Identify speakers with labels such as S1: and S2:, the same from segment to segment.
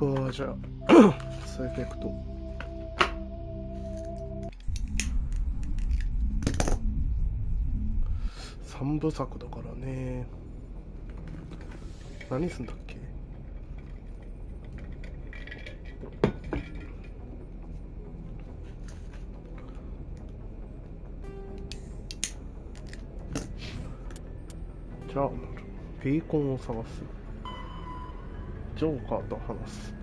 S1: か。じゃあスエフェクト3部作だからね。何すんだっけ。じゃあビーコンを探す。ジョーカーと話す。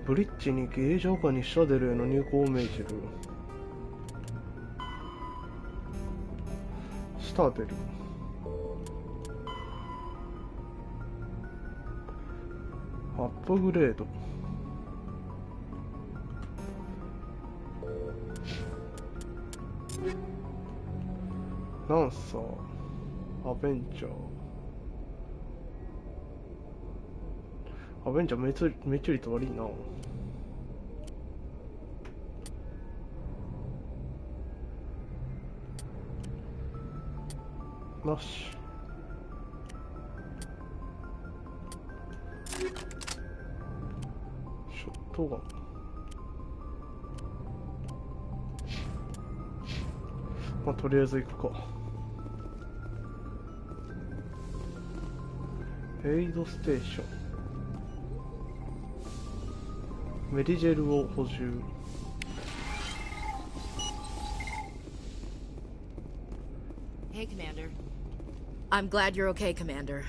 S1: ブリッジにゲージョーカーにシャデルへの入港を命じる。シャデルアップグレード。ランサーアベンジャー。アベンジャー命中率悪いな。なし。ショットガン。まあとりあえず行くか。エイドステーション。メディジェルを補充。
S2: Hey, Commander. I'm glad you're okay, Commander.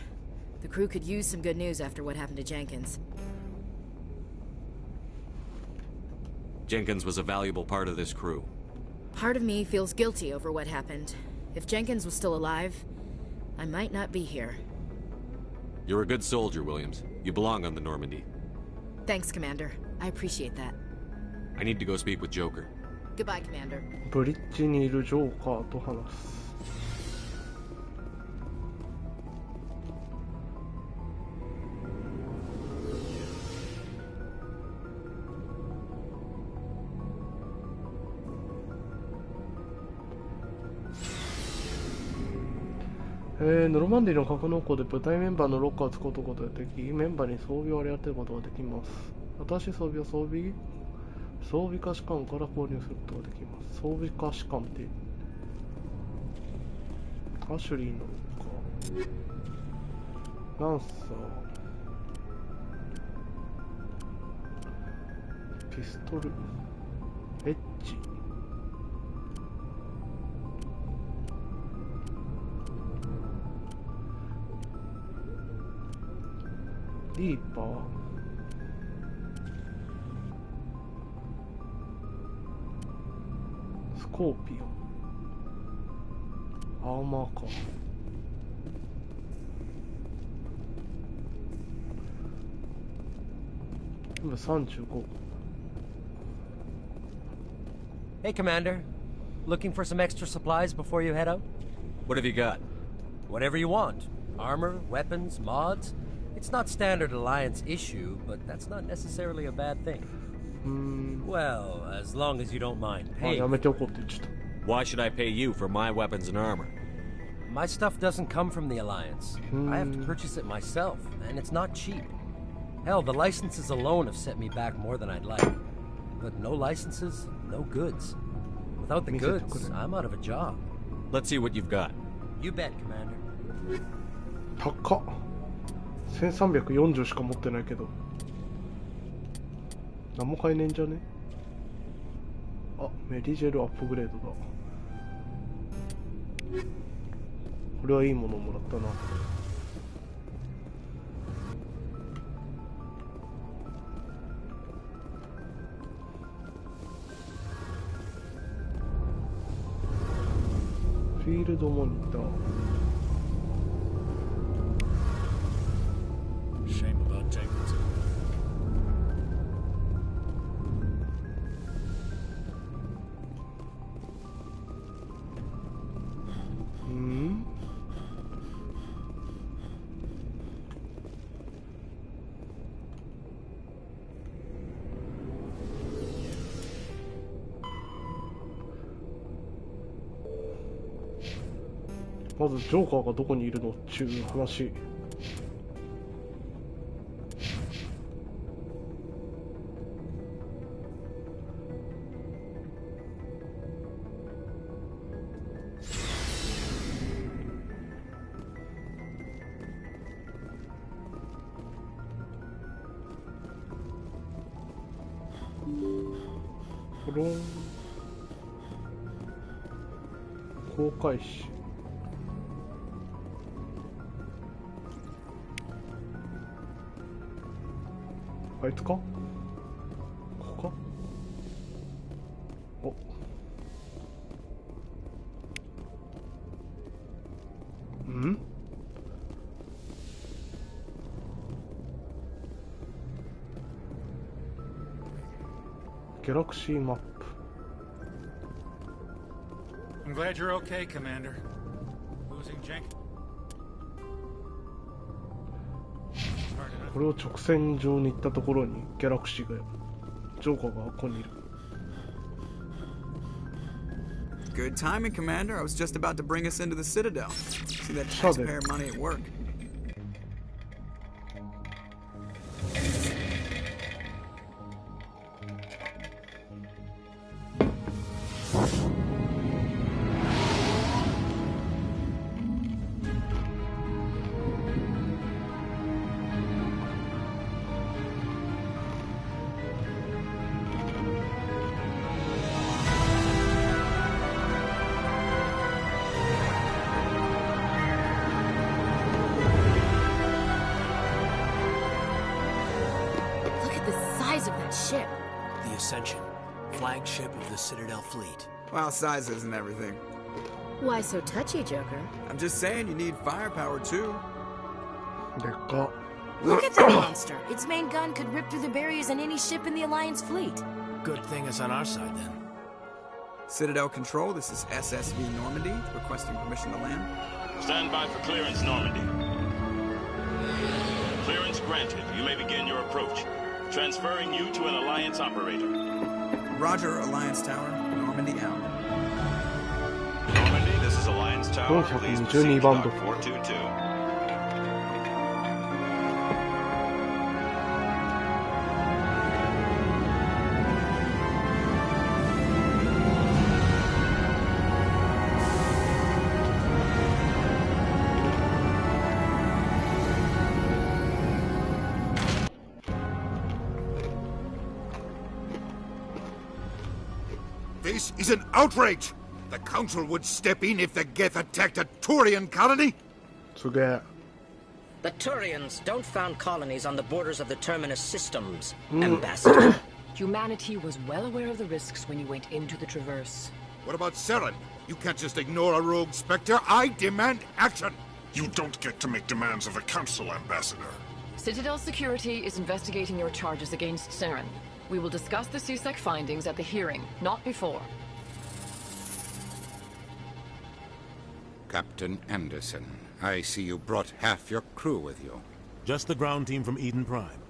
S2: The crew could use some good news after what happened to Jenkins.
S3: Jenkins was a valuable part of this crew.
S2: Part of me feels guilty over what happened. If Jenkins was still alive, I might not be here.
S3: You're a good soldier, Williams. You belong on the Normandy.
S2: Thanks, Commander. I appreciate that.
S3: I need to go speak with Joker.
S2: Goodbye, Commander.
S1: ブリッジにいるジョーカーと話す。ノルマンディの格納庫で部隊メンバーのロッカーを使うことができ、メンバーに装備を割り当てることができます。新しい装備を装備可視官から購入することができます。装備可視官ってアシュリーのロッカー、ランサー、ピストル、エッジ、リーパー、スコーピオン、アーマーか。今35。
S4: Hey, Commander. Looking for some extra supplies before you head out?
S3: What have you got?
S4: Whatever you want. Armor, weapons, mods. It's not standard Alliance issue, but that's not necessarily a bad thing. Well, as long as you don't mind
S1: あ、
S4: paying.
S1: やめておこうって言っちゃっ
S3: Why should I pay you for my weapons and armor?
S4: My stuff doesn't come from the Alliance. I have to purchase it myself, and it's not cheap. Hell, the licenses alone have set me back more than I'd like. But no licenses, no goods. Without the goods, I'm out of a job.
S3: Let's see what you've got.
S4: You bet, Commander.
S1: た。高っ。1340しか持ってないけど何も買えねえんじゃね。あ、メディジェルアップグレードだ。これはいいものをもらったな。フィールドモニター。
S5: Shame about Jenkins.
S1: まずジョーカーがどこにいるのっていう話。プロン航海士。あいつか？ここか？お。ん？ギャラクシーマップ。
S5: I'm glad you're okay, Commander. Losing Jenkins.
S1: これを直線上に行ったところにギャラクシーが、ジョーカーがここにいる。
S6: Good timing, Commander. I was just about to bring us into the Citadel. See that taxpayer money at work.
S7: The Ascension, flagship of the Citadel fleet.
S6: Well, size isn't everything.
S2: Why so touchy, Joker?
S6: I'm just saying you need firepower too.
S2: Look at that monster. Its main gun could rip through the barriers in any ship in the Alliance fleet.
S7: Good thing it's on our side then.
S6: Citadel Control, this is SSV Normandy, requesting permission to land.
S8: Stand by for clearance, Normandy. Clearance granted. You may begin your approach. Transferring you to an Alliance operator.
S6: Roger, Alliance Tower. Normandy out.
S8: Normandy, this is Alliance Tower. Please proceed to Dock 422.
S9: This is an outrage! The Council would step in if the Geth attacked a Turian colony?
S10: The Turians don't found colonies on the borders of the Terminus systems, Ambassador.
S11: Humanity was well aware of the risks when you went into the Traverse.
S9: What about Saren? You can't just ignore a rogue Spectre. I demand action!
S12: You don't get to make demands of the Council, Ambassador.
S11: Citadel Security is investigating your charges against Saren. We will discuss the CSEC findings at the hearing, not before.
S9: Captain Anderson, I see you brought half your crew with you.
S13: Just the ground team from Eden Prime,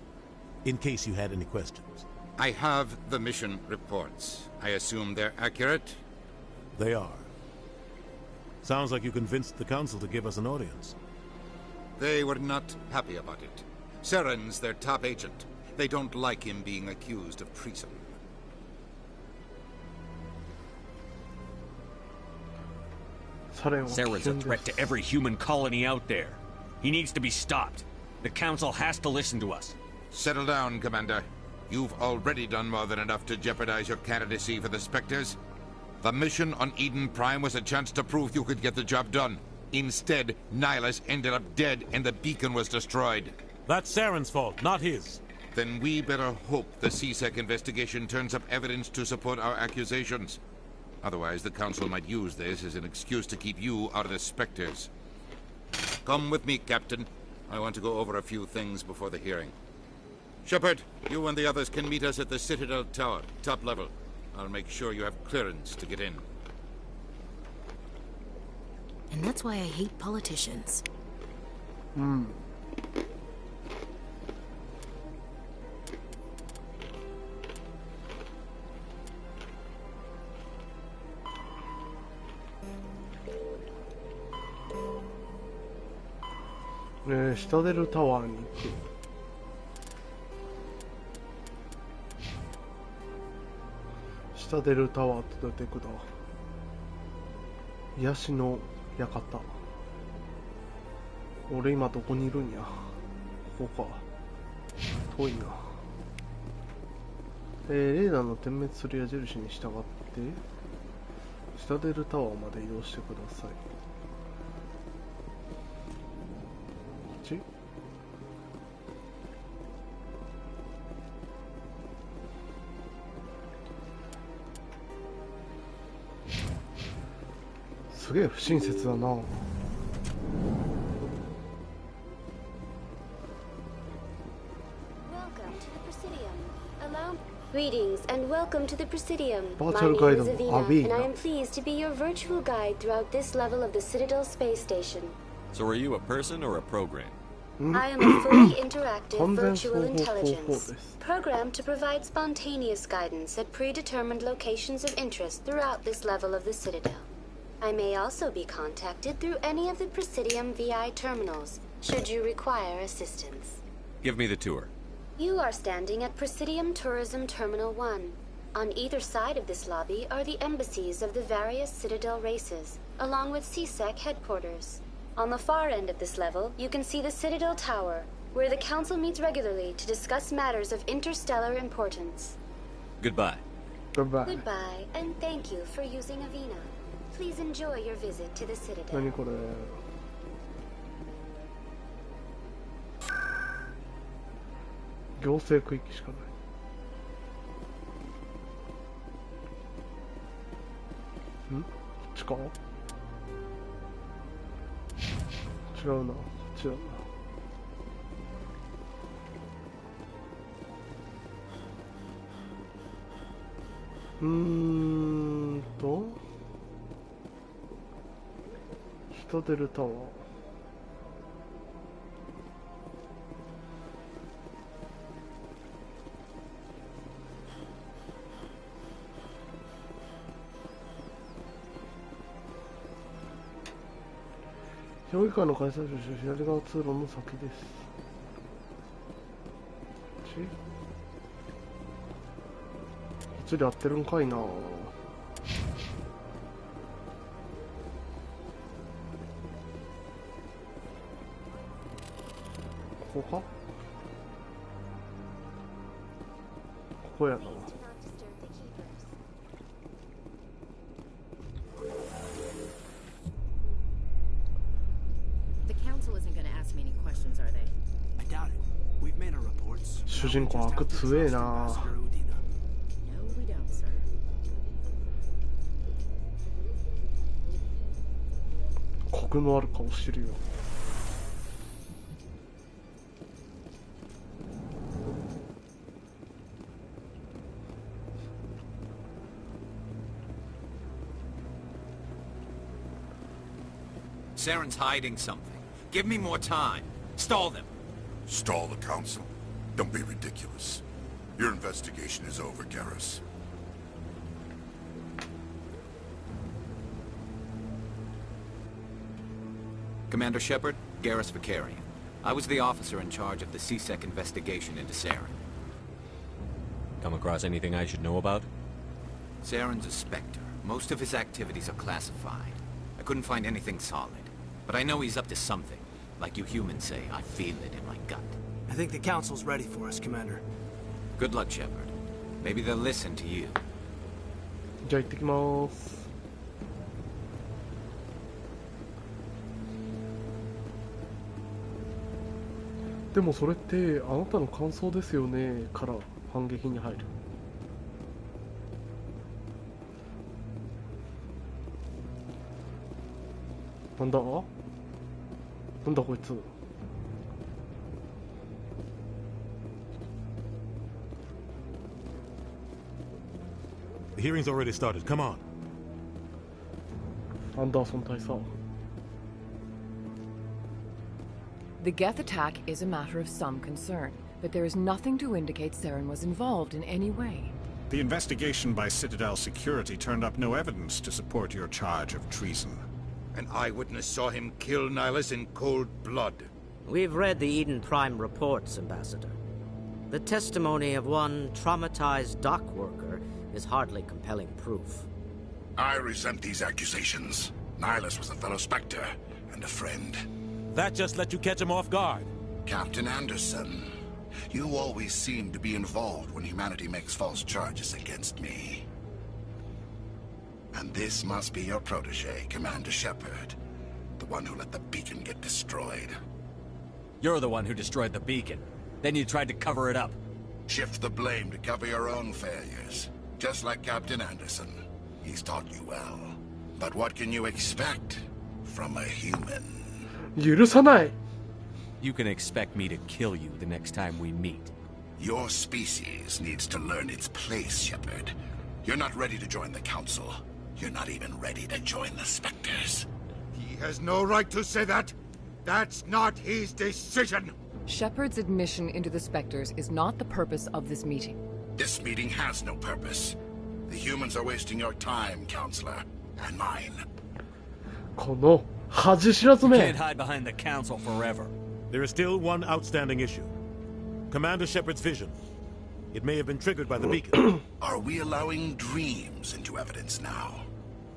S13: in case you had any questions.
S9: I have the mission reports. I assume they're accurate?
S13: They are. Sounds like you convinced the Council to give us an audience.
S9: They were not happy about it. Saren's their top agent. They don't like him being accused of treason.
S14: Saren's a threat to every human colony out there. He needs to be stopped. The Council has to listen to us.
S9: Settle down, Commander. You've already done more than enough to jeopardize your candidacy for the Spectres. The mission on Eden Prime was a chance to prove you could get the job done. Instead, Nihilus ended up dead and the beacon was destroyed.
S13: That's Saren's fault, not his.
S9: Then we better hope the CSEC investigation turns up evidence to support our accusations. Otherwise, the Council might use this as an excuse to keep you out of the Spectres. Come with me, Captain. I want to go over a few things before the hearing. Shepard, you and the others can meet us at the Citadel Tower, top level. I'll make sure you have clearance to get in.
S2: And that's why I hate politicians.
S1: Citadel Tower に行ってシタデルタワーって出てくだ。癒しの館。俺今どこにいるんや。ここか。遠いな。レーダーの点滅する矢印に従ってシタデルタワーまで移動してください。こっち？すげえ不親切だな。
S15: Greetings and welcome to the Presidium. My
S1: Virtual
S15: name
S1: guide
S15: is
S1: of
S15: Avina, and I
S1: Avina.
S15: am pleased to be your virtual guide throughout this level of the Citadel space station.
S3: So are you a person or a program?
S15: I am a fully interactive virtual
S1: 完全双方方法
S15: intelligence,
S1: です。
S15: programmed to provide spontaneous guidance at predetermined locations of interest throughout this level of the Citadel. I may also be contacted through any of the Presidium VI terminals, should you require assistance.
S3: Give me the tour.
S15: You are standing at Presidium Tourism Terminal 1. On either side of this lobby are the embassies of the various Citadel races, along with CSEC headquarters. On the far end of this level, you can see the Citadel Tower, where the Council meets regularly to discuss matters of interstellar importance.
S3: Goodbye.
S1: Goodbye.
S15: Goodbye, and thank you for using Avina. Please enjoy your visit to the Citadel.
S1: 何これ。行政区域しかない。こっちか？違うな。こっちだな。シタデルタワー。評議会の開催所左側通路の先です。こっちで合ってるんかいな。ここか？ここやな。主人公悪強えな。コクのある顔してるよ。
S16: Saren's hiding something. Give me more time. Stall them.
S12: Stall the council? Don't be ridiculous. Your investigation is over, Garrus.
S16: Commander Shepard, Garrus Vicarian. I was the officer in charge of the CSEC investigation into Saren.
S3: Come across anything I should know about?
S16: Saren's a Spectre. Most of his activities are classified. I couldn't find anything solid. But I know he's up to something. Like you humans say, I feel it in my gut.
S7: I think the Council's ready for us, Commander.
S16: Good luck, Shepard. Maybe they'll listen to you.
S1: じゃあ行ってきます。でもそれってあなたの感想ですよねから反撃に入る。なんだ？なんだこいつ。
S13: The hearing's already started. Come on.
S1: アンダーソン大佐。
S11: The Geth attack is a matter of some concern, but there is nothing to indicate Saren was involved in any way.
S5: The investigation by Citadel Security turned up no evidence to support your charge of treason.
S9: An eyewitness saw him kill Nihilus in cold blood.
S10: We've read the Eden Prime reports, Ambassador. The testimony of one traumatized dock worker is hardly compelling proof.
S12: I resent these accusations. Nihilus was a fellow Spectre and a friend.
S13: That just let you catch him off guard.
S12: Captain Anderson, You always seem to be involved when humanity makes false charges against me. And this must be your protege, Commander Shepard. The one who let the beacon get destroyed.
S14: You're the one who destroyed the beacon. Then you tried to cover it up.
S12: Shift the blame to cover your own failures. Just like Captain Anderson. He's taught you well. But what can you expect from a human?
S1: 許さない。
S14: You can expect me to kill you the next time we meet.
S12: Your species needs to learn its place, Shepard. You're not ready to join the Council. You're not even ready to join the Spectres.
S9: He has no right to say that. That's not his decision.
S11: Shepard's admission into the Spectres is not the purpose of this meeting.
S12: This meeting has no purpose. The humans are wasting your time, Counselor, and mine.
S1: この恥知らず
S14: You
S1: め
S14: can't hide behind the Council forever.
S13: There is still one outstanding issue. Commander Shepard's vision. It may have been triggered by the beacon.
S12: Are we allowing dreams into evidence now?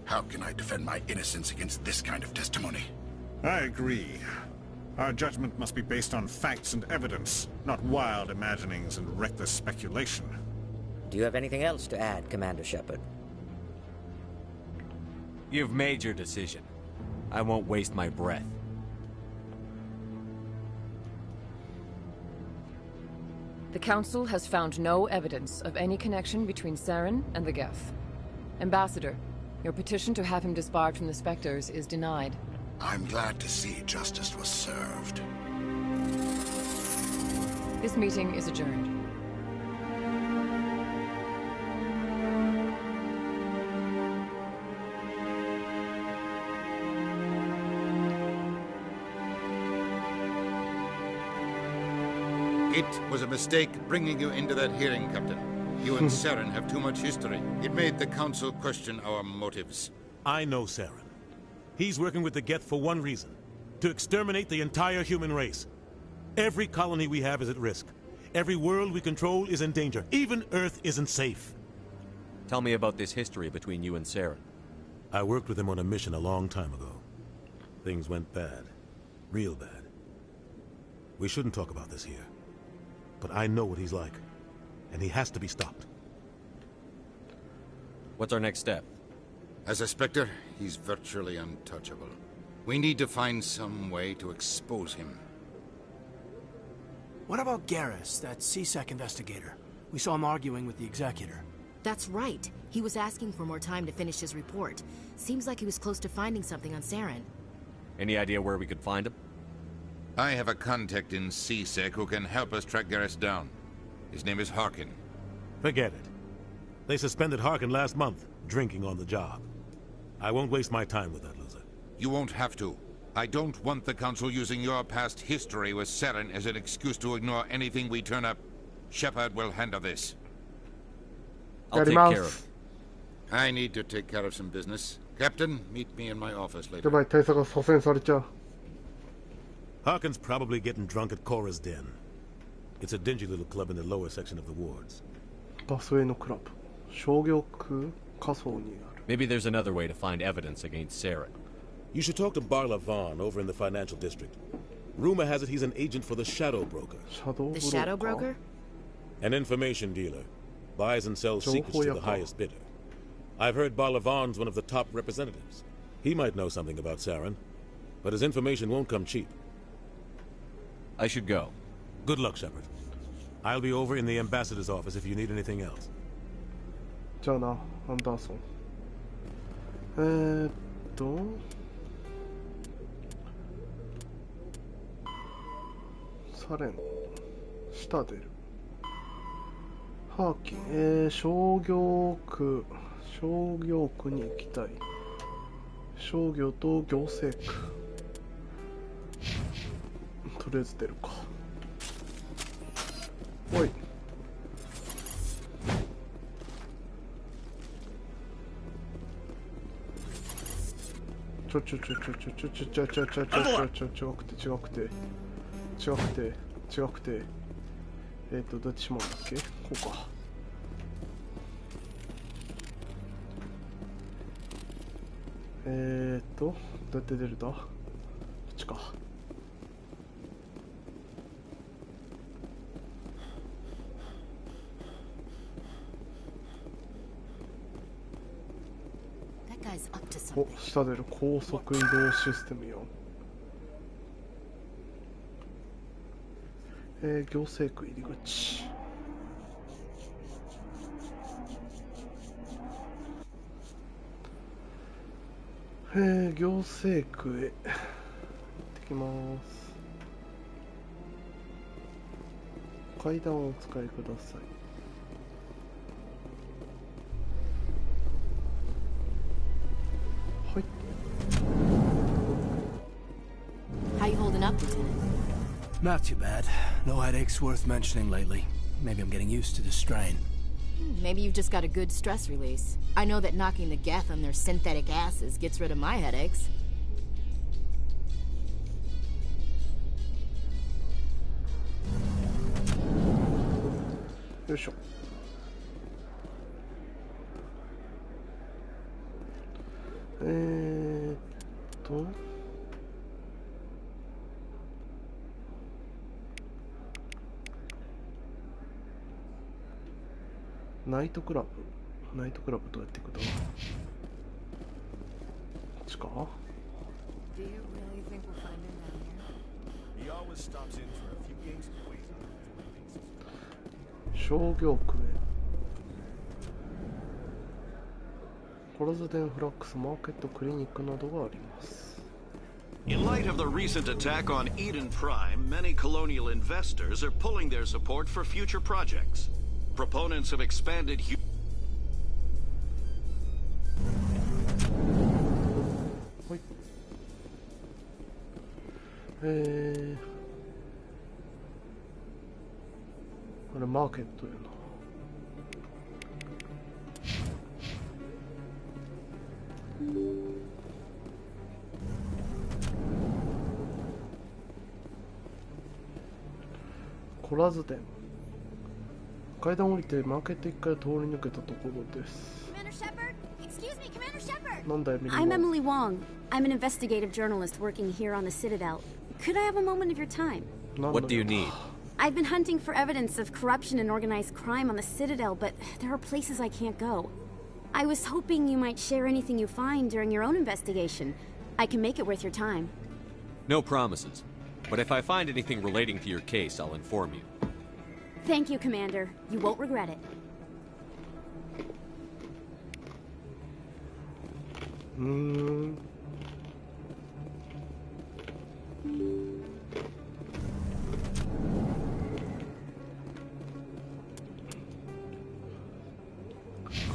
S12: How can I defend my innocence against this kind of testimony?
S5: I agree. Our judgment must be based on facts and evidence, not wild imaginings and reckless speculation.
S10: Do you have anything else to add, Commander Shepard?
S14: You've made your decision. I won't waste my breath.
S11: The Council has found no evidence of any connection between Saren and the Geth. Ambassador, your petition to have him disbarred from the Spectres is denied.
S12: I'm glad to see justice was served.
S11: This meeting is adjourned.
S9: It was a mistake bringing you into that hearing, Captain. You and Saren have too much history. It made the Council question our motives.
S13: I know Saren. He's working with the Geth for one reason. To exterminate the entire human race. Every colony we have is at risk. Every world we control is in danger. Even Earth isn't safe.
S14: Tell me about this history between you and Saren.
S13: I worked with him on a mission a long time ago. Things went bad. Real bad. We shouldn't talk about this here. But I know what he's like. And he has to be stopped.
S14: What's our next step?
S9: As a Spectre, he's virtually untouchable. We need to find some way to expose him.
S7: What about Garrus, that CSEC investigator? We saw him arguing with the Executor.
S2: That's right. He was asking for more time to finish his report. Seems like he was close to finding something on Saren.
S14: Any idea where we could find him?
S9: I have a contact in CSEC who can help us track Garrus down. His name is Harkin.
S13: Forget it. They suspended Harkin last month, drinking on the job. I won't waste my time with that loser.
S9: You won't have to. I don't want the Council using your past history with Saren as an excuse to ignore anything we turn up. Shepard will handle this.
S14: I'll take care of it.
S9: I need to take care of some business. Captain, meet me in my office
S1: や
S9: later.
S1: ばい、対策が左遷されちゃう。
S13: Harkin's probably getting drunk at Cora's Den. It's a dingy little club in the lower section of the wards.
S1: バスウェイのクラブ。商業区仮想にある。
S14: Maybe there's another way to find evidence against Saren.
S13: You should talk to Barla Vaughn over in the financial district. Rumor has it he's an agent for the Shadow Broker.
S2: The Shadow Broker?
S13: An information dealer. Buys and sells secrets to the highest bidder. I've heard Barla Vaughn's one of the top representatives. He might know something about Saren, but his information won't come cheap.
S14: I should go.
S13: Good luck, Shepard. I'll be over in the ambassador's office if you need anything else.
S1: じゃあな、アンダーソン。サレン、下出る。ハーキン、商業区に行きたい。商業と行政区。とりあえず出るか。おい。違くてどうやってしまうんだっけ。こうか。どうやって出るだ。こっちか。
S2: guy's up to
S1: お、
S2: something.
S1: 下出る高速移動システムよ。行政区入り口。行政区へ行ってきます。階段をお使いください。はい。
S2: How you holding up, Lieutenant?
S7: Not too bad. No headaches worth mentioning lately. Maybe I'm getting used to the strain.
S2: Maybe you've just got a good stress release. I know that knocking the Geth on their synthetic asses gets rid of my headaches.
S1: よいしょ。ナイトクラブどうやって行くだ。こっちか。商業区へ。コロズデンフラックスマーケットクリニックなどがあります。
S17: In light of the recent attack on Eden Prime, many colonial investors are pulling their support for future projects. Proponents of expanded
S1: これマーケットやな。コラズ店。階段降りてマーケット1階を通り抜けたところです。なんだよ、
S18: I'm Emily Wong. I'm an investigative journalist working here on the Citadel. Could I have a moment of your time?
S3: What do you need?
S18: I've been hunting for evidence of corruption and organized crime on the Citadel, but there are places I can't go. I was hoping you might share anything you find during your own investigation. I can make it worth your time.
S3: No promises. But if I find anything relating to your case, I'll inform you.
S18: Thank you, Commander. You won't regret it.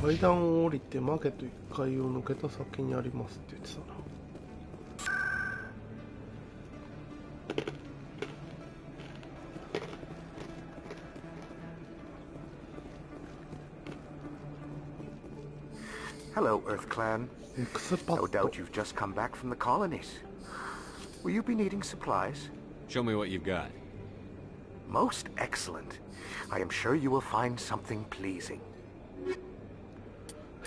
S1: 階段を降りてマーケット1階を抜けた先にありますって言ってたな。
S19: Hello, Earth Clan. No doubt you've just come back from the colonies. Will you be needing supplies?
S3: Show me what you've got.
S19: Most excellent. I am sure you will find something pleasing.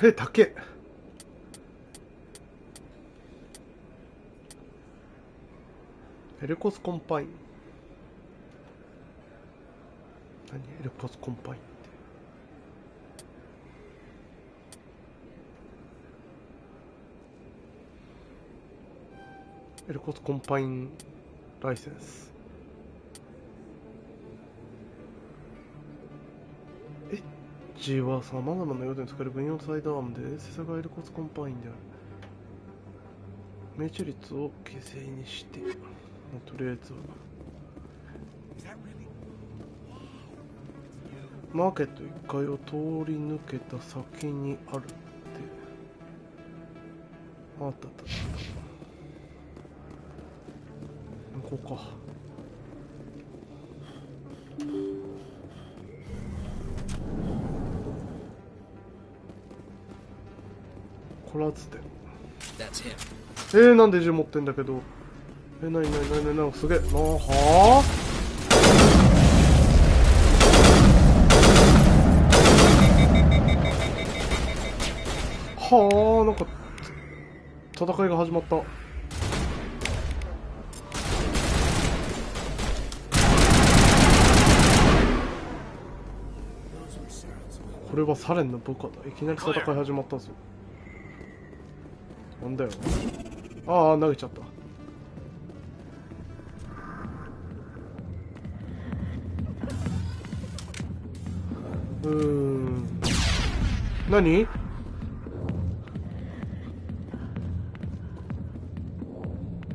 S1: へえ、高え。エレコスコンパイン。何エレコスコンパインって。エレコスコンパインライセンス。エッジはさまざまな用途に使える軍用サイドアームで施策がエレコスコンパインである。命中率を犠牲にして、とりあえずはマーケット1階を通り抜けた先にあるって。あったあった。ここか。コラズ店。なんで銃持ってんだけど。なにすげえ。はあなんか戦いが始まった。これはサレンの部下だ。いきなり戦い始まったぞ。なんだよ。ああ、投げちゃった。何？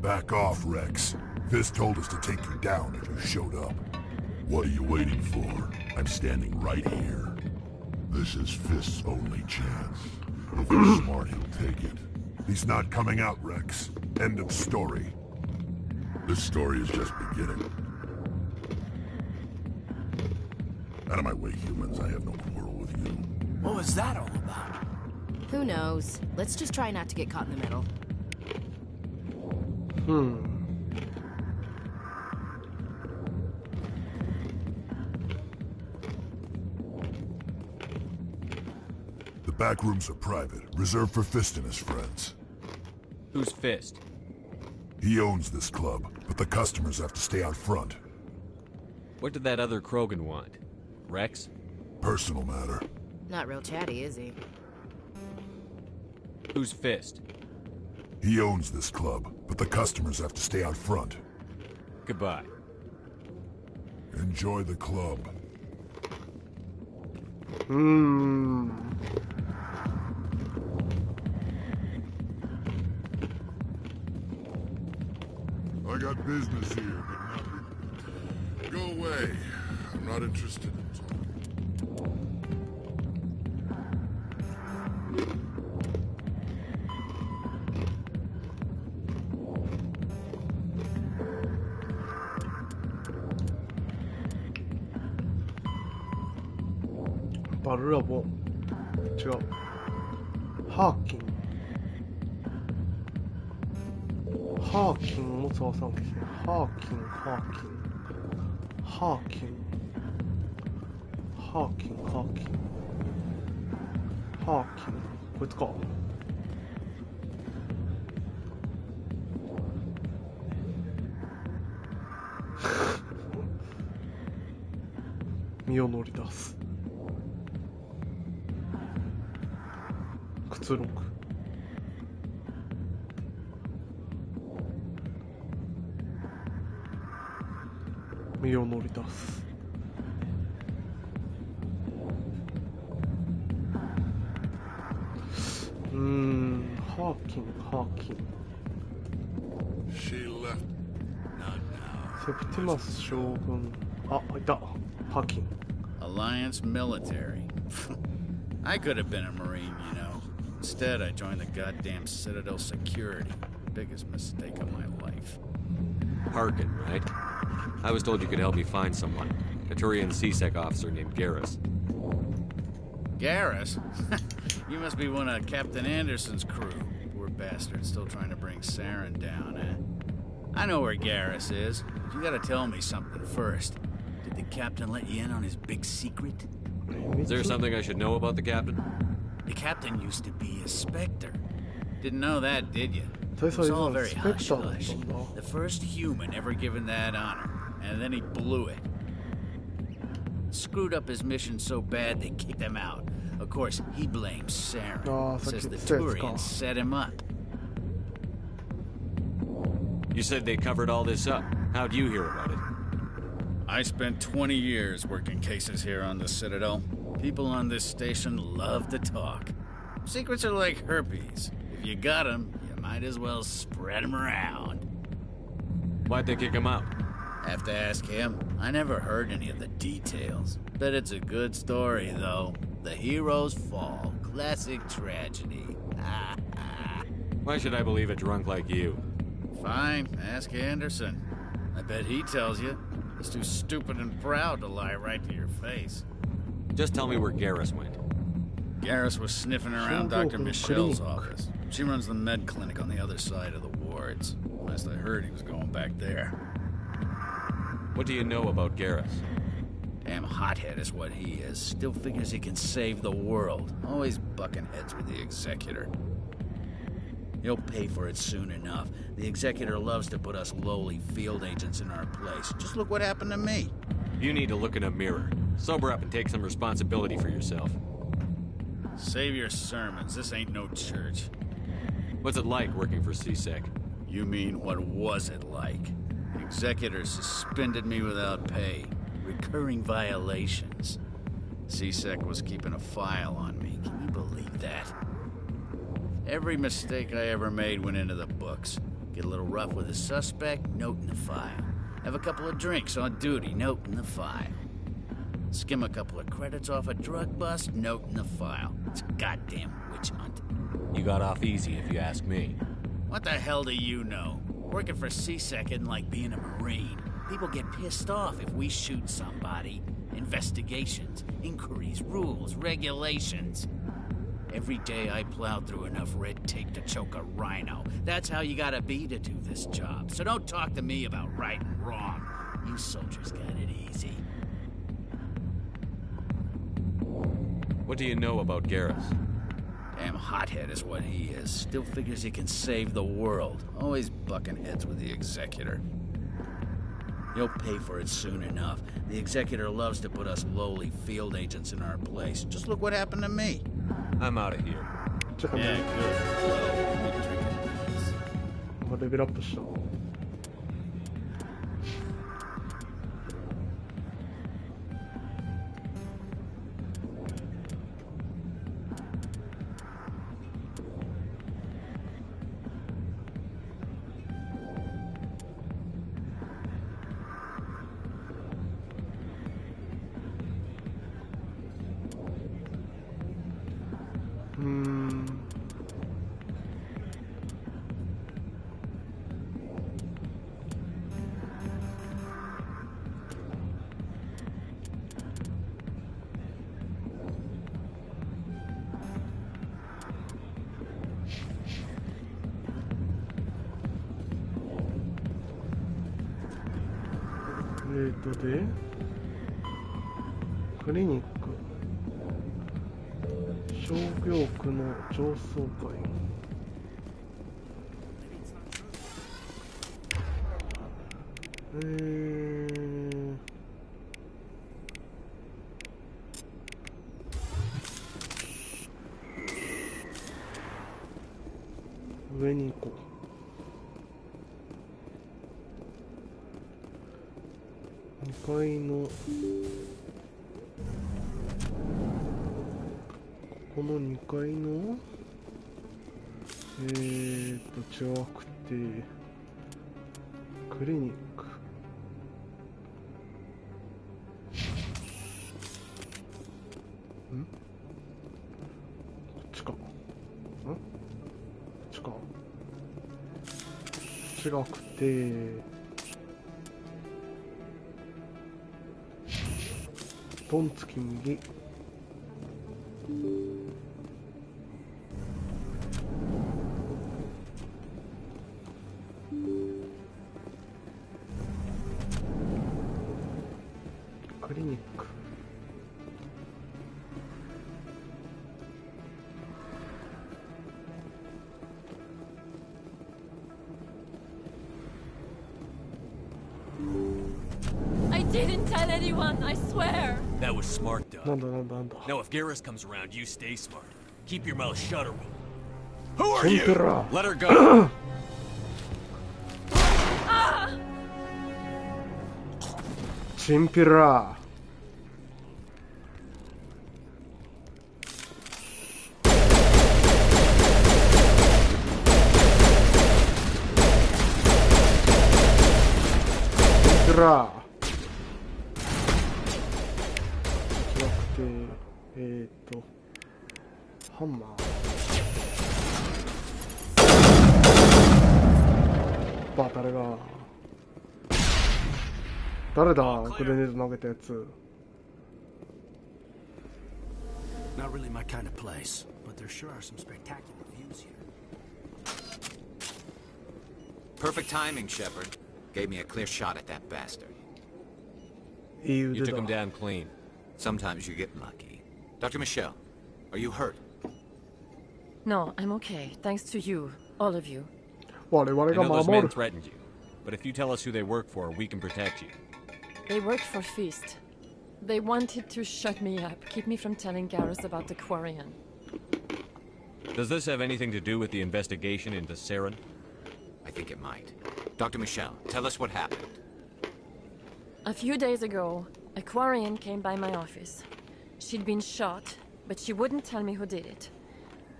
S20: Back off, Rex. Fist told us to take you down if you showed up. What are you waiting for? I'm standing right here. This is Fist's only chance. If he's smart, he'll take it. He's not coming out, Rex. End of story. This story is just beginning. Out of my way, humans. I have no quarrel with you.
S7: What was that all about?
S2: Who knows? Let's just try not to get caught in the middle.
S20: The back rooms are private, reserved for Fist and his friends.
S3: Who's Fist?
S20: He owns this club, but the customers have to stay out front.
S3: What did that other Krogan want? Rex?
S20: Personal matter.
S2: Not real chatty, is he?
S3: Who's Fist?
S20: He owns this club, but the customers have to stay out front.
S3: Goodbye.
S20: Enjoy the club. I got business here, but not... Go away. I'm not interested in talking.
S1: 발라보. 違う. 하킹. 하킹も探さなきゃいけない。하킹.こいつか。身を乗り出す。くつろぐ。身を乗り出す。ハーキン。セプティマス将軍。あ、いた。ハーキン。
S21: Alliance military. I could have been a Marine, you know. Instead, I joined the goddamn Citadel security. Biggest mistake of my life.
S3: Harkin, right? I was told you could help me find someone. A Turian CSEC officer named Garrus.
S21: Garrus? You must be one of Captain Anderson's crew. Poor bastard, still trying to bring Saren down, eh? I know where Garrus is, but you gotta tell me something first. Did the captain let you in on his big secret?
S3: Is there something I should know about the captain?
S21: The captain used to be a Spectre. Didn't know that, did you? It was all very hush-hush. The first human ever given that honor, and then he blew it. Screwed up his mission so bad they kicked him out. Of course, he blames Saren. Says the Turians set him up.
S3: You said they covered all this up. How'd you hear about it?
S21: I spent 20 years working cases here on the Citadel. People on this station love to talk. Secrets are like herpes. If you got them, you might as well spread them around.
S3: Why'd they kick him out?
S21: Have to ask him. I never heard any of the details. Bet it's a good story, though. The heroes fall. Classic tragedy.
S3: Why should I believe a drunk like you?
S21: Fine, ask Anderson. I bet he tells you. He's too stupid and proud to lie right to your face.
S3: Just tell me where Garrus went.
S21: Garrus was sniffing around Dr. Michelle's office. She runs the med clinic on the other side of the wards. Last I heard, he was going back there.
S3: What do you know about Garrus?
S21: Damn hothead is what he is. Still figures he can save the world. Always bucking heads with the Executor. He'll pay for it soon enough. The Executor loves to put us lowly field agents in our place. Just look what happened to me.
S3: You need to look in a mirror. Sober up and take some responsibility for yourself.
S21: Save your sermons. This ain't no church.
S3: What's it like working for CSEC?
S21: You mean, what was it like? The executor suspended me without pay. Recurring violations. CSEC was keeping a file on me. Can you believe that? Every mistake I ever made went into the books. Get a little rough with a suspect, note in the file. Have a couple of drinks on duty, note in the file. Skim a couple of credits off a drug bust, note in the file. It's a goddamn witch hunt.
S3: You got off easy, if you ask me.
S21: What the hell do you know? Working for CSEC isn't like being a Marine. People get pissed off if we shoot somebody. Investigations, inquiries, rules, regulations. Every day I plow through enough red tape to choke a rhino. That's how you gotta be to do this job. So don't talk to me about right and wrong. You soldiers got it easy.
S3: What do you know about Garrus?
S21: Damn hothead is what he is. Still figures he can save the world. Always bucking heads with the executor. You'll pay for it soon enough. The executor loves to put us lowly field agents in our place. Just look what happened to me.
S3: I'm out of here.
S21: Yeah, good.
S1: レベルアップした。でクリニック商業区の上層階上に行こう。2階のこの2階の違くてクリニックこっちかこっちか違くてトンつき右クリニック
S11: I didn't tell anyone, I swear.
S14: That was smart, Doug.
S1: なんだ
S14: Now, if Garrus comes around, you stay smart. Keep your mouth shut, or who are you? Let her go.
S1: チンピラチンピラじゃなくてハンマーバー誰だグレネード投げたやつ
S7: Not really my kind of place, but there sure are some spectacular views here.
S16: Perfect timing, Shepard. Gave me a clear shot at that bastard.
S3: You took him down clean.
S16: Sometimes you get lucky. Dr. Michelle, are you hurt?
S11: No, I'm okay. Thanks to you, all of you.
S3: I know those men threatened you, but if you tell us who they work for, we can protect you.
S11: They worked for Feast. They wanted to shut me up, keep me from telling Garrus about the Quarian.
S3: Does this have anything to do with the investigation into Saren?
S16: I think it might. Dr. Michelle, tell us what happened.
S11: A few days ago, a Quarian came by my office. She'd been shot, but she wouldn't tell me who did it.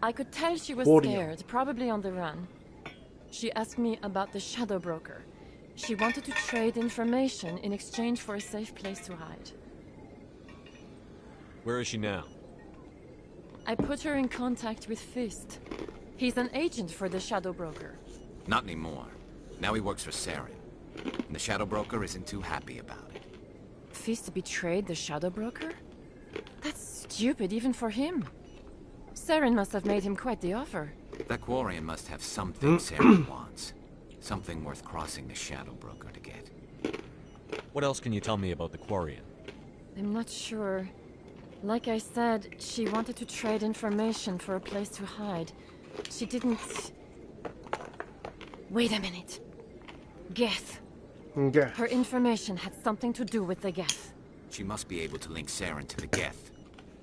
S11: I could tell she was scared, probably on the run. She asked me about the Shadow Broker. She wanted to trade information in exchange for a safe place to hide.
S3: Where is she now?
S11: I put her in contact with Fist. He's an agent for the Shadow Broker.
S16: Not anymore. Now he works for Saren. And the Shadow Broker isn't too happy about it.
S11: Fist betrayed the Shadow Broker? That's stupid even for him. Saren must have made him quite the offer.
S16: That Quarian must have something Saren wants. Something worth crossing the Shadow Broker to get.
S3: What else can you tell me about the Quarian?
S11: I'm not sure. Like I said, she wanted to trade information for a place to hide. She didn't... Wait a minute. Geth.
S1: Geth.
S11: Her information had something to do with the Geth.
S16: She must be able to link Saren to the Geth.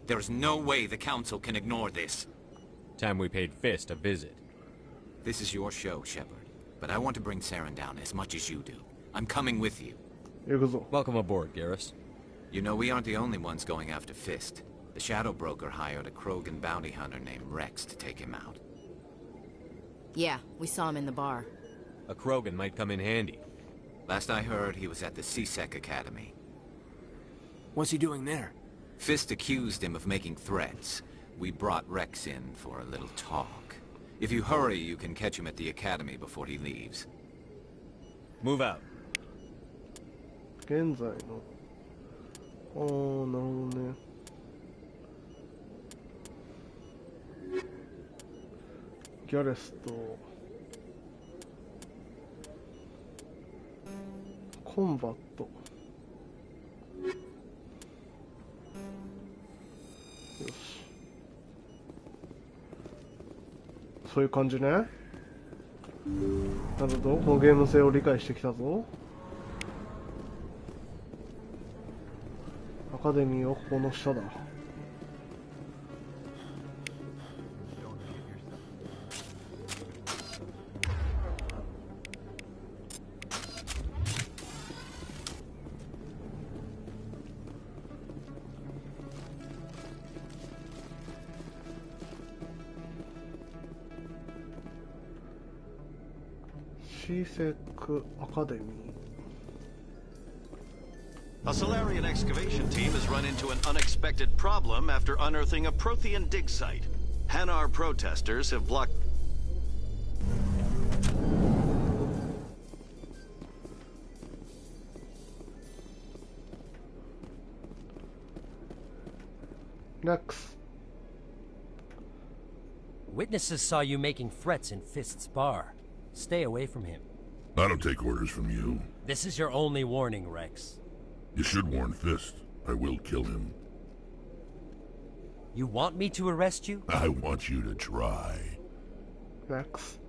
S16: There is no way the Council can ignore this.
S3: Time we paid Fist a visit.
S16: This is your show, Shepard. But I want to bring Saren down as much as you do. I'm coming with you.
S3: Welcome aboard, Garrus.
S16: You know, we aren't the only ones going after Fist. The Shadow Broker hired a Krogan bounty hunter named Rex to take him out.
S2: Yeah, we saw him in the bar.
S3: A Krogan might come in handy.
S16: Last I heard, he was at the C-Sec Academy.
S7: What's he doing there?
S16: Fist accused him of making threats. We brought Rex in for a little talk. If you hurry, you can catch him at the Academy before he leaves.
S3: Move out.
S1: 現在の。ああ、なるほどね。ギャレスとコンバット。よし。そういう感じね。なるほど、このゲーム性を理解してきたぞ。アカデミーはここの下だ。C-Sec Academy.
S17: A Solarian excavation team has run into an unexpected problem after unearthing a Prothean dig site. Hanar protesters have blocked...
S1: Next.
S4: Witnesses saw you making threats in Fist's bar. Stay away from him.
S20: I don't take orders from you.
S4: This is your only warning, Rex.
S20: You should warn Fist. I will kill him.
S4: You want me to arrest you?
S20: I want you to try.
S1: Rex.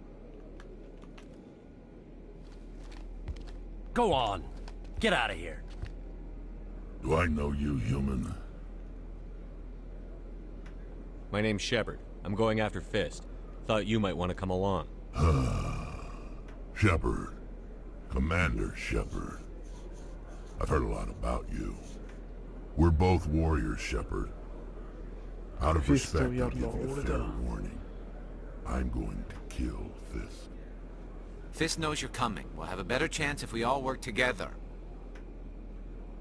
S4: Go on. Get out of here.
S20: Do I know you, human?
S3: My name's Shepard. I'm going after Fist. Thought you might want to come along.
S20: Shepard. Commander Shepard. I've heard a lot about you. We're both warriors, Shepard. Out of respect, I'll give you a fair warning. I'm going to kill Fist.
S16: Fist knows you're coming. We'll have a better chance if we all work together.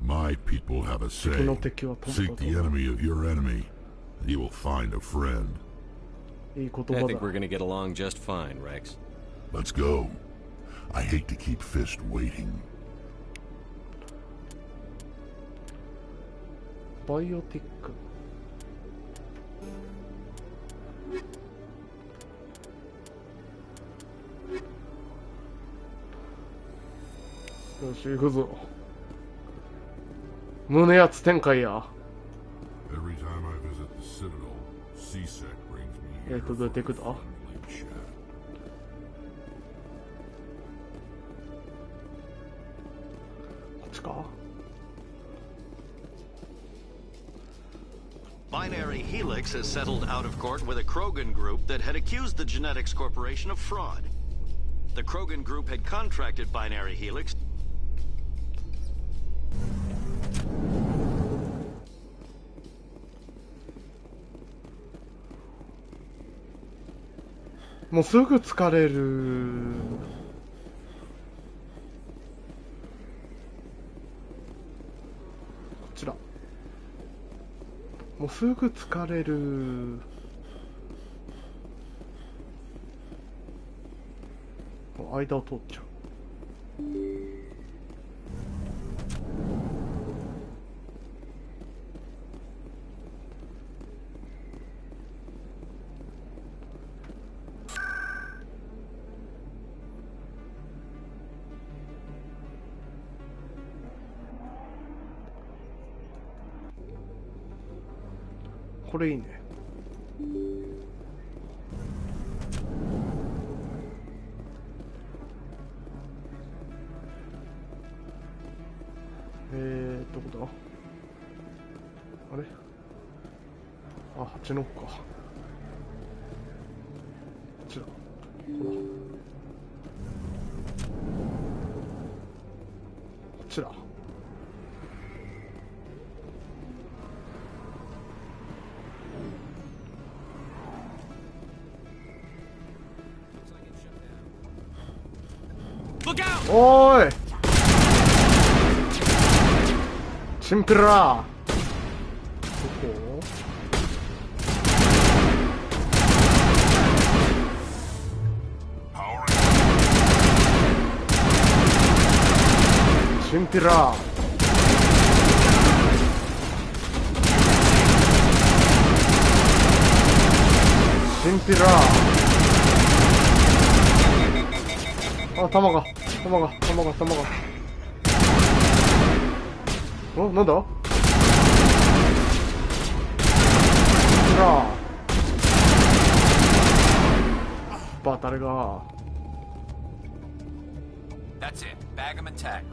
S20: My people have a saying. Seek the enemy of your enemy, and you will find a friend.
S3: I think we're gonna get along just fine, Rex.
S20: Let's go. I hate to keep Fist waiting.
S1: Biotic. Yoし、行くぞ。胸圧展開や。
S20: Every time I visit the Citadel, C-Sec brings me here.
S1: どうやって行くだ？こっちか？
S17: Find Binary Helix has settled out of court with a Krogan group that had accused the Genetics Corporation of fraud. The Krogan group had contracted Binary Helix.
S1: もうすぐ疲れる。こちら。もうすぐ疲れる。間を通っちゃう。これいいね。どこだ？あれ？あ、8の奥か。こちら。ほら。こちら。おーい、チンピラー。どこ？チンピラー。チンピラー。あ、弾が。お、なんだ？ほら。バタルが。
S16: That's it. Bag 'em and tag 'em.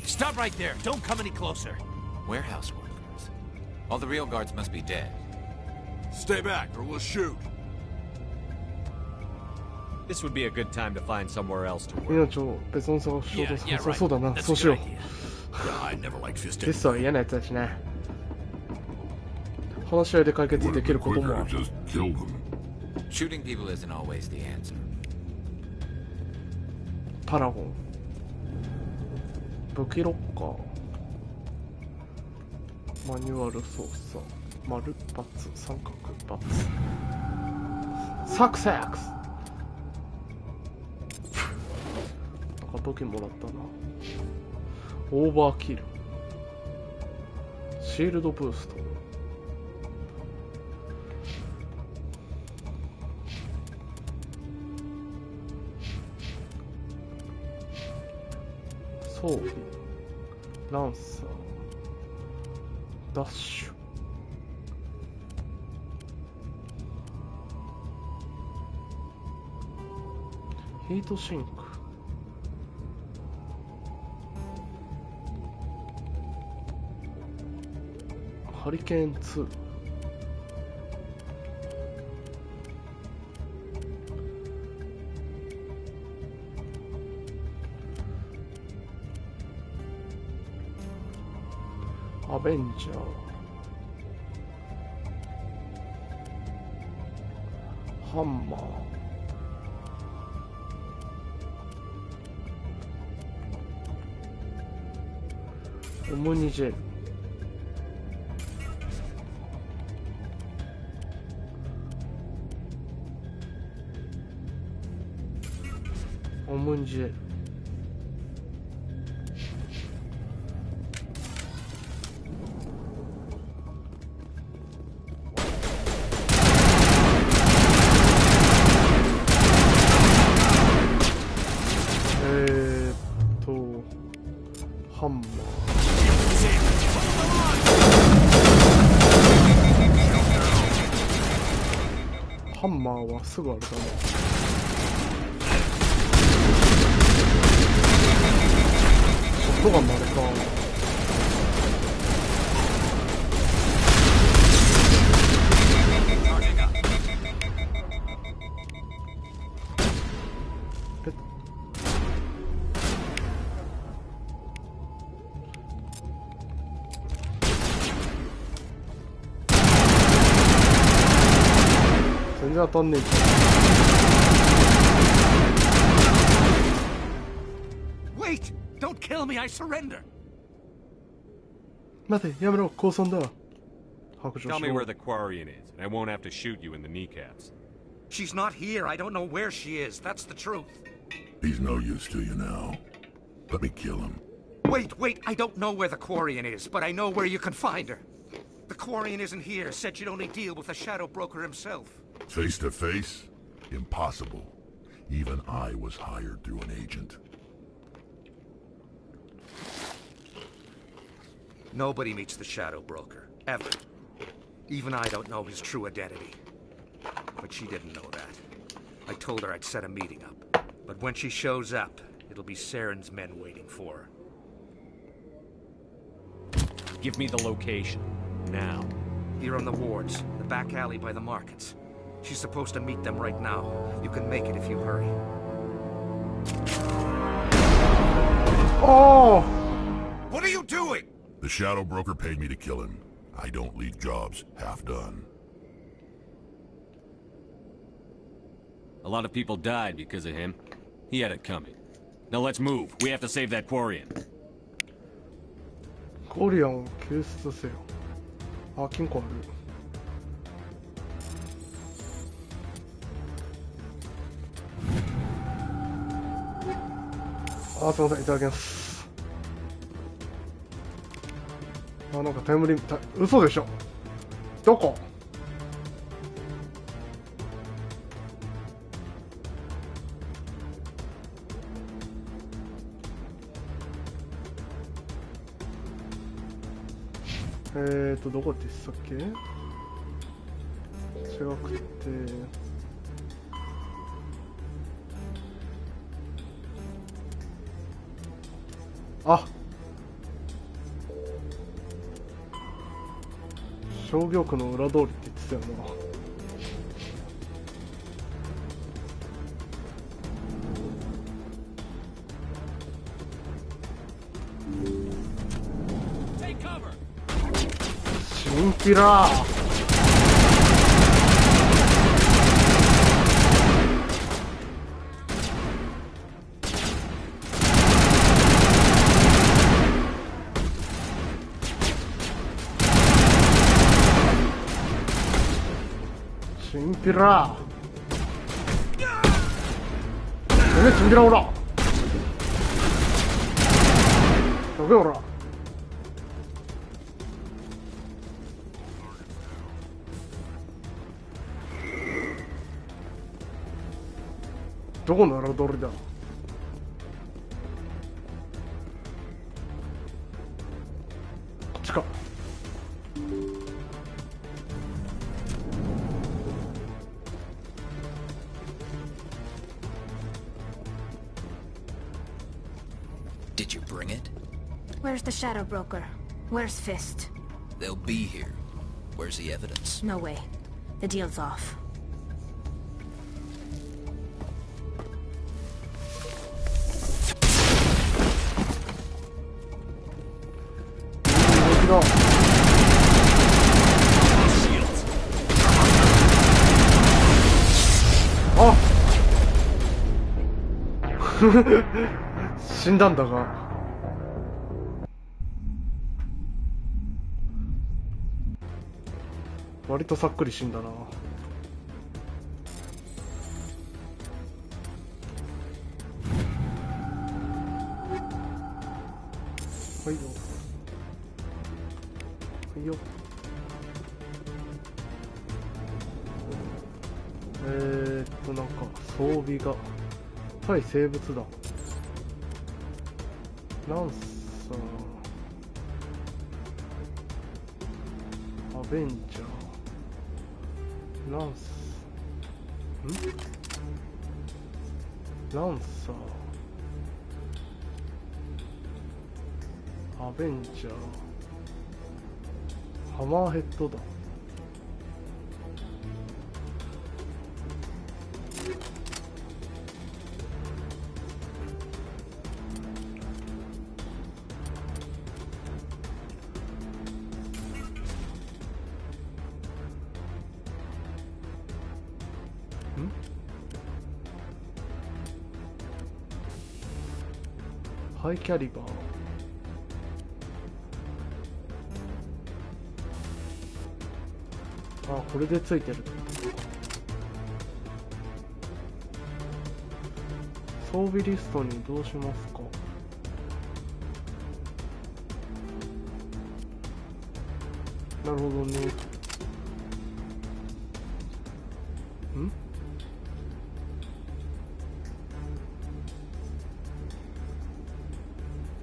S7: Stop right there. Don't come any closer.
S16: Warehouse workers. All the real guards must be dead.
S14: Stay back, or we'll shoot.
S3: This would be a good time to find somewhere else to work.
S1: 命を別の探しようとさそうだな。そうしよう。テストは嫌なやつだしね。話し合いで解決できることもある。
S16: Shooting people isn't always the answer.
S1: パラゴン。武器ロッカー。マニュアル操作。丸、×、三角、×。サクセックス。なんか武器もらったな。オーバーキル。シールドブースト。装備。ランサー。ダッシュ。ヒートシンク。ハリケーン2。アベンジャー。ハンマー。オムニジェル。オムニジェル。ハンマー。ハンマーはすぐあれだね。音が鳴るか。全然当たんねえじゃん。
S6: Wait! Don't kill me, I surrender!
S1: 待て、やめろ、降参だ。白状
S3: Tell
S1: し
S3: me
S1: ろ。
S3: where the Quarian is, and I won't have to shoot you in the kneecaps.
S6: She's not here. I don't know where she is. That's the truth.
S20: He's no use to you now. Let me kill him.
S6: Wait. I don't know where the Quarian is, but I know where you can find her. The Quarian isn't here. Said she'd only deal with the Shadow Broker himself.
S20: Face to face? Impossible. Even I was hired through an agent.
S6: Nobody meets the Shadow Broker, ever. Even I don't know his true identity. But she didn't know that. I told her I'd set a meeting up. But when she shows up, it'll be Saren's men waiting for her.
S14: Give me the location. Now.
S6: Here on the wards, the back alley by the markets. She's supposed to meet them right now. You can make it if you hurry.
S1: Oh!
S6: What are you doing?
S20: The Shadow Broker paid me to kill him. I don't leave jobs half done.
S14: A lot of people died because of him. He had it coming. Now let's move. We have to save that Quarian.
S1: コリアンを救出せよ。あ、金庫ある。あ、すいません、いただきます。あ、なんかタイムリミット、嘘でしょ。どこ？どこでしたっけ？違くて。あ、商業区の裏通りって言ってたよな。チンピラー。チンピラー。てめえチンピラオラ。どけオラ。どこの裏通りだ。こっちか。
S22: Did you bring it?
S18: Where's the Shadow Broker? Where's Fist?
S22: They'll be here. Where's the evidence?
S18: No way. The deal's off.
S1: No. Oh! 死んだんだが。割とさっくり死んだな。はいよ。はいよ。なんか装備が対生物だ。ランサー、アベンジャー、ランサー、アベンジャー、ハマーヘッドだ。ハイキャリバー、あ、これでついてる。装備リストにどうしますか。なるほどね。ん？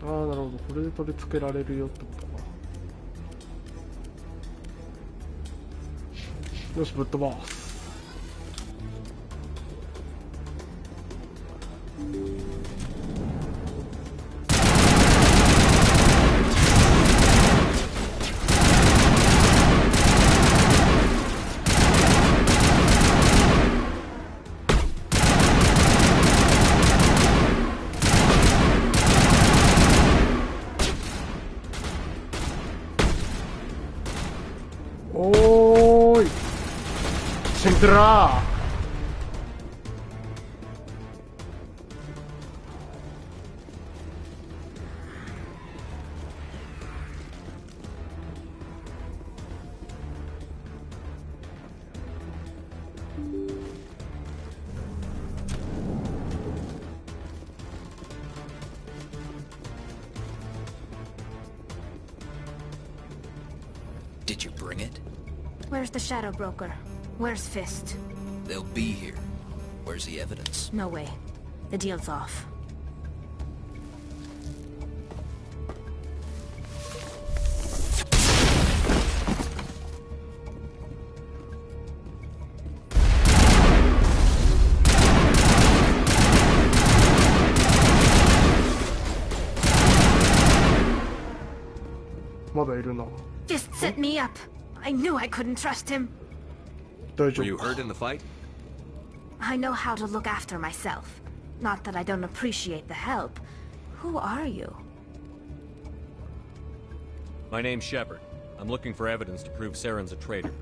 S1: ああ、なるほど。これで取り付けられるよってことか。よし、ぶっ飛ばす。おーい、シンクラー。
S22: Did you bring it?
S8: Where's the Shadow Broker? Where's Fist?
S22: They'll be here. Where's the evidence?
S8: No way. The deal's off. Fist set me up. I knew I couldn't trust him.
S3: Were you hurt in the fight?
S8: I know how to look after myself. Not that I don't appreciate the help. Who are you?
S3: My name's Shepard. I'm looking for evidence to prove Saren's a traitor.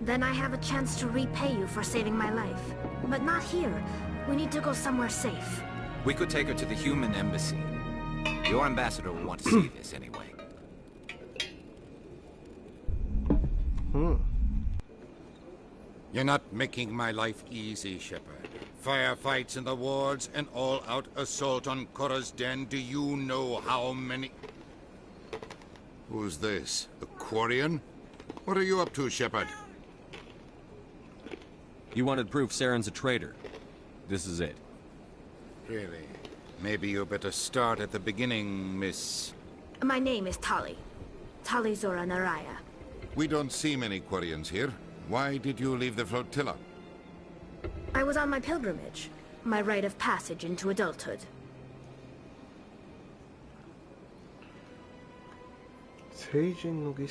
S8: Then I have a chance to repay you for saving my life. But not here. We need to go somewhere safe.
S16: We could take her to the human embassy. Your ambassador will want to see this anyway.
S9: You're not making my life easy, Shepard. Firefights in the wards, an all-out assault on Korra's den. Do you know how many... Who's this? A Quarian? What are you up to, Shepard?
S3: You wanted proof Saren's a traitor. This is it.
S9: Really? Maybe you better start at the beginning, Miss...
S8: My name is Tali. Tali Zora Naraya.
S9: We don't see many Quarians here. Why did you leave the flotilla?
S8: I was on my pilgrimage. My rite of passage into adulthood.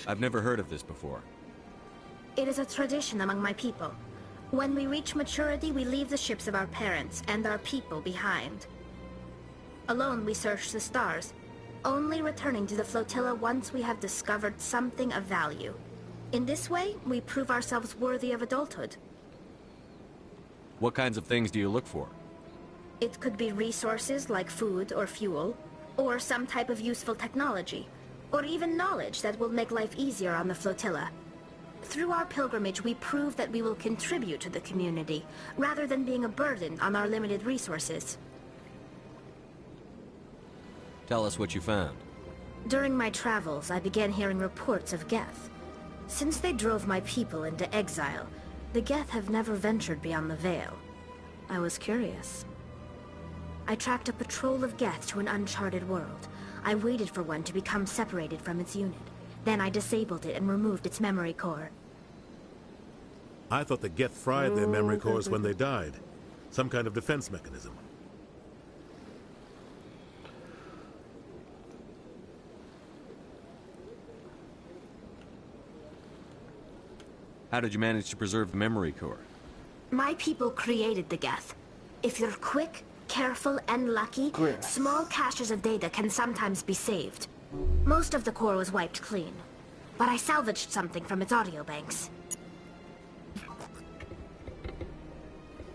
S3: I've never heard of this before.
S8: It is a tradition among my people. When we reach maturity, we leave the ships of our parents and our people behind. Alone, we search the stars, only returning to the flotilla once we have discovered something of value. In this way, we prove ourselves worthy of adulthood.
S3: What kinds of things do you look for?
S8: It could be resources like food or fuel, or some type of useful technology, or even knowledge that will make life easier on the flotilla. Through our pilgrimage, we prove that we will contribute to the community, rather than being a burden on our limited resources.
S3: Tell us what you found.
S8: During my travels, I began hearing reports of Geth. Since they drove my people into exile, the Geth have never ventured beyond the Veil. I was curious. I tracked a patrol of Geth to an uncharted world. I waited for one to become separated from its unit. Then I disabled it and removed its memory core.
S13: I thought the Geth fried their memory cores when they died. Some kind of defense mechanism.
S3: How did you manage to preserve the memory core?
S8: My people created the Geth. If you're quick, careful, and lucky, small caches of data can sometimes be saved. Most of the core was wiped clean, but I salvaged something from its audio banks.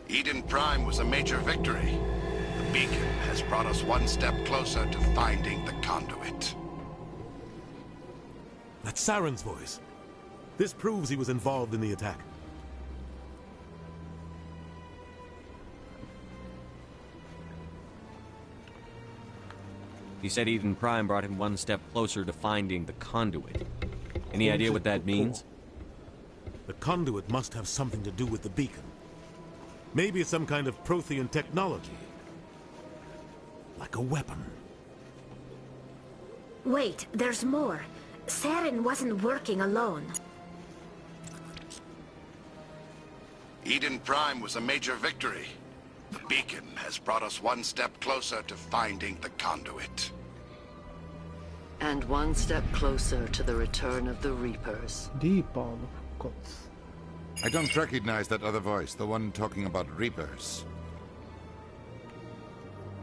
S12: Eden Prime was a major victory. The beacon has brought us one step closer to finding the conduit.
S13: That's Saren's voice. This proves he was involved in the attack.
S3: He said Eden Prime brought him one step closer to finding the conduit. Any idea what that means?
S13: The conduit must have something to do with the beacon. Maybe it's some kind of Prothean technology. Like a weapon.
S8: Wait, there's more. Saren wasn't working alone.
S12: Eden Prime was a major victory. The beacon has brought us one step closer to finding the conduit.
S5: And one step closer to the return of the Reapers.
S9: I don't recognize that other voice, the one talking about Reapers.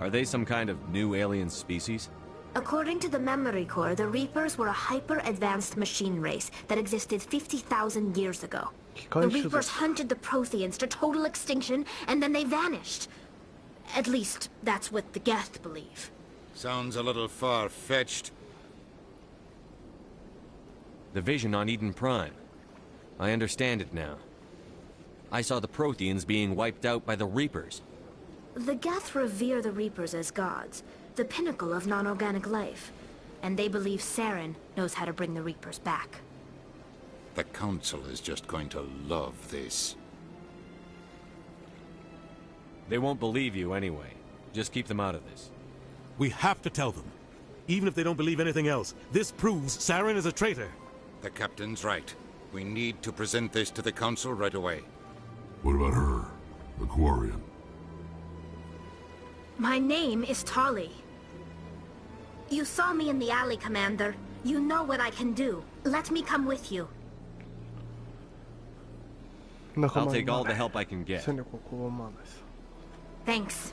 S3: Are they some kind of new alien species?
S8: According to the memory core, the Reapers were a hyper-advanced machine race that existed 50,000 years ago. The Reapers hunted the Protheans to total extinction, and then they vanished. At least, that's what the Geth believe.
S9: Sounds a little far-fetched.
S3: The vision on Eden Prime. I understand it now. I saw the Protheans being wiped out by the Reapers.
S8: The Geth revere the Reapers as gods, the pinnacle of non-organic life. And they believe Saren knows how to bring the Reapers back.
S9: The Council is just going to love this.
S3: They won't believe you anyway. Just keep them out of this.
S13: We have to tell them. Even if they don't believe anything else, this proves Saren is a traitor.
S9: The Captain's right. We need to present this to the Council right away.
S20: What about her? The Quarian?
S8: My name is Tali. You saw me in the alley, Commander. You know what I can do. Let me come with you.
S3: I'll take all the help I can get.
S8: Thanks.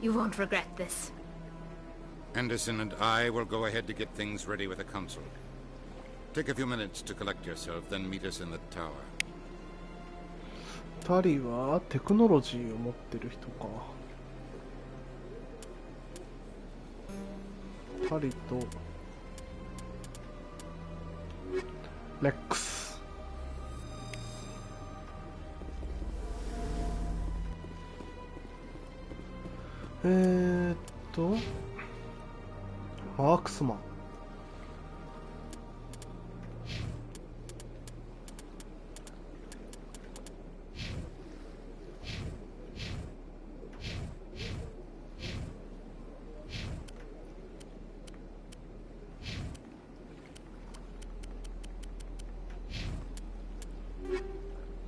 S8: You won't regret this.
S9: Anderson and I will go ahead to get things ready with the Council. Take a few minutes to collect yourself, then meet us in the tower.
S1: タリはテクノロジーを持ってる人か。タリとレックス。マークスマン。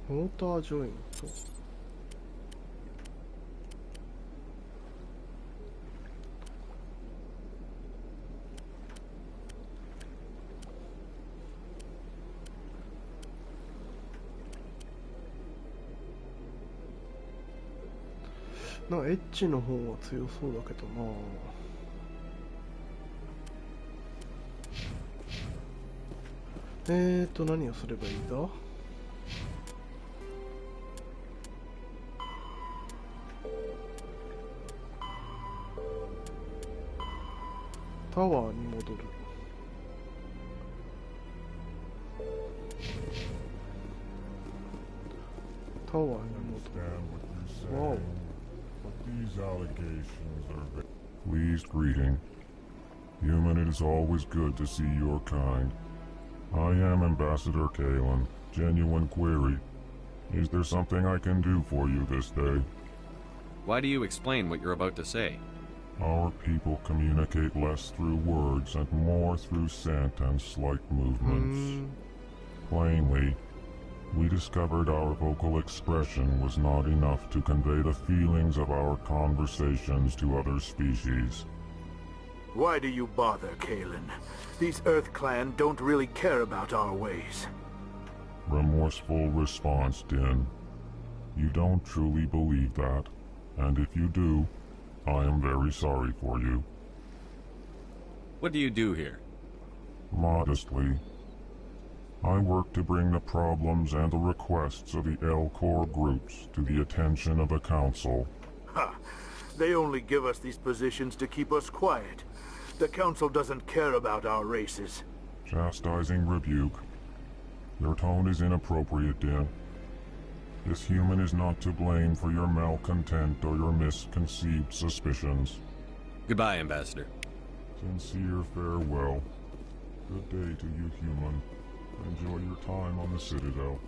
S1: モータージョイント。なんかエッジの方が強そうだけどな。何をすればいいんだ？タワーに戻る。タワーに戻る。わお。
S20: These allegations are... Pleased greeting. Human, it is always good to see your kind. I am Ambassador Kalen. Genuine query. Is there something I can do for you this day?
S3: Why do you explain what you're about to say?
S20: Our people communicate less through words and more through scent and slight movements. Plainly, we discovered our vocal expression was not enough to convey the feelings of our conversations to other species.
S15: Why do you bother, Kalen? These Earth Clan don't really care about our ways.
S20: Remorseful response, Din. You don't truly believe that, and if you do, I am very sorry for you.
S14: What do you do here?
S20: Modestly, I work to bring the problems and the requests of the L-Corps groups to the attention of the Council.
S15: Ha! They only give us these positions to keep us quiet. The Council doesn't care about our races.
S20: Chastising rebuke. Your tone is inappropriate, Din. This human is not to blame for your malcontent or your misconceived suspicions.
S14: Goodbye, Ambassador.
S20: Sincere farewell. Good day to you, human. Enjoy your time on the Citadel.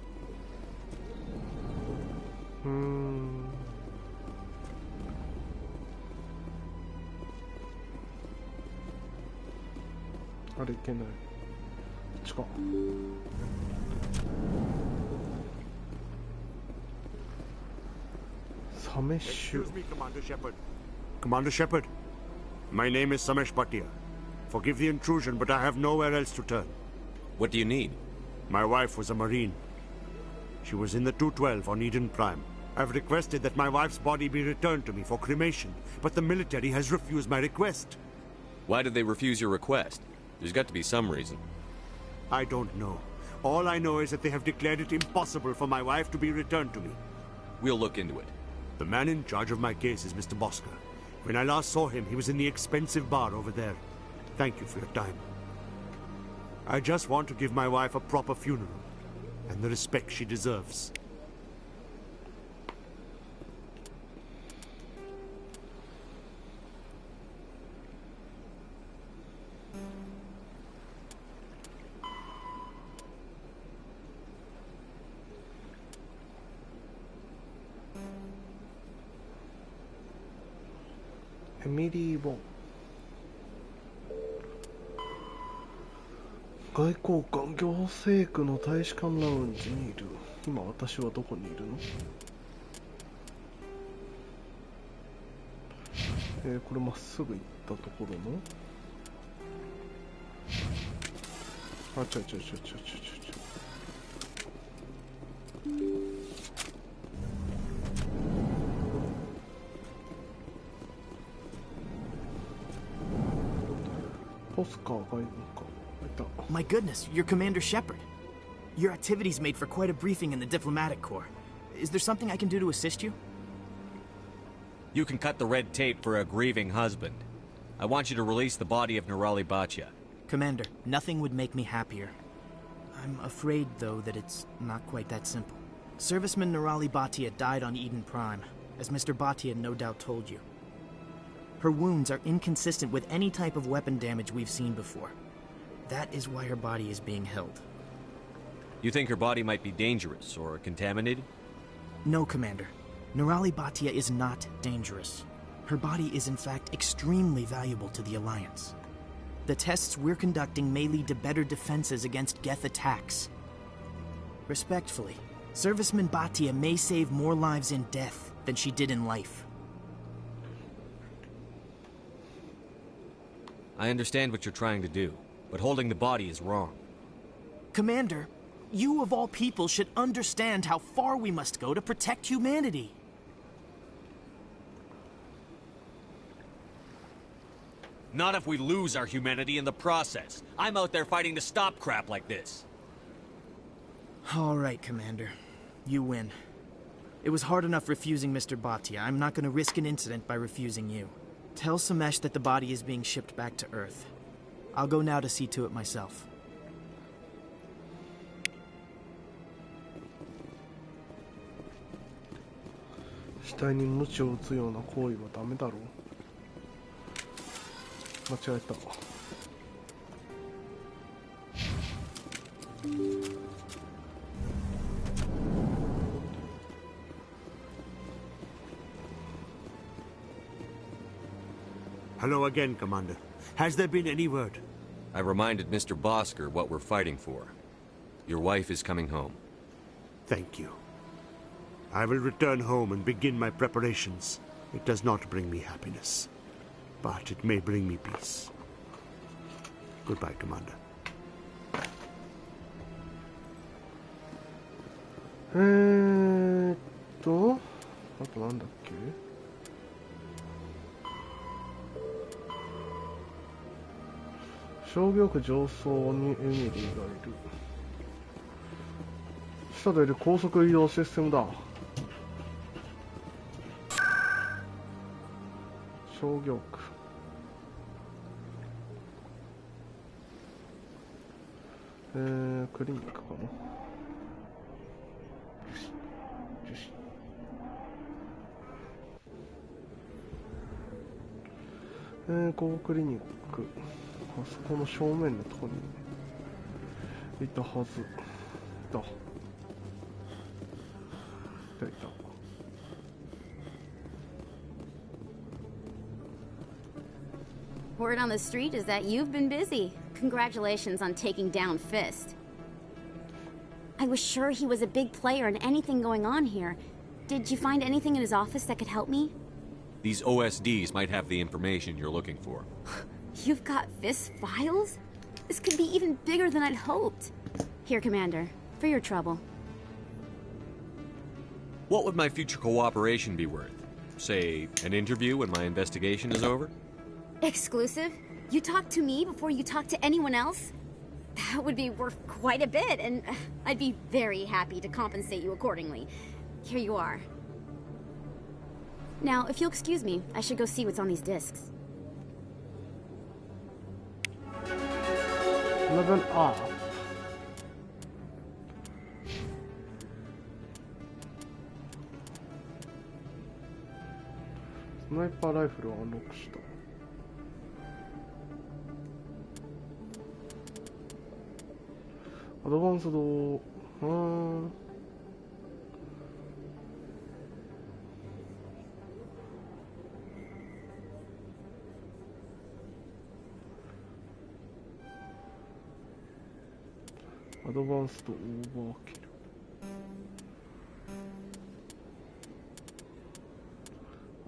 S1: あれいけない。こっちか。サメッシュ。
S15: Excuse me, Commander Shepard. Commander Shepard, my name is Samesh Bhatia. Forgive the intrusion, but I have nowhere else to turn.
S14: What do you need?
S15: My wife was a Marine. She was in the 212 on Eden Prime. I've requested that my wife's body be returned to me for cremation, but the military has refused my request.
S14: Why did they refuse your request? There's got to be some reason.
S15: I don't know. All I know is that they have declared it impossible for my wife to be returned to me.
S14: We'll look into it.
S15: The man in charge of my case is Mr. Bosker. When I last saw him, he was in the expensive bar over there. Thank you for your time. I just want to give my wife a proper funeral, and the respect she deserves.
S1: Emily Bond。外交官行政区の大使館ラウンジにいる。今私はどこにいるの？これまっすぐ行ったところの。あ、ちょ。ポスカーがいるのか。
S10: My goodness, you're Commander Shepard. Your activities made for quite a briefing in the diplomatic corps. Is there something I can do to assist you?
S14: You can cut the red tape for a grieving husband. I want you to release the body of Nirali Bhatia.
S10: Commander, nothing would make me happier. I'm afraid, though, that it's not quite that simple. Serviceman Nirali Bhatia died on Eden Prime, as Mr. Bhatia no doubt told you. Her wounds are inconsistent with any type of weapon damage we've seen before. That is why her body is being held.
S14: You think her body might be dangerous or contaminated?
S10: No, Commander. Nirali Bhatia is not dangerous. Her body is in fact extremely valuable to the Alliance. The tests we're conducting may lead to better defenses against Geth attacks. Respectfully, Serviceman Bhatia may save more lives in death than she did in life.
S14: I understand what you're trying to do, but holding the body is wrong.
S10: Commander, you of all people should understand how far we must go to protect humanity.
S14: Not if we lose our humanity in the process. I'm out there fighting to stop crap like this.
S10: All right, Commander. You win. It was hard enough refusing Mr. Bhatia. I'm not going to risk an incident by refusing you. Tell Samesh that the body is being shipped back to Earth. I'll go now to see to it myself.
S1: 死体に鞭を打つような行為はダメだろう。間違えた。
S15: Hello again, Commander. Has there been any word?
S14: I reminded Mr. Bosker what we're fighting for. Your wife is coming home.
S15: Thank you. I will return home and begin my preparations. It does not bring me happiness, but it may bring me peace. Goodbye, Commander.
S1: あとなんだっけ。商業区上層にエミリーがいる。下でいる高速移動システムだ。商業区。クリニックかな。ここクリニック。あそこの正面のところにいたはずだ。いた。
S18: Word on the street is that you've been busy. Congratulations on taking down Fist. I was sure he was a big player in anything going on here. Did you find anything in his office that could help me?
S3: These OSDs might have the information you're looking for.
S18: You've got Fist's files? This could be even bigger than I'd hoped. Here, Commander, for your trouble.
S3: What would my future cooperation be worth? Say, an interview when my investigation is over?
S18: Exclusive? You talk to me before you talk to anyone else? That would be worth quite a bit, and I'd be very happy to compensate you accordingly. Here you are. Now, if you'll excuse me, I should go see what's on these discs.
S1: Level up. Sniper rifle をアンロックした。アドバンスド、アドバンスドオーバーキル。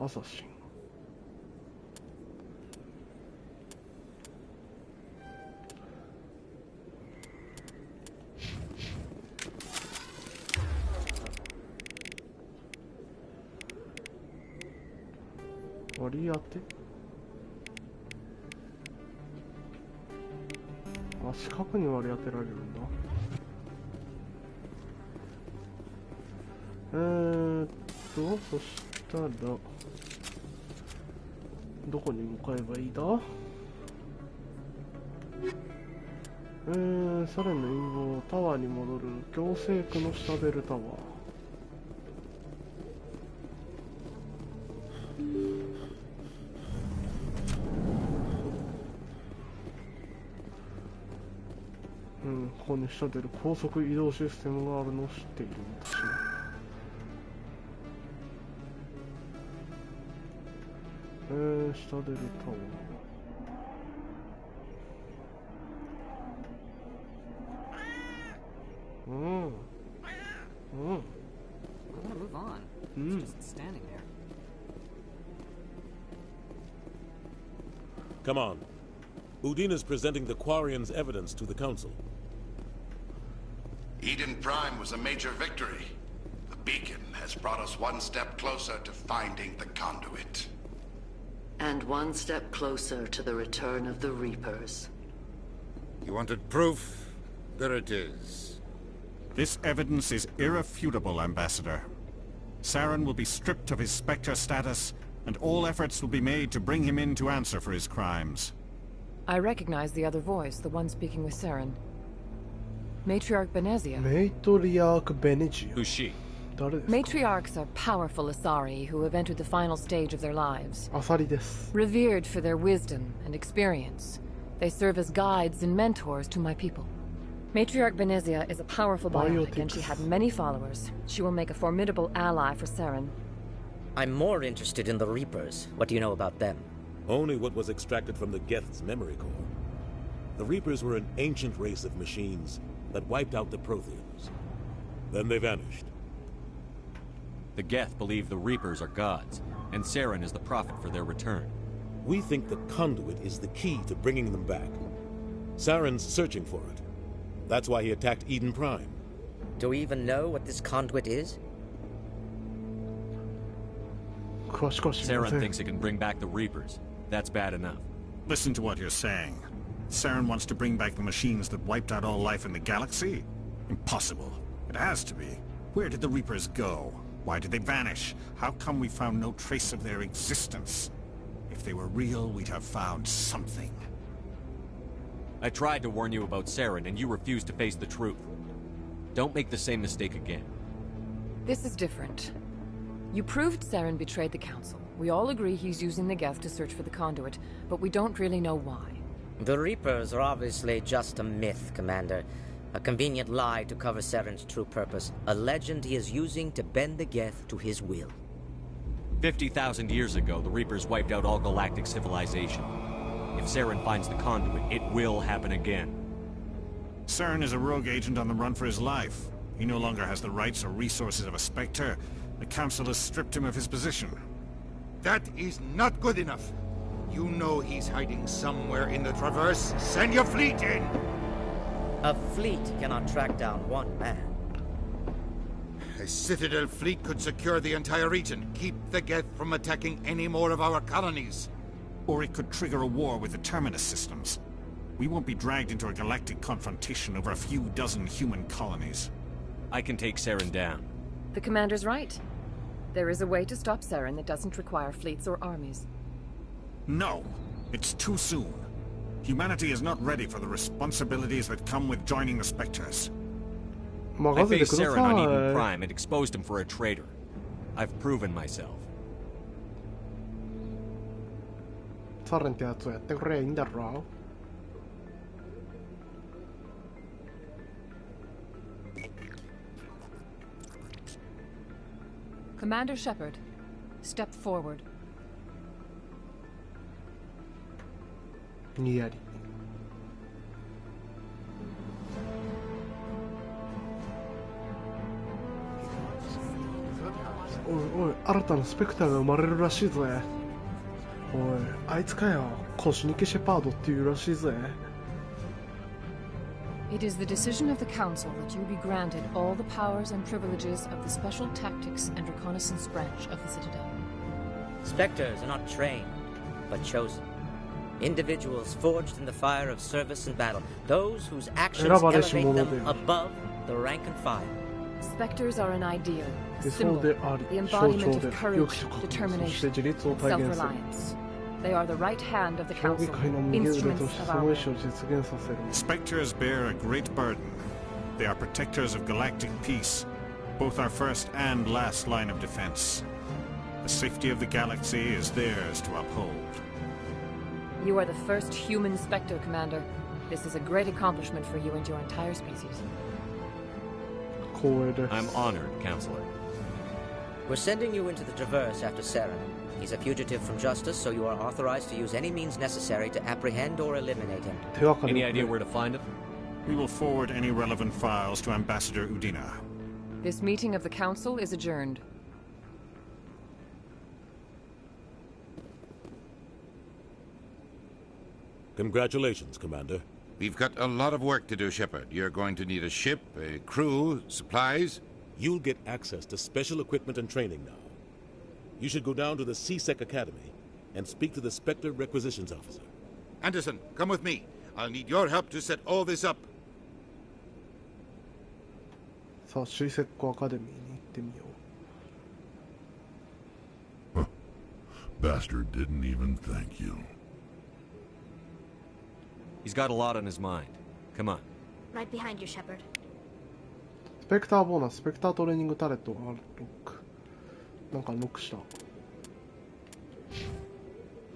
S1: アサシン。割り当て。あ、四角に割り当てられるんだ。そしたらどこに向かえばいいだ。サレンの陰謀、タワーに戻る。行政区のシャベルタワー。ここに下出る高速移動システムがあるのを知っている私は。下出るタワー。I want to move on. Just standing there.
S13: Come on. Udina's presenting the Quarian's evidence to the Council.
S12: Eden Prime was a major victory. The beacon has brought us one step closer to finding the conduit.
S5: And one step closer to the return of the Reapers.
S9: You wanted proof? There it is.
S19: This evidence is irrefutable, Ambassador. Saren will be stripped of his Spectre status, and all efforts will be made to bring him in to answer for his crimes.
S11: I recognize the other voice, the one speaking with Saren. Matriarch Benezia.
S1: Matriarch Benezia.
S3: Who's she?
S11: Matriarchs are powerful Asari who have entered the final stage of their lives.
S1: Asari desu.
S11: Revered for their wisdom and experience, they serve as guides and mentors to my people. Matriarch Benezia is a powerful biotic, and she had many followers. She will make a formidable ally for Saren.
S21: I'm more interested in the Reapers. What do you know about them?
S13: Only what was extracted from the Geth's memory core. The Reapers were an ancient race of machines that wiped out the Protheans. Then they vanished.
S3: The Geth believe the Reapers are gods, and Saren is the prophet for their return.
S13: We think the conduit is the key to bringing them back. Saren's searching for it. That's why he attacked Eden Prime.
S21: Do we even know what this conduit is?
S3: Saren thinks it can bring back the Reapers. That's bad enough.
S19: Listen to what you're saying. Saren wants to bring back the machines that wiped out all life in the galaxy? Impossible. It has to be. Where did the Reapers go? Why did they vanish? How come we found no trace of their existence? If they were real, we'd have found something.
S3: I tried to warn you about Saren, and you refused to face the truth. Don't make the same mistake again.
S2: This is different. You proved Saren betrayed the Council. We all agree he's using the Geth to search for the conduit, but we don't really know why.
S21: The Reapers are obviously just a myth, Commander. A convenient lie to cover Saren's true purpose. A legend he is using to bend the Geth to his will.
S3: 50,000 years ago, the Reapers wiped out all galactic civilization. If Saren finds the conduit, it will happen again.
S19: Saren is a rogue agent on the run for his life. He no longer has the rights or resources of a Spectre. The Council has stripped him of his position.
S9: That is not good enough. You know he's hiding somewhere in the Traverse. Send your fleet in!
S21: A fleet cannot track down one man.
S9: A Citadel fleet could secure the entire region, keep the Geth from attacking any more of our colonies.
S19: Or it could trigger a war with the Terminus systems. We won't be dragged into a galactic confrontation over a few dozen human colonies.
S3: I can take Saren down.
S2: The Commander's right. There is a way to stop Saren that doesn't require fleets or armies.
S19: No! It's too soon. Humanity is not ready for the responsibilities that come with joining the Spectres.
S3: I faced Saren on Eden Prime and exposed him for a traitor. I've proven myself.
S1: サレンってやつをやってくれいいんだろ
S2: Commander Shepard, step forward.
S1: にやりおいおい新たなスペクターが生まれるらしいぜおいあいつかよコシニケシェパードっていうらしいぜ
S2: It is the decision of the Council that you be granted all the powers and privileges of the Special Tactics and Reconnaissance branch of the Citadel.
S21: Spectres are not trained, but chosen. Individuals forged in the fire of service and battle. Those whose actions elevate them above the rank and file.
S2: Spectres are an ideal, a symbol, the embodiment of courage, determination, self-reliance. They are the right hand of the Council, instruments of our will.
S19: Spectres bear a great burden. They are protectors of galactic peace, both our first and last line of defense. The safety of the galaxy is theirs to uphold.
S2: You are the first human Spectre, Commander. This is a great accomplishment for you and your entire species.
S3: I'm honored, Counselor.
S21: We're sending you into the Traverse after Saren. He's a fugitive from justice, so you are authorized to use any means necessary to apprehend or eliminate him.
S3: Any idea where to find him?
S19: We will forward any relevant files to Ambassador Udina.
S2: This meeting of the Council is adjourned.
S13: Congratulations, Commander.
S9: We've got a lot of work to do, Shepard. You're going to need a ship, a crew, supplies.
S13: You'll get access to special equipment and training now. You should go down to the C-Sec Academy and speak to the Spectre Requisitions Officer.
S9: Anderson, come with me. I'll need your help to set all this up.
S1: さあ、C-Sec Academy に行ってみよう。
S20: Bastard didn't even thank you.
S3: He's got a lot on his mind. Come on.
S8: Right behind you, Shepard.
S1: スペクターボーナス、スペクタートレーニングタレットがロック。なんかアンロックした。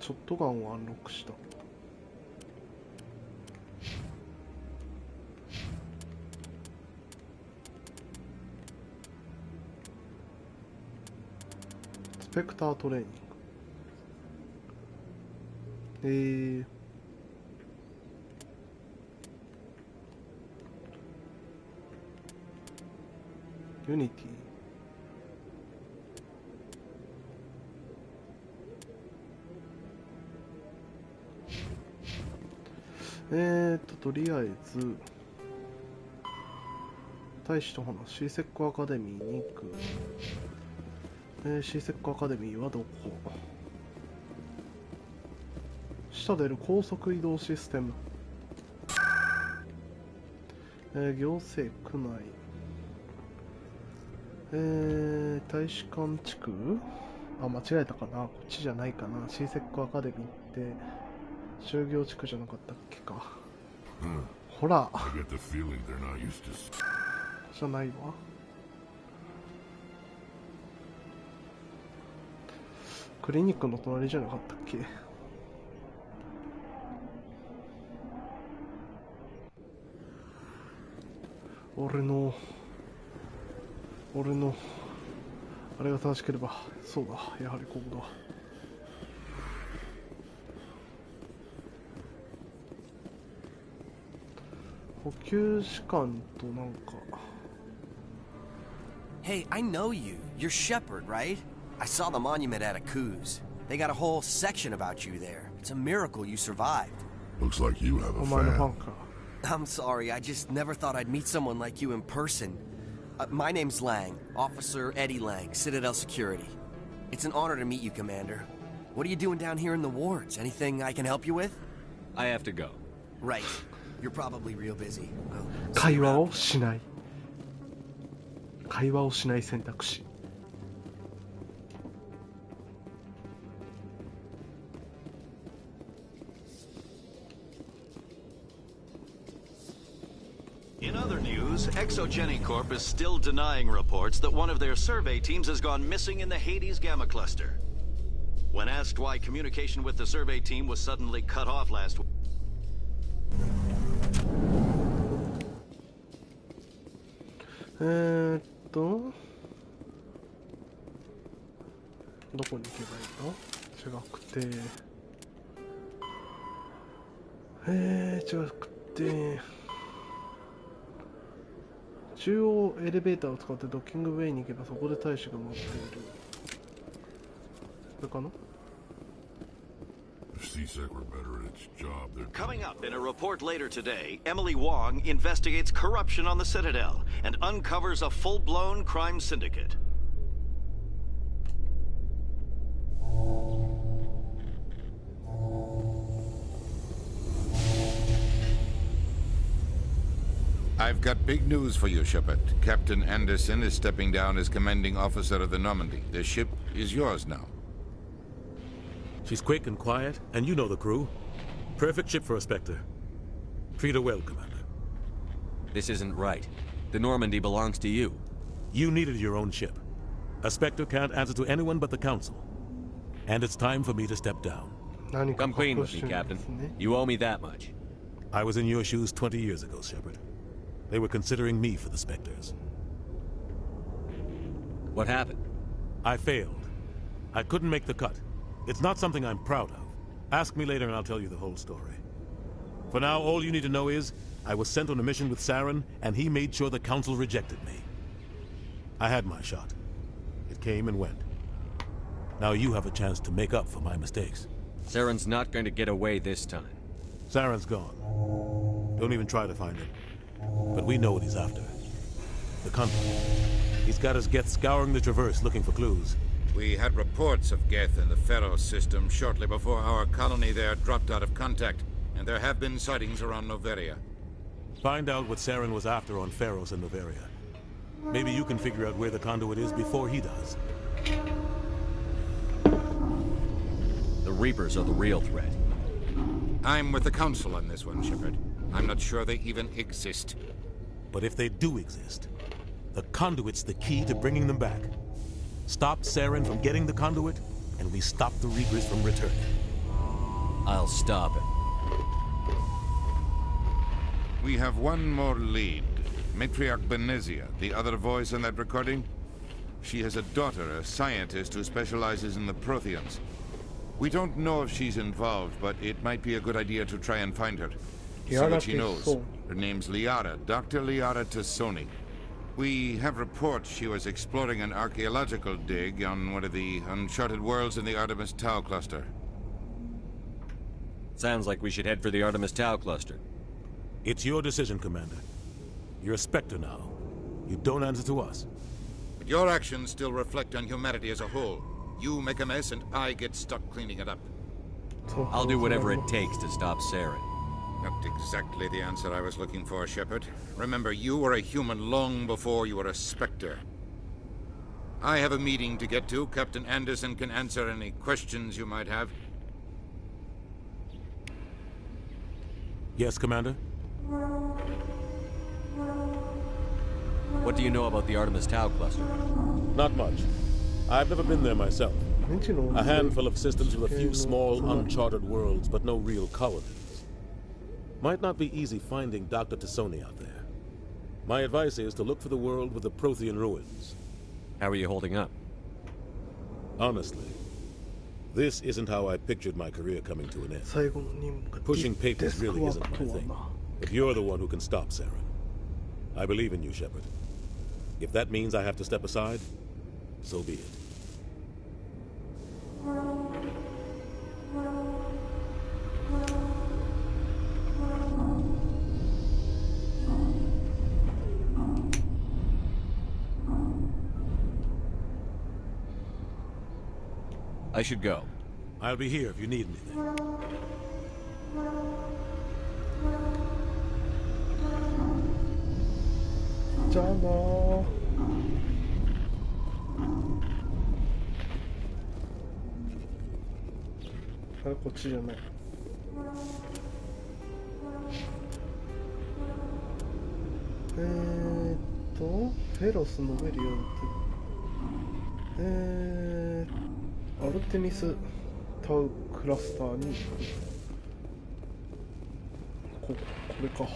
S1: ショットガンをアンロックした。スペクタートレーニング。ユニティ。とりあえず大使と話、シーセックアカデミーに行く。シーセックアカデミーはどこ？下出る高速移動システム。行政区内。大使館地区？あ、間違えたかな。こっちじゃないかな。シーセックアカデミーって就業地区じゃなかったっけか。ほら。じゃないわ。クリニックの隣じゃなかったっけ。俺のあれが正しければ、そうだ、やはりここだ。補給士官となんか。
S4: Hey, I know you. You're Shepard, right? I saw the monument at Aku's. They got a whole section about you there. It's a miracle you survived.
S20: Looks like you have a fan.
S4: I'm sorry, I just never thought I'd meet someone like you in person. My name's Lang, Officer Eddie Lang, Citadel Security. It's an honor to meet you, Commander. What are you doing down here in the wards? Anything I can help you with?
S14: I have to go.
S4: Right. You're probably real busy.
S1: 会話をしない。会話をしない選択肢。
S17: In other news, Exogeny Corp is still denying reports that one of their survey teams has gone missing in the Hades Gamma Cluster. When asked why communication with the survey team was suddenly cut off last week,
S1: どこに行けばいいの？違くて、違くて、中央エレベーターを使ってドッキングウェイに行けばそこで大使が待っている。これかな
S17: Coming up in a report later today, Emily Wong investigates corruption on the Citadel and uncovers a full-blown crime syndicate.
S9: I've got big news for you, Shepard. Captain Anderson is stepping down as commanding officer of the Normandy. The ship is yours now.
S13: She's quick and quiet, and you know the crew. Perfect ship for a Spectre. Treat her well, Commander.
S14: This isn't right. The Normandy belongs to you.
S13: You needed your own ship. A Spectre can't answer to anyone but the Council. And it's time for me to step down.
S14: Come clean with me, Captain. You owe me that much.
S13: I was in your shoes 20 years ago, Shepard. They were considering me for the Spectres.
S14: What happened?
S13: I failed. I couldn't make the cut. It's not something I'm proud of. Ask me later and I'll tell you the whole story. For now, all you need to know is, I was sent on a mission with Saren, and he made sure the Council rejected me. I had my shot. It came and went. Now you have a chance to make up for my mistakes.
S14: Saren's not going to get away this time.
S13: Saren's gone. Don't even try to find him. But we know what he's after. The convoy. He's got his Geth scouring the Traverse looking for clues.
S9: We had reports of Geth in the Pharaoh system shortly before our colony there dropped out of contact, and there have been sightings around Noveria.
S13: Find out what Saren was after on Pharos and Noveria. Maybe you can figure out where the conduit is before he does.
S14: The Reapers are the real threat.
S9: I'm with the Council on this one, Shepard. I'm not sure they even exist.
S13: But if they do exist, the conduit's the key to bringing them back. Stop Saren from getting the conduit, and we stop the Reapers from returning.
S14: I'll stop him.
S9: We have one more lead. Matriarch Benezia, the other voice in that recording. She has a daughter, a scientist who specializes in the Protheans. We don't know if she's involved, but it might be a good idea to try and find her. See what she knows. Her name's Liara, Dr. Liara Tassoni. We have reports she was exploring an archaeological dig on one of the uncharted worlds in the Artemis Tau cluster.
S14: Sounds like we should head for the Artemis Tau cluster.
S13: It's your decision, Commander. You're a Spectre now. You don't answer to us.
S9: But your actions still reflect on humanity as a whole. You make a mess and I get stuck cleaning it up.
S3: I'll do whatever it takes to stop Saren.
S9: Not exactly the answer I was looking for, Shepard. Remember, you were a human long before you were a Spectre. I have a meeting to get to. Captain Anderson can answer any questions you might have.
S13: Yes, Commander?
S3: What do you know about the Artemis Tau cluster?
S13: Not much. I've never been there myself. A handful of systems with a few small, uncharted worlds, but no real colonies. Might not be easy finding Dr. Tassoni out there. My advice is to look for the world with the Prothean ruins.
S3: How are you holding up?
S13: Honestly, this isn't how I pictured my career coming to an end. Pushing papers really isn't my thing. But you're the one who can stop Saren. I believe in you, Shepard. If that means I have to step aside, so be it.
S3: I should go.
S13: I'll be here if you need anything.
S1: Jana.あれこっちじゃない。フェロスのベリアルテミスタウクラスターにこれか。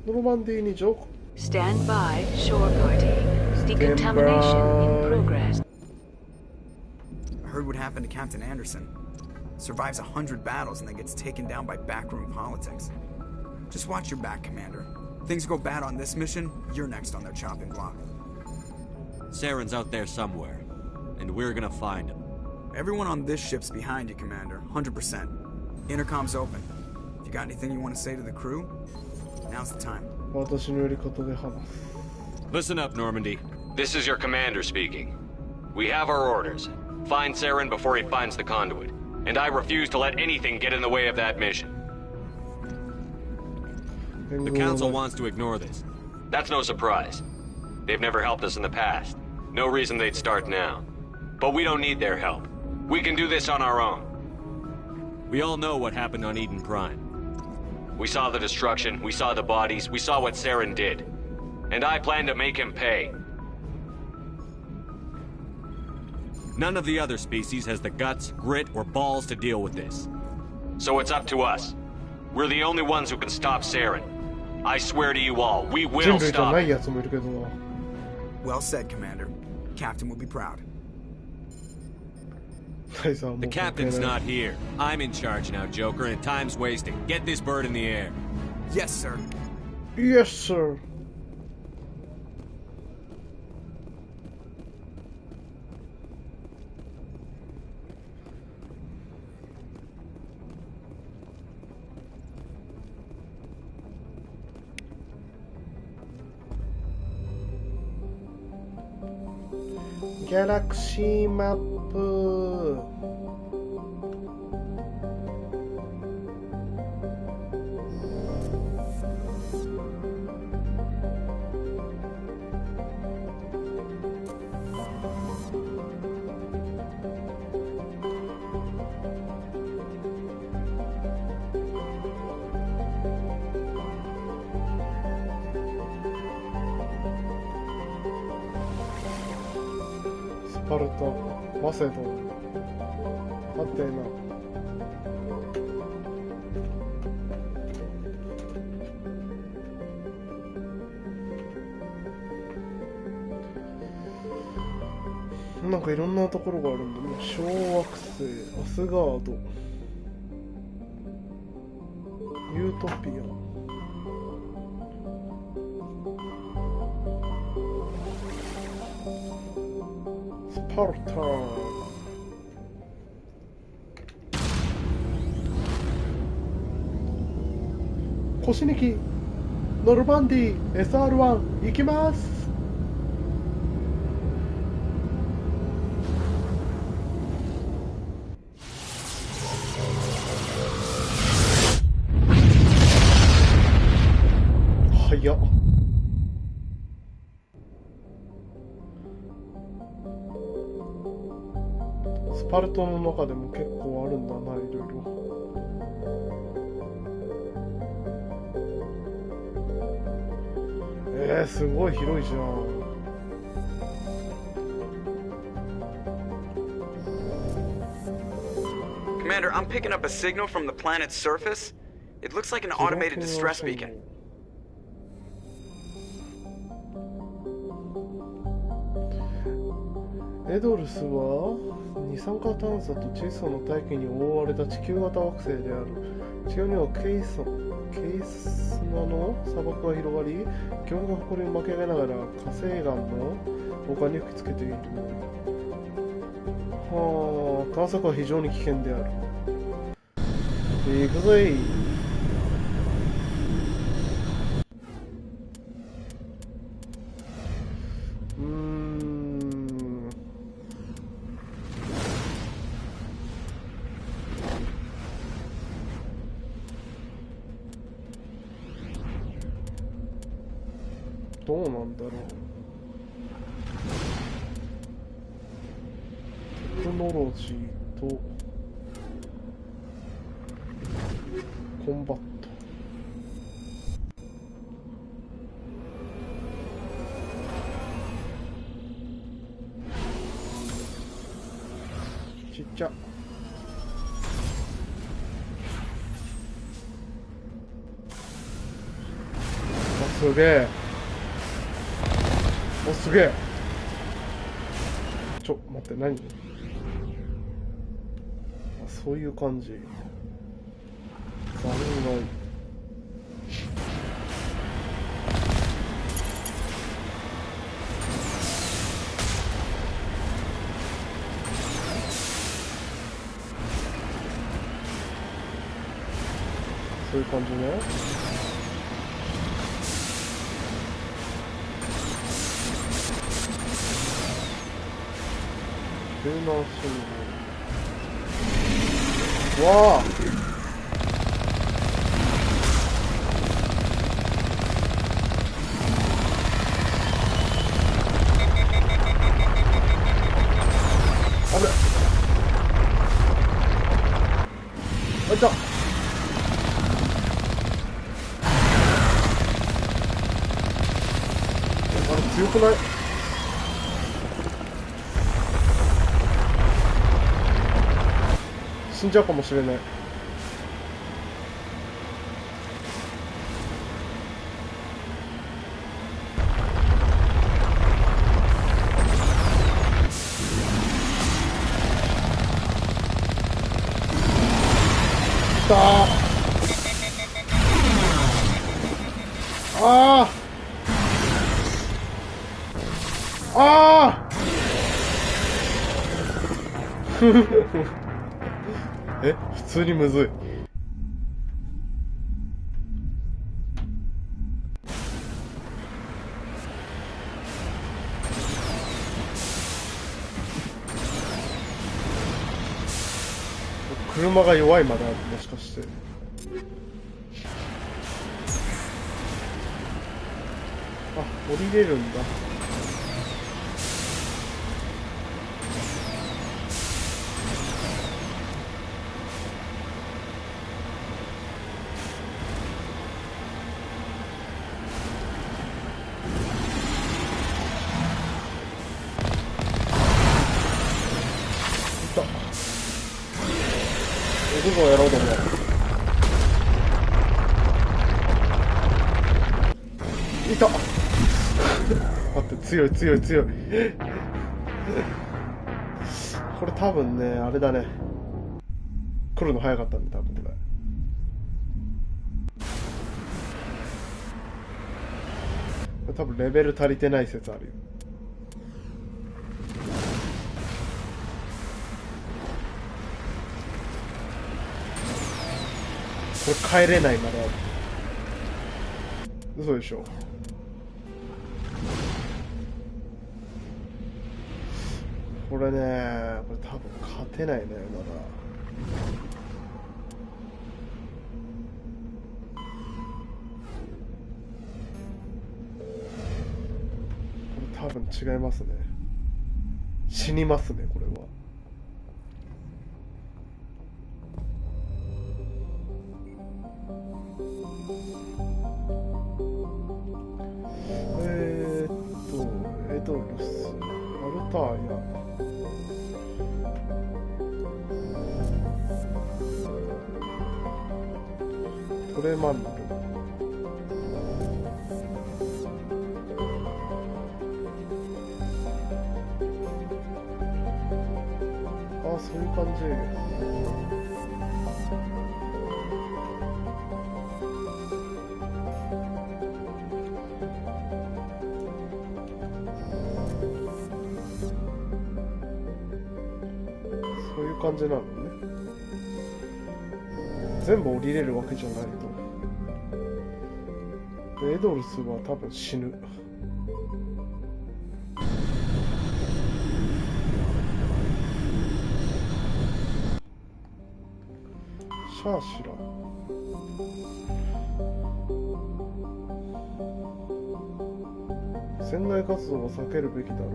S1: ノルマンディーに上空。
S2: Stand by, shore party. Decontamination in progress.
S6: I heard what happened to Captain Anderson. Survives 100 battles and then gets taken down by backroom politics. Just watch your back, Commander. Things go bad on this mission, you're next on their chopping block.
S3: Saren's out there somewhere, and we're gonna find him.
S6: Everyone on this ship's behind you, Commander. 100%. Intercom's open. If you got anything you want to say to the crew, now's the time.
S14: Listen up, Normandy. This is your commander speaking. We have our orders. Find Saren before he finds the conduit. And I refuse to let anything get in the way of that mission.
S3: The Council wants to ignore this.
S14: That's no surprise. They've never helped us in the past. No reason they'd start now. But we don't need their help. We can do this on our own.
S3: We all know what happened on Eden Prime.
S14: We saw the destruction, we saw the bodies, we saw what Saren did. And I plan to make him pay.
S3: None of the other species has the guts, grit, or balls to deal with this.
S14: So it's up to us. We're the only ones who can stop Saren. I swear to you all, we will stop him.
S6: Well said, Commander. Captain will be proud.
S3: The captain's not here. I'm in charge now, Joker, and time's wasting. Get this bird in the air.
S6: Yes, sir.
S1: Yes, sir. Galaxy Map.スパルタ、マセドン、アテナ。なんかいろんなところがあるんだね。小惑星、アスガード、ユートピア。スパルタ。腰抜きノルマンディ SR1 行きます。早っ。スパルトの中でも結構あるんだな、いろいろ。すごい広いじゃん。
S6: Commander, I'm picking up a signal from the planet's surface. It looks like an automated distress beacon.
S1: Edolus は二酸化炭素と窒素の大気に覆われた地球型惑星である。地球にはケイスナの砂漠が広がり、巨大な埃を巻き上げながら火星岩の丘に吹きつけている。はあ、探索は非常に危険である。行くぜい。どうなんだろう。テクノロジーとコンバット。ちっちゃ。すげえ。お、すげえ。待って、何？あ、そういう感じ。残骸。そういう感じね。救難信号。わあ。あれ。あ、いた。あれ強くない？死んじゃうかもしれない。来たー。あああえ、普通にむずい。車が弱いまだ、もしかして。あ、降りれるんだ。どこをやろうと思う。いた。待って、強い強い強い。これ多分ね、あれだね。来るの早かったんだ、多分これ。多分レベル足りてない説あるよ。これ帰れないまである。嘘でしょ。これね、これ多分勝てないね、まだ。これ多分違いますね。死にますね、これは。エドルス、アルターヤ、トレマンドル、ああ、そういう感じ。そういう感じなのね。全部降りれるわけじゃないと。エドルスは多分死ぬ。シャーシラ、船内活動は避けるべきだろう。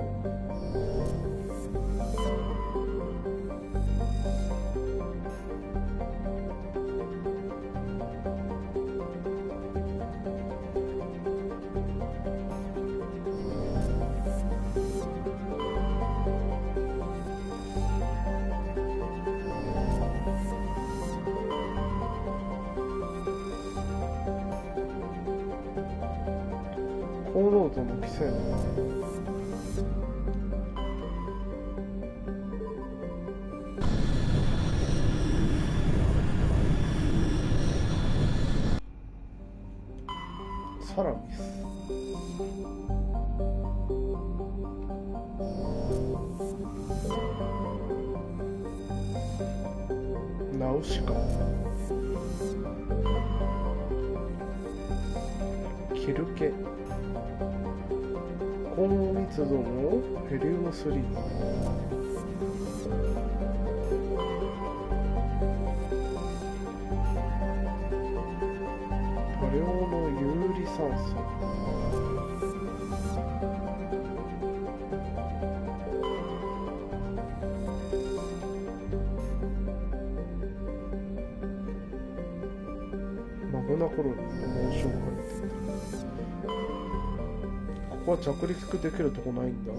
S1: 高濃度の規制サラミス、ナウシカ、キルケ、高密度のヘリウム3、多量の有利酸素、マグナコロニーの紋章が入ってる。ここは着陸できるとこないんだ。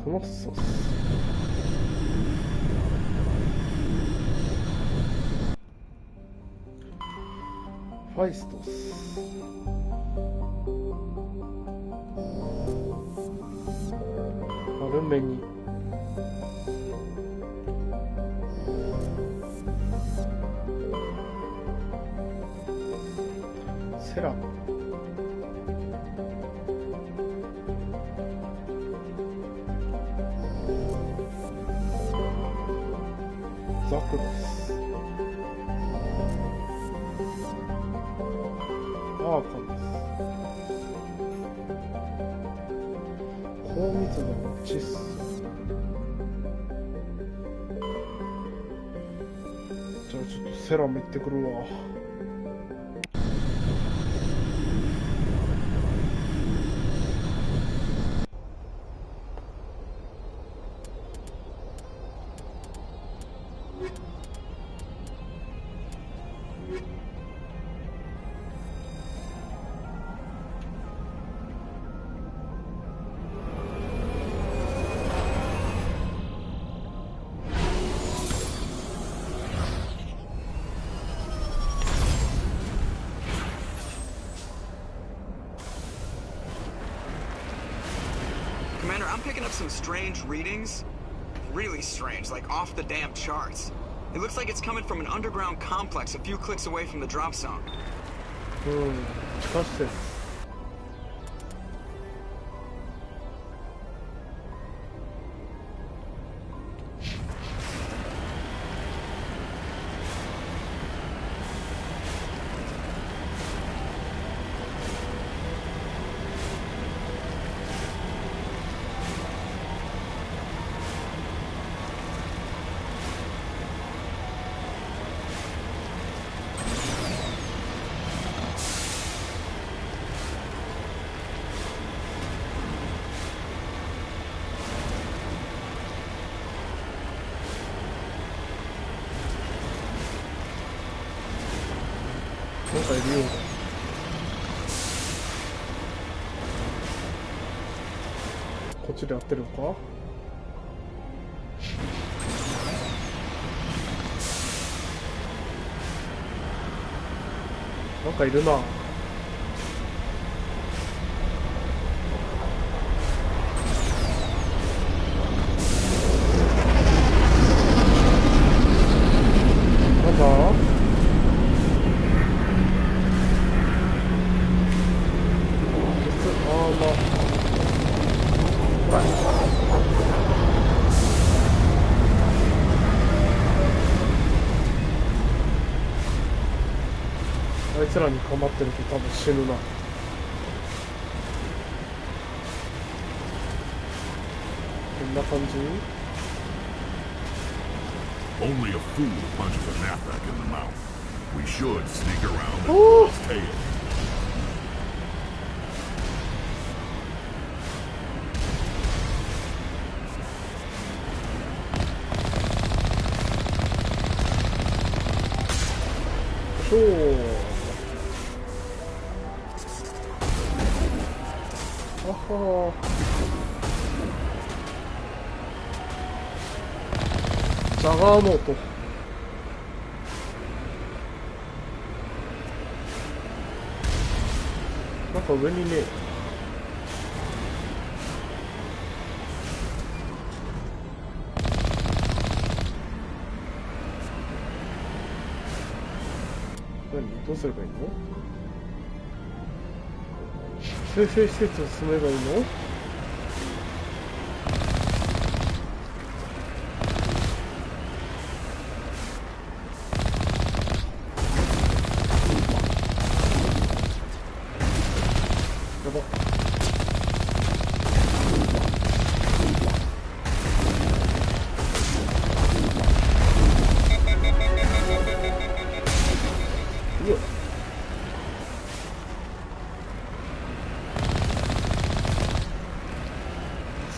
S1: コノッソス、ファイストス、アルメニ、セラ、ザクロス、アーカナス、高密度の窒素、じゃあちょっとセラム行ってくるわ。
S6: Commander, I'm picking up some strange readings. Really strange, like off the damn charts. It looks like it's coming from an underground complex a few clicks away from the drop zone.
S1: Trust it. るようだ。こっちでやってるのか。なんかいるな。なんだ。あいつらにかまってると多分死ぬな。こんな感じ。
S20: Only a fool punches a knapsack in the mouth. We should sneak around and pull his tail.
S1: Oh. ジャガーノート。なんか上にね。何？どうすればいいの？生成施設を進めばいいの？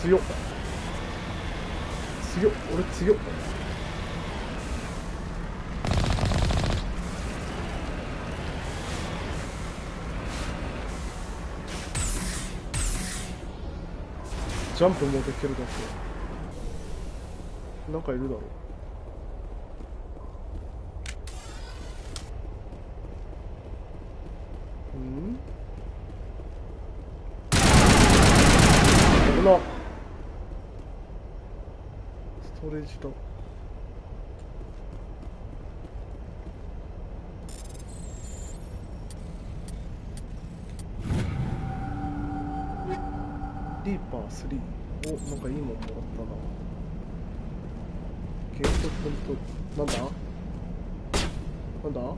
S1: 強っ強っ、俺強っ。ジャンプもできるだけ。なんかいるだろう。危なっ。ストレージだ。リーパー3。お、なんかいいもんもらったな。ゲートポイント。なんだなんだ、打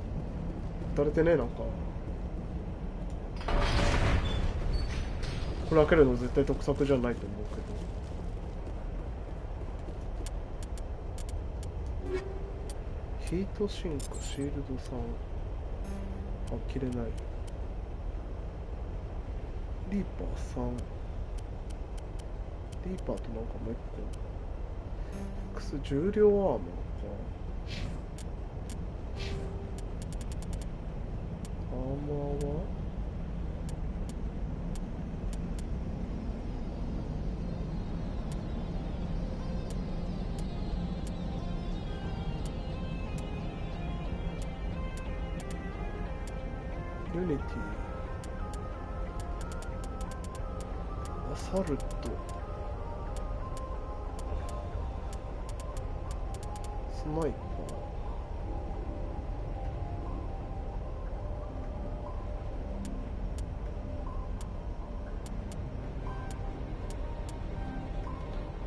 S1: たれてねえ。なんかこれ開けるの絶対得策じゃないと思うけど。ヒートシンク、シールド3。あ、切れない。リーパー3。リーパーとなんかもう一個。X 重量アーマーか。アーマーはユニティ、アサルト、スナイパ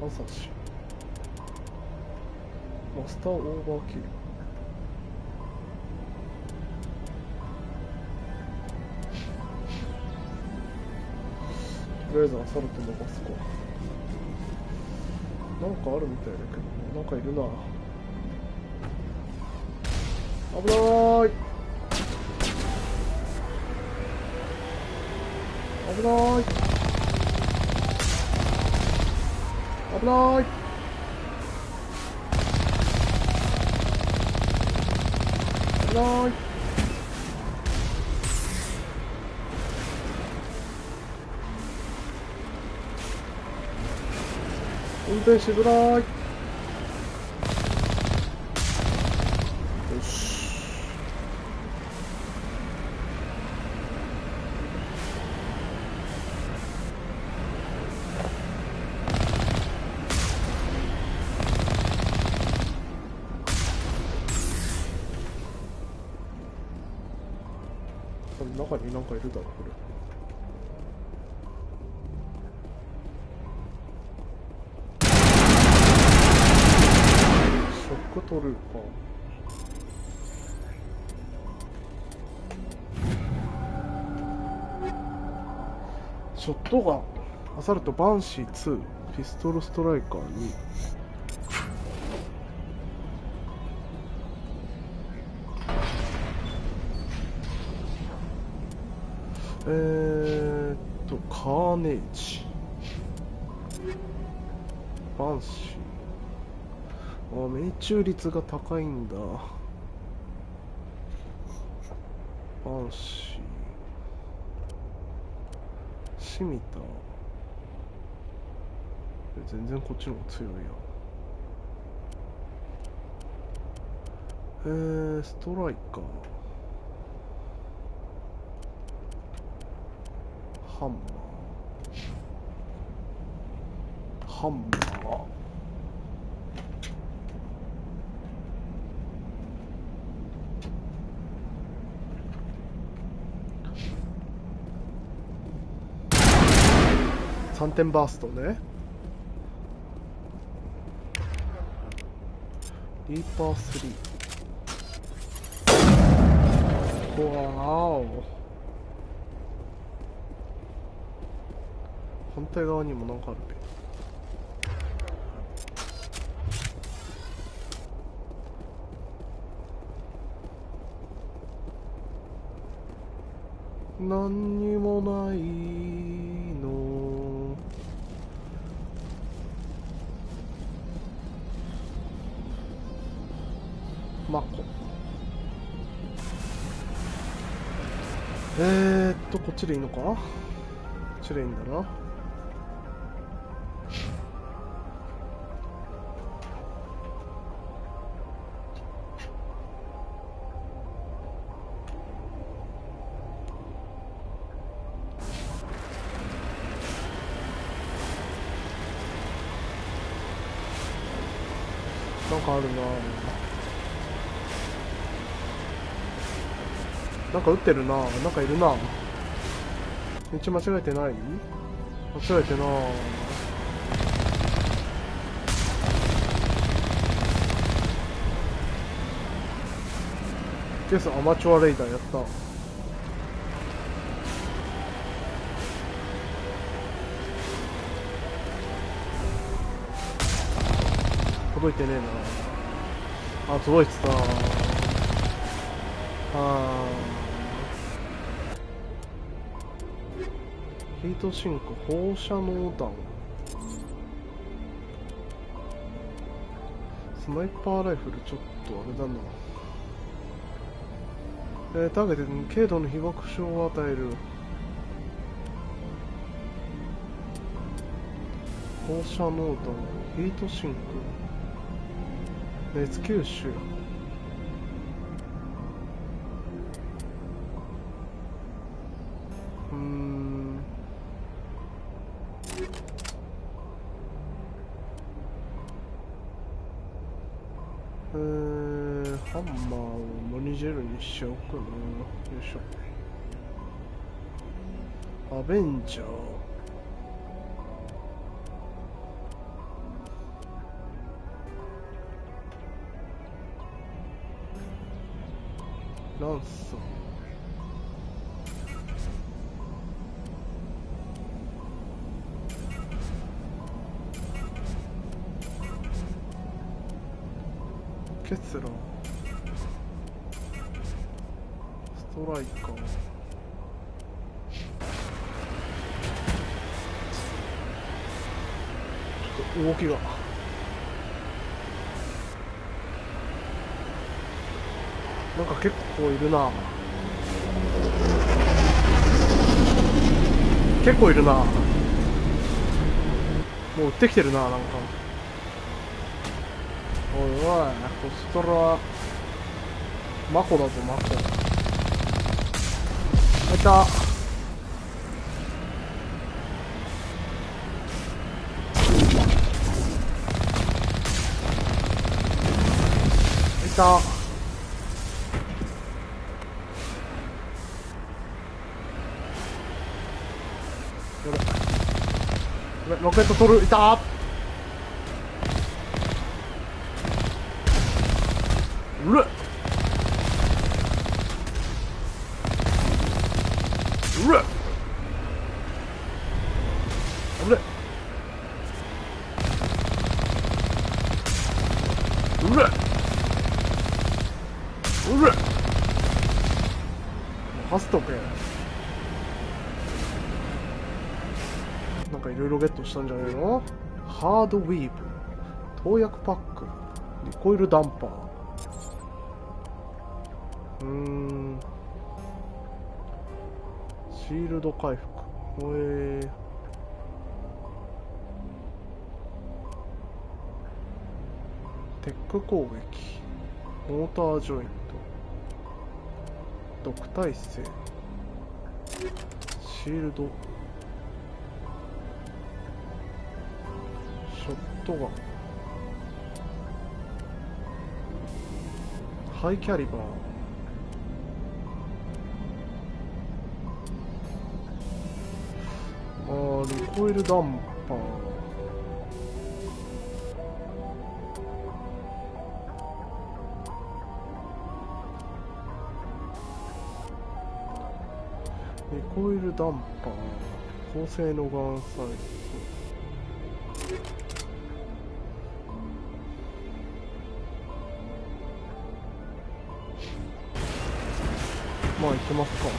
S1: ー、アサシ、マスターオーバーキル。とりあえずアサルト伸ばすか。なんかあるみたいだけどね。なんかいるな。危ない。危ない。危ない。危ない。運転しづらい。よし。中になんかいるだろこれ。ショックトルーパー。ショットガン、アサルト、バンシー2、ピストルストライカー2。カーネージ、バンシー。命中率が高いんだ。バンシー、シミター。全然こっちの方が強いや。ストライカー、ハンマー、ハンマー。3点バーストね。リーパー3。わーお。反対側にもなんかあるべ。何にもないの。マコ。こっちでいいのか。こっちでいいんだな。なんかあるな。なんか撃ってるな。なんかいるな。道間違えてない？間違えてな。ケースアマチュアレイダーやった。届いてねえな。あ、届いてた。ヒートシンク、放射能弾、スナイパーライフル、ちょっとあれだな。ターゲットに軽度の被爆傷を与える。放射能弾、ヒートシンク、熱吸収。ハンマーをモニジェルにしようかな。よいしょ。アベンジャー、ランサー、ケツラー、ストライカー、ちょっと動きがなんか結構いるな。結構いるな。もう撃ってきてるな、なんか。おいおい、こちとらマコだぞマコ。あいた。いた。ロケット取る。いた。うれうれうれうれうれハストけ。なんかいろいろゲットしたんじゃないの。ハードウィーブ、投薬パック、リコイルダンパー、シールド回復、テック攻撃、モータージョイント、毒耐性、シールド、ショットガン、ハイキャリバー、リコイルダンパー、リコイルダンパー、高性能ガンサイズ、まあ行きますか。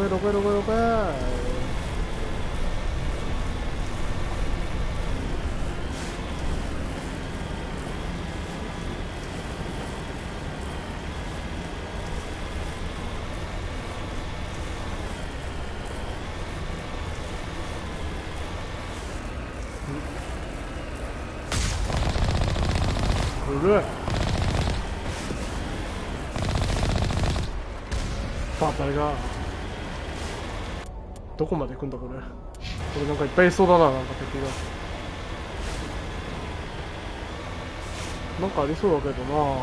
S1: ロケうるバタイがどこまで行くんだこれ。これなんかいっぱいいそうだな、なんか敵が。なんかありそうだけどな。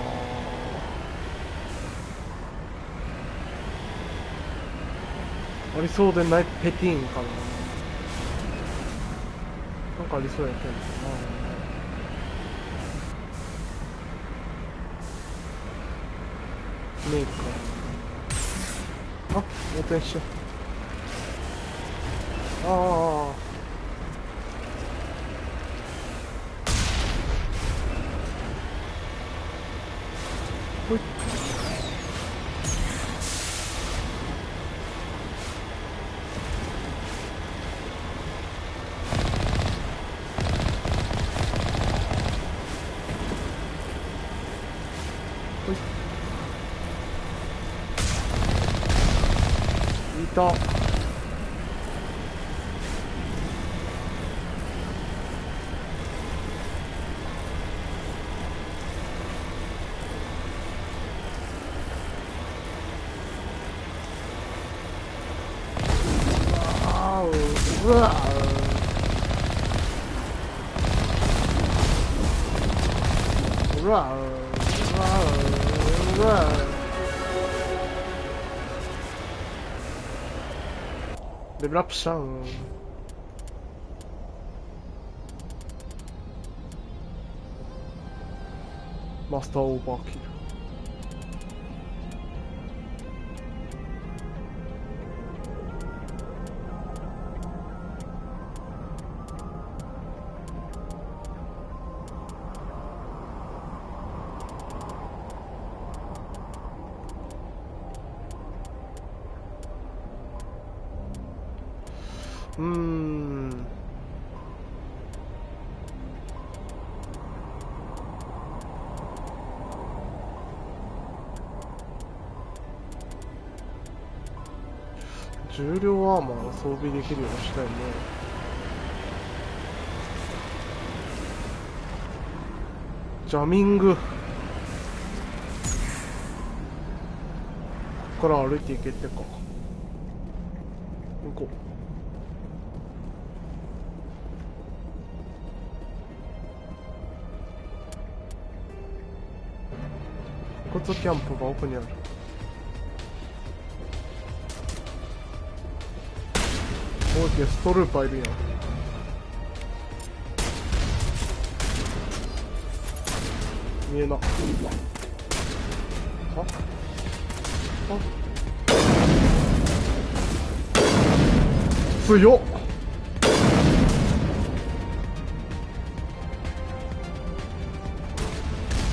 S1: ありそうでないペティーンかな。なんかありそうやけどな。メーカー。あ、横転しちゃう。ああ。ほい。ほい。いた。うわうわうわレベルアップしたん。マスターオーバーキル。重量アーマーを装備できるようにしたいね。ジャミング。ここから歩いていけってか。行こう。骨キャンプが奥にある。おい、ゲストルーパーいるやん。見えな。は強っ。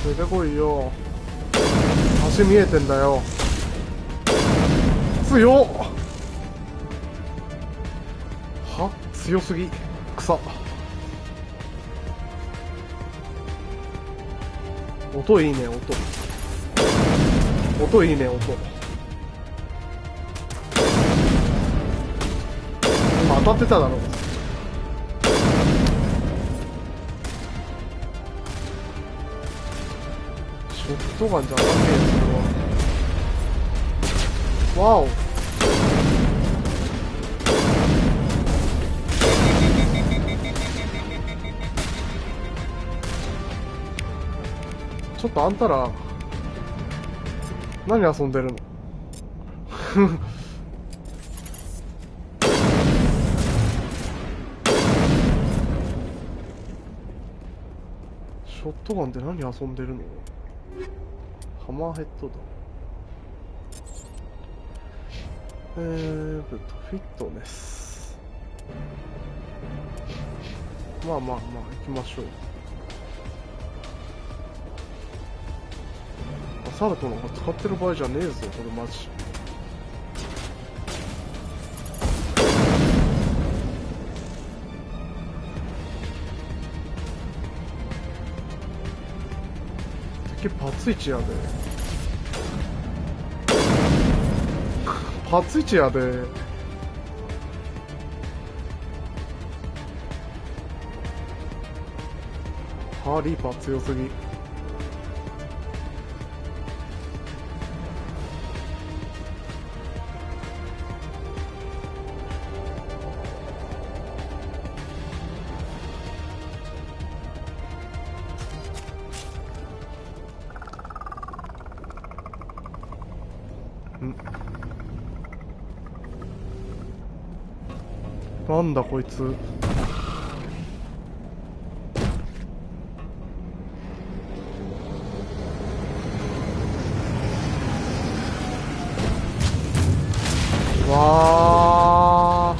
S1: 出てこいよ。足見えてんだよ。強っ。は、強すぎ。草。音いいね、音いいね、音。今当たってただろ。ショットガンじゃ当たんねえよ、それは。わお。ちょっとあんたら何遊んでるの？ショットガンで何遊んでるの？ハマーヘッドだ。フィットネス。まあまあまあ行きましょう。アサルトなんか使ってる場合じゃねえぞ、これマジ。敵パツイチやで。パツイチやで。ハーリーパー強すぎ。なんだこいつ。わー、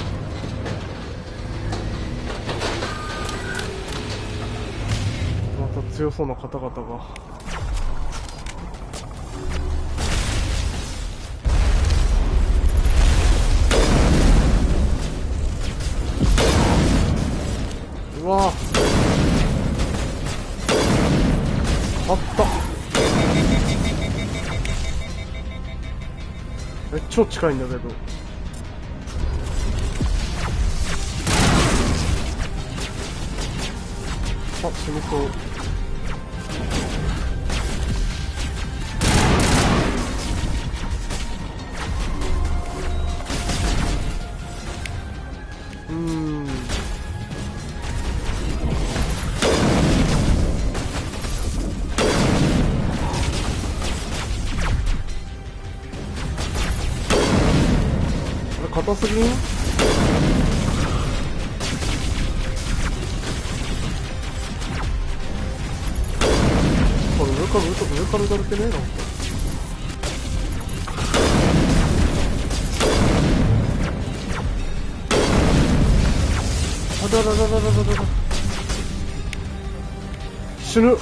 S1: また強そうな方々が。うわー、勝った。超近いんだけど。あ、死にそう。硬すぎん？これ上から撃たれてねえの？あだららららららら。死ぬ。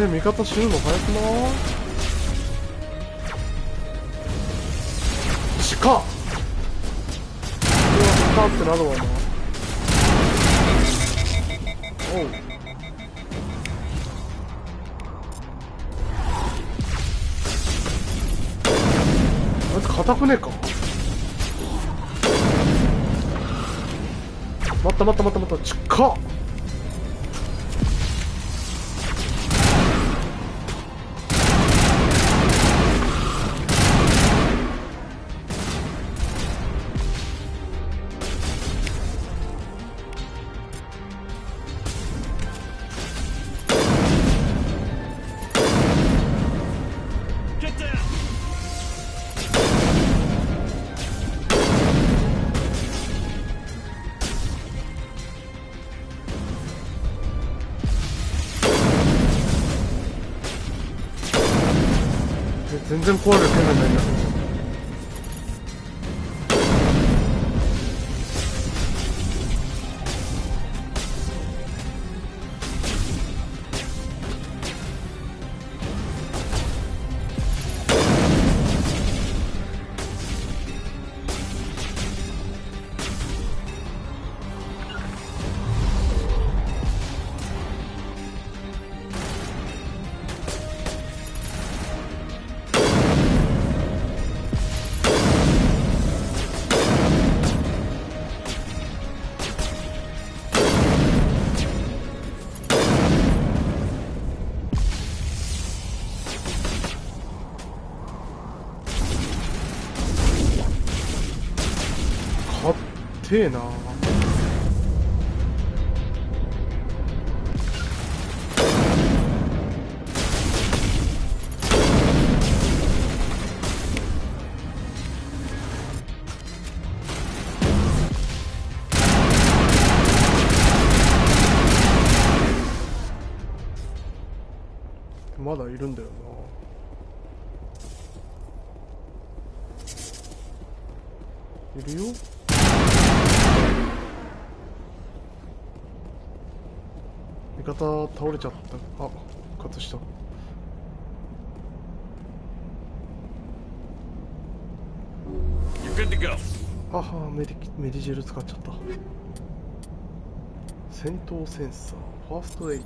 S1: 味方死ぬの早くない？近っ。近ってなるわな。おう。硬くねえか。待ったちっかっ。全然壊れる気配ないんだけど。てえな。まだいるんだよな。いるよ。味方倒れちゃった。あ、復活した。あは、メディジェル使っちゃった。戦闘センサー、ファーストエイド。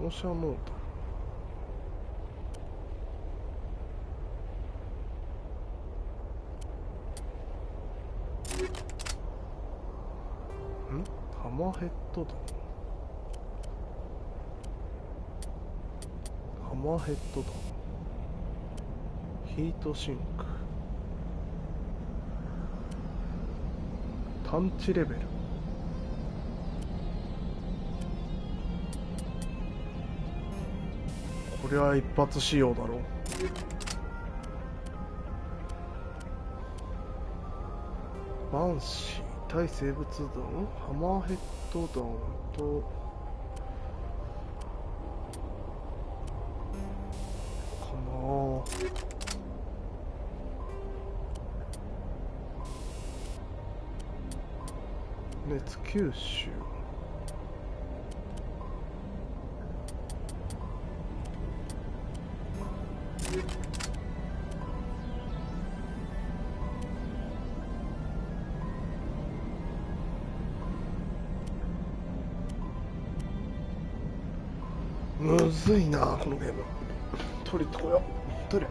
S1: 放射モーター。ハマーヘッドだ。ハマーヘッドだ。ヒートシンク。探知レベル。これは一発仕様だろう。バンシー、対生物弾、ハマーヘッド弾とかな。熱吸収。むずいなこのゲーム。取り行ってこよう。取れ。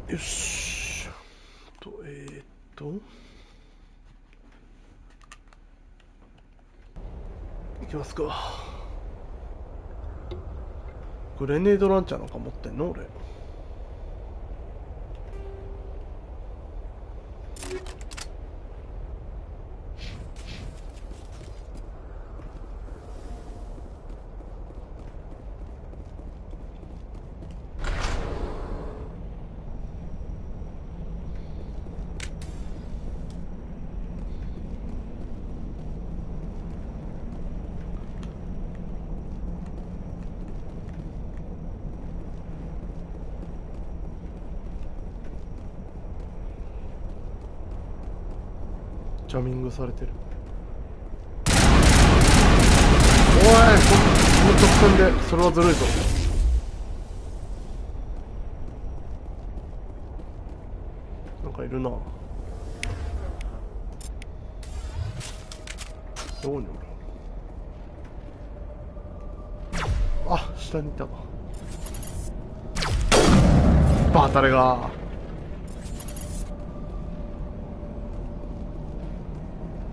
S1: よしいきますか。グレネードランチャーなんか持ってんの俺。ジャミングされてる。おい、この直線でそれはずるいぞ。なんかいるな。どこにおる？あ、下にいたわ。バタレが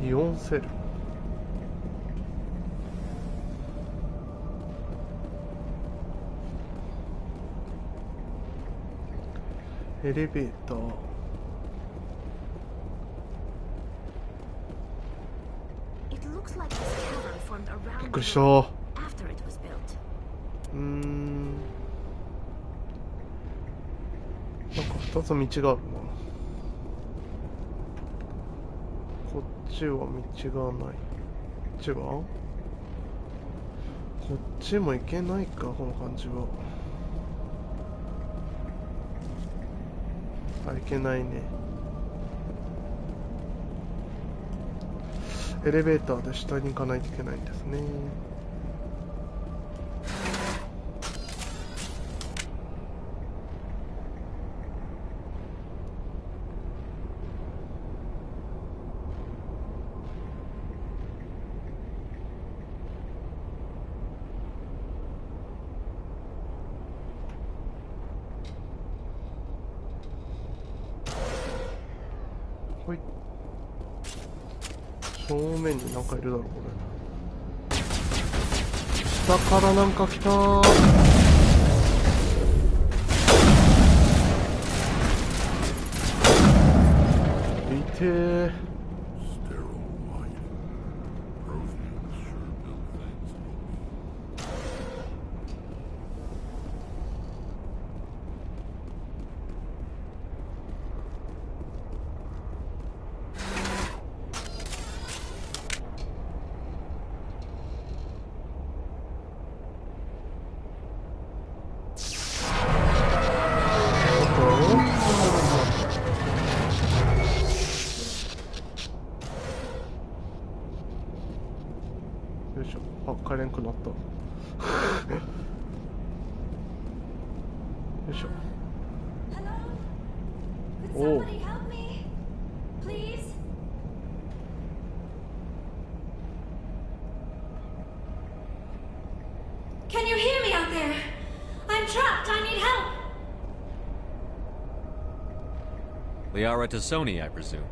S1: イオンセル。エレベーター。びっくりした。なんか2つ道があるな。こっちは道がない。こっちは？こっちも行けないか、この感じは。あ、行けないね。エレベーターで下に行かないといけないんですね。ほい。正面になんかいるだろう、これ。下からなんか来たー。いてー。よいしょ。あ、帰れんくなった。よいしょ。おお。
S7: Can you hear me out there? I'm trapped. I need help.
S3: Liara Tassoni, I presume.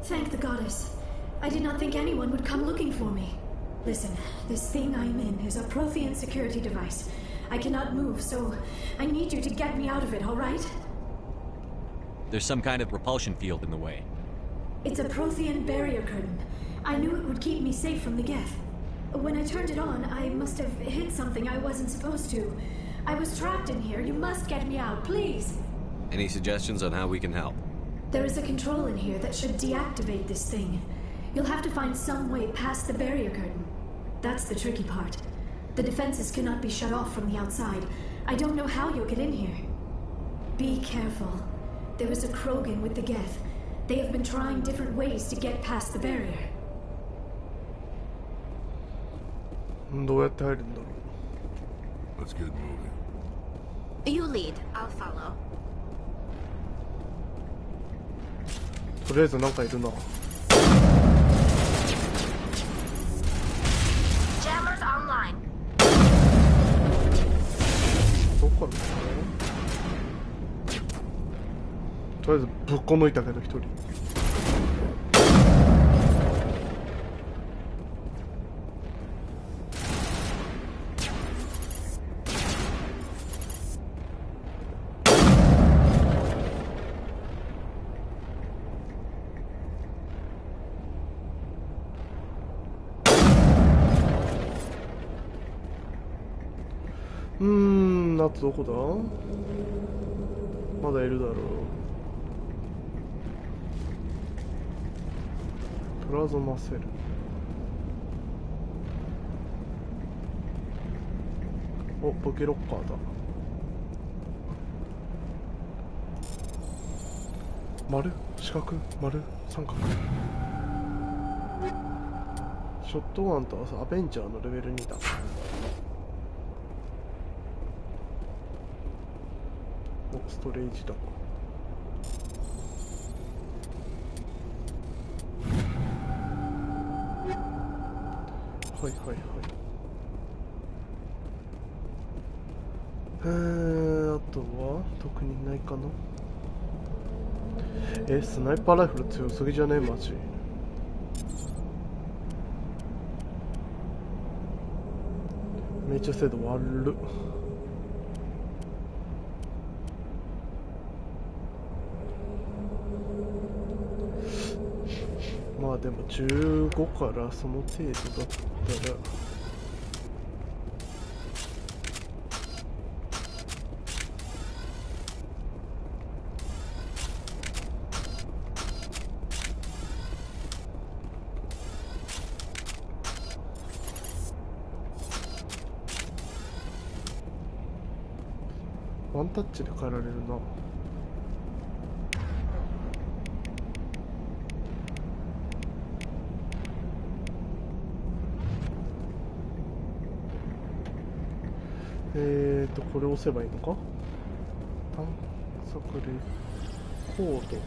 S7: Thank the goddess. I did not think anyone would come looking for me. Listen, this thing I'm in is a Prothean security device. I cannot move, so I need you to get me out of it, all right?
S3: There's some kind of repulsion field in the way.
S7: It's a Prothean barrier curtain. I knew it would keep me safe from the Geth. When I turned it on, I must have hit something I wasn't supposed to. I was trapped in here. You must get me out, please.
S3: Any suggestions on how we can help?
S7: There is a control in here that should deactivate this thing. You'll have to find some way past the barrier curtain. That's the tricky part. The defenses cannot be shut off from the outside. I don't know how you'll get in here. Be careful. There is a Krogan with the Geth. They have been trying different ways to get past the barrier.
S1: どうやって入るんだろう。
S20: Let's get moving.
S8: You lead. I'll follow.
S1: とりあえずなんかいるな。
S8: Jammers online.
S1: どこからだろう。とりあえずぶっこ抜いたけど一人。夏どこだ？まだいるだろう。プラズマセル。お、武器ロッカーだ。丸、四角、丸、三角。ショットガンとはさ、アベンジャーのレベル2だ。お、ストレージだ。はいはいはい。あとは特にないかな。スナイパーライフル強すぎじゃねえマジ。命中精度悪っ。まあでも15からその程度だったらワンタッチで変えられるな。これ押せばいいのか。探索レコード。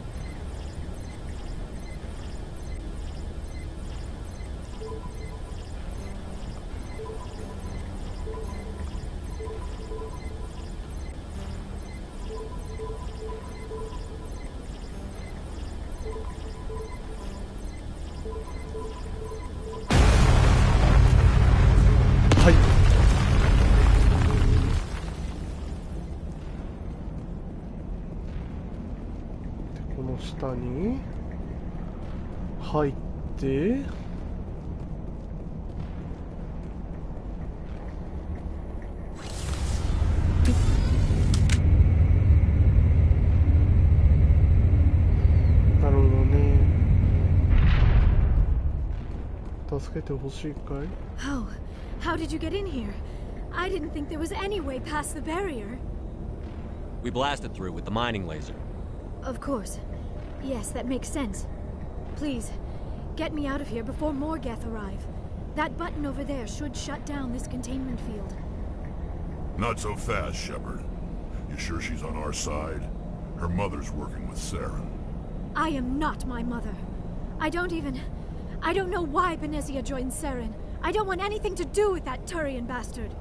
S1: はい。この下に入ってなるほどね。助けてほしいかい？
S7: How did you get in here? I didn't think there was any way past the barrier.
S3: We blasted through with the mining laser.
S7: Of course. Yes, that makes sense. Please, get me out of here before more Geth arrive. That button over there should shut down this containment field.
S20: Not so fast, Shepard. You sure she's on our side? Her mother's working with Saren.
S7: I am not my mother. I don't know why Benezia joined Saren. I don't want anything to do with that Turian bastard.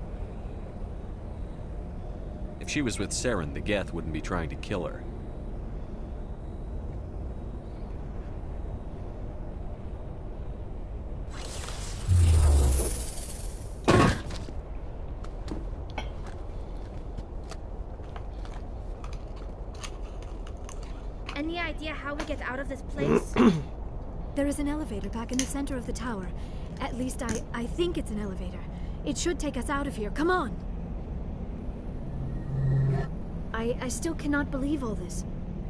S3: If she was with Saren, the Geth wouldn't be trying to kill her.
S8: Any idea how we get out of this place?
S7: There is an elevator back in the center of the tower. At least I think it's an elevator. It should take us out of here. Come on! I still cannot believe all this.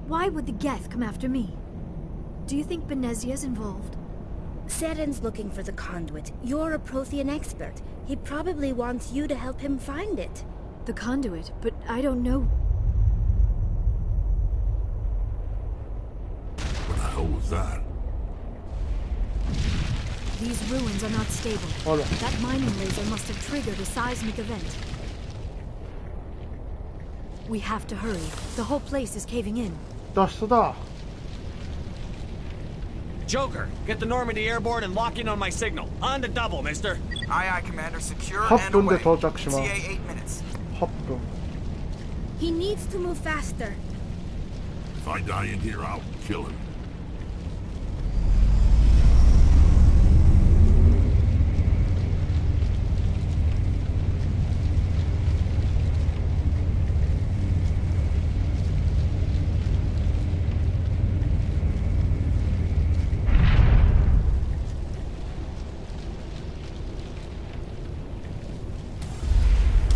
S7: Why would the Geth come after me? Do you think Benezia's involved?
S8: Saren's looking for the conduit. You're a Prothean expert. He probably wants you to help him find it.
S7: The conduit? But I don't know...
S20: What the hell was that?
S7: These ruins are not stable. That mining laser must have triggered a seismic event. We have to hurry. The whole place is caving in.
S14: Joker, get the Normandy airborne and lock in on my signal. On the double, mister.
S6: Aye, aye, Commander. Secure and away. ETA 8 minutes.
S8: He needs to move faster.
S20: If I die in here, I'll kill him.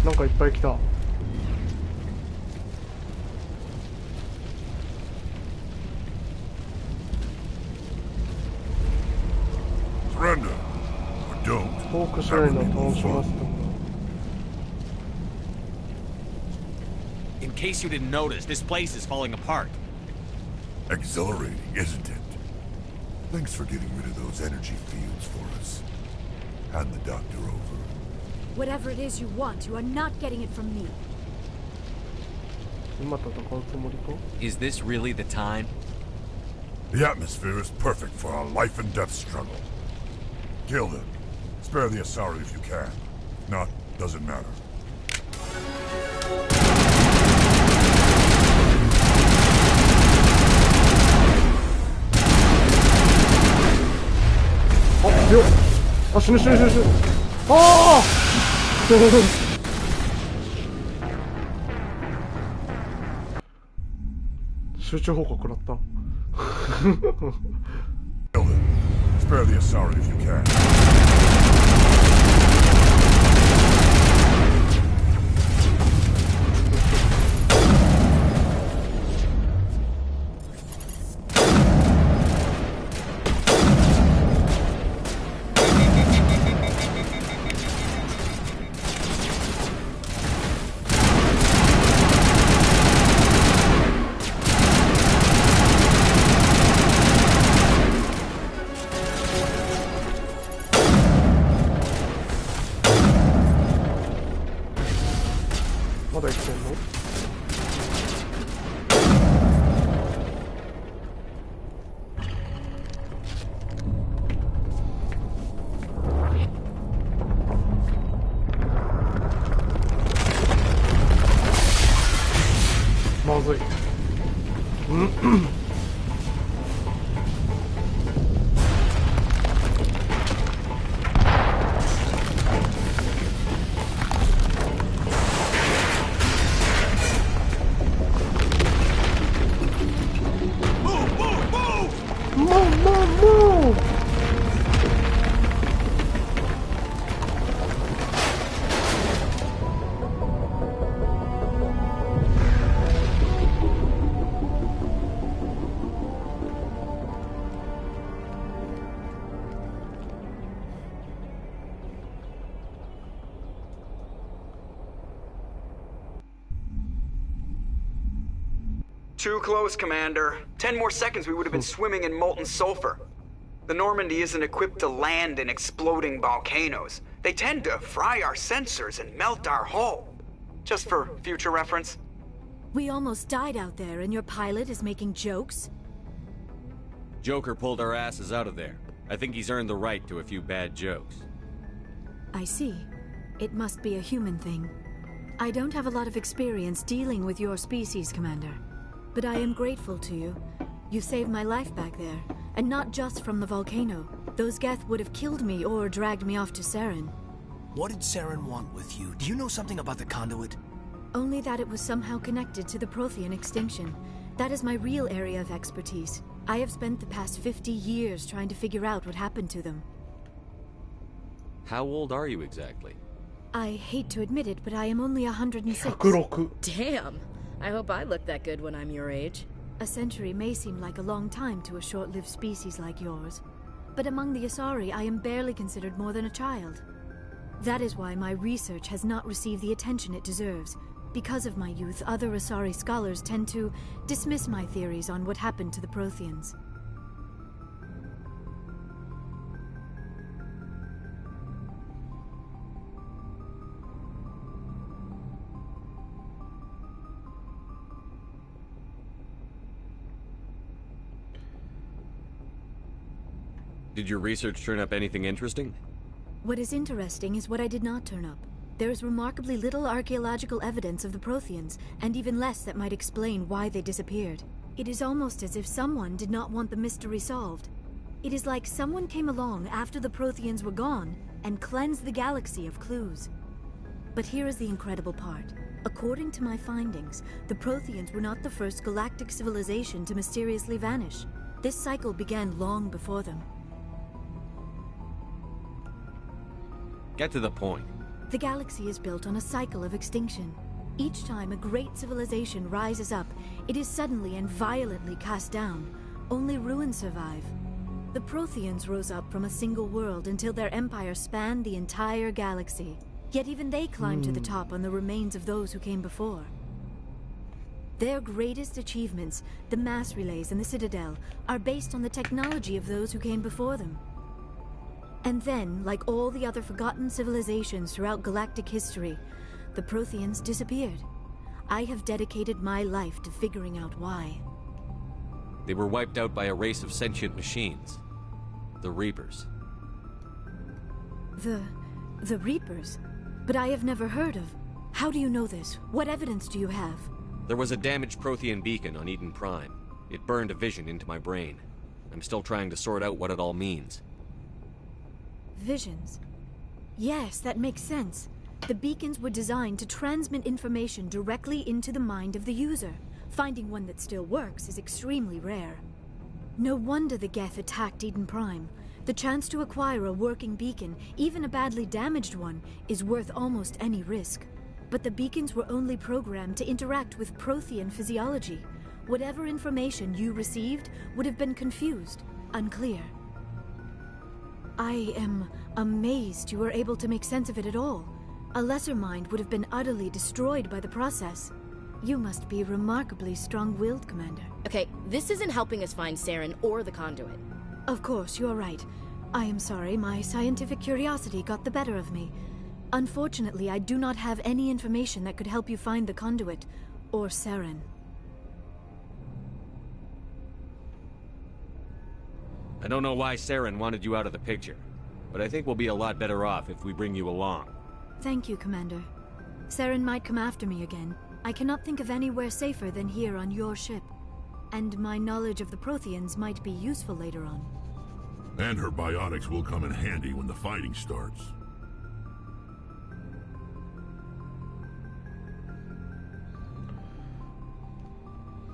S1: Like いっぱい来た。
S20: Surrender or don't.
S1: フォークシュライナー倒しますと。
S16: In case you didn't notice, this place is falling apart.
S20: Exhilarating, isn't it? Thanks for getting rid of those energy fields for us. Hand the doctor over.
S7: Whatever it is you want, you are not getting it from me.
S3: Is this really the time?
S20: The atmosphere is perfect for a life and death struggle. Kill them. Spare the Asari if you can. If not, doesn't matter.
S1: Oh, 死ぬ死ぬ死ぬ死ぬ。ああ。集中報告食らった。
S20: Spare the Asari if you can.
S6: Too close, Commander. 10 more seconds we would have been swimming in molten sulfur. The Normandy isn't equipped to land in exploding volcanoes. They tend to fry our sensors and melt our hull. Just for future reference.
S7: We almost died out there and your pilot is making jokes?
S3: Joker pulled our asses out of there. I think he's earned the right to a few bad jokes.
S7: I see. It must be a human thing. I don't have a lot of experience dealing with your species, Commander. But I am grateful to you. You saved my life back there, and not just from the volcano. Those Geth would have killed me or dragged me off to Saren.
S22: What did Saren want with you? Do you know something about the conduit?
S7: Only that it was somehow connected to the Prothean extinction. That is my real area of expertise. I have spent the past 50 years trying to figure out what happened to them.
S3: How old are you exactly?
S7: I hate to admit it, but I am only 106.
S23: Damn! I hope I look that good when I'm your age.
S7: A century may seem like a long time to a short-lived species like yours. But among the Asari, I am barely considered more than a child. That is why my research has not received the attention it deserves. Because of my youth, other Asari scholars tend to dismiss my theories on what happened to the Protheans.
S3: Did your research turn up anything interesting?
S7: What is interesting is what I did not turn up. There is remarkably little archaeological evidence of the Protheans, and even less that might explain why they disappeared.
S10: It is almost as if someone did not want the mystery solved. It is like someone came along after the Protheans were gone and cleansed the galaxy of clues. But here is the incredible part. According to my findings, the Protheans were not the first galactic civilization to mysteriously vanish. This cycle began long before them.
S3: Get to the point.
S10: The galaxy is built on a cycle of extinction. Each time a great civilization rises up, it is suddenly and violently cast down. Only ruins survive. The Protheans rose up from a single world until their empire spanned the entire galaxy. Yet even they climbed to the top on the remains of those who came before. Their greatest achievements, the mass relays and the Citadel, are based on the technology of those who came before them. And then, like all the other forgotten civilizations throughout galactic history, the Protheans disappeared. I have dedicated my life to figuring out why.
S3: They were wiped out by a race of sentient machines. The Reapers.
S10: The Reapers? But I have never heard of. How do you know this? What evidence do you have?
S3: There was a damaged Prothean beacon on Eden Prime. It burned a vision into my brain. I'm still trying to sort out what it all means.
S10: Visions? Yes, that makes sense. The beacons were designed to transmit information directly into the mind of the user. Finding one that still works is extremely rare. No wonder the Geth attacked Eden Prime. The chance to acquire a working beacon, even a badly damaged one, is worth almost any risk. But the beacons were only programmed to interact with Prothean physiology. Whatever information you received would have been confused, unclear. I am amazed you were able to make sense of it at all. A lesser mind would have been utterly destroyed by the process. You must be remarkably strong-willed, Commander.
S23: Okay, this isn't helping us find Saren or the conduit.
S10: Of course, you're right. I am sorry, my scientific curiosity got the better of me. Unfortunately, I do not have any information that could help you find the conduit, or Saren.
S3: I don't know why Saren wanted you out of the picture, but I think we'll be a lot better off if we bring you along.
S10: Thank you, Commander. Saren might come after me again. I cannot think of anywhere safer than here on your ship. And my knowledge of the Protheans might be useful later on.
S20: And her biotics will come in handy when the fighting starts.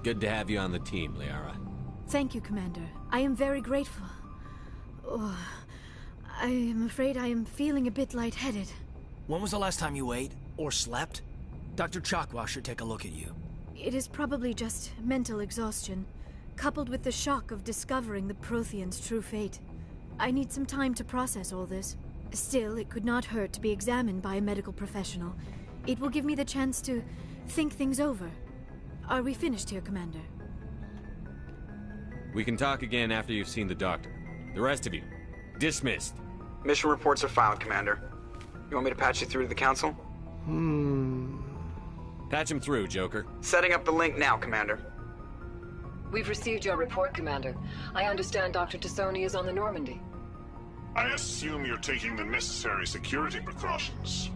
S3: Good to have you on the team, Liara.
S10: Thank you, Commander. I am very grateful. Oh, I am afraid I am feeling a bit lightheaded.
S22: When was the last time you ate or slept? Dr. Chakwa should take a look at you.
S10: It is probably just mental exhaustion, coupled with the shock of discovering the Protheans' true fate. I need some time to process all this. Still, it could not hurt to be examined by a medical professional. It will give me the chance to think things over. Are we finished here, Commander?
S3: We can talk again after you've seen the doctor. The rest of you, dismissed.
S6: Mission reports are filed, Commander. You want me to patch you through to the Council?
S3: Patch him through, Joker.
S6: Setting up the link now, Commander.
S15: We've received your report, Commander. I understand Dr. Tassoni is on the Normandy.
S18: I assume you're taking the necessary security precautions.